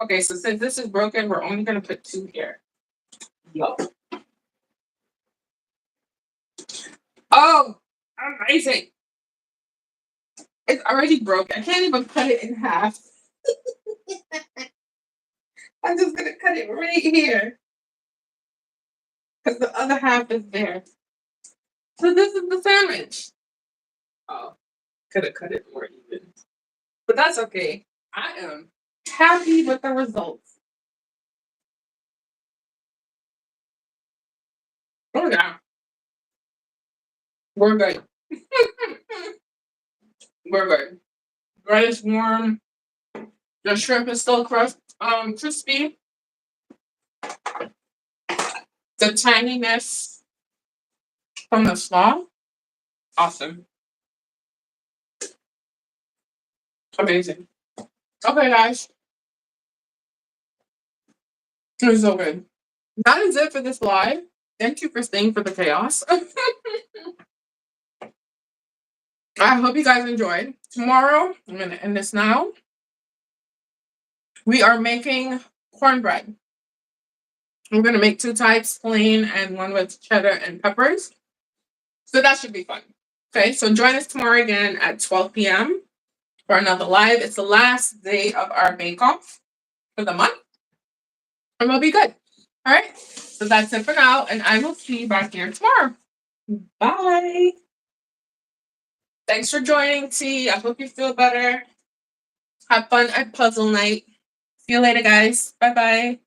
Okay, so since this is broken, we're only gonna put 2 here. Yo. Oh, amazing. It's already broken. I can't even cut it in half. I'm just gonna cut it right here. Because the other half is there. So this is the sandwich. Oh, could have cut it more even. But that's okay. I am happy with the results. Oh yeah. We're good. We're good. Bread is warm. The shrimp is still crispy. The tanginess from the slaw. Awesome. Amazing. Okay, guys. It was so good. That is it for this live. Thank you for staying for the chaos. I hope you guys enjoyed. Tomorrow, I'm going to end this now. We are making cornbread. I'm going to make 2 types, plain and one with cheddar and peppers. So that should be fun. Okay, so join us tomorrow again at 12 p.m. for another live. It's the last day of our bake-off for the month, and we'll be good. All right, so that's it for now, and I will see you back here tomorrow. Bye. Thanks for joining, T. I hope you feel better. Have fun at puzzle night. See you later, guys. Bye-bye.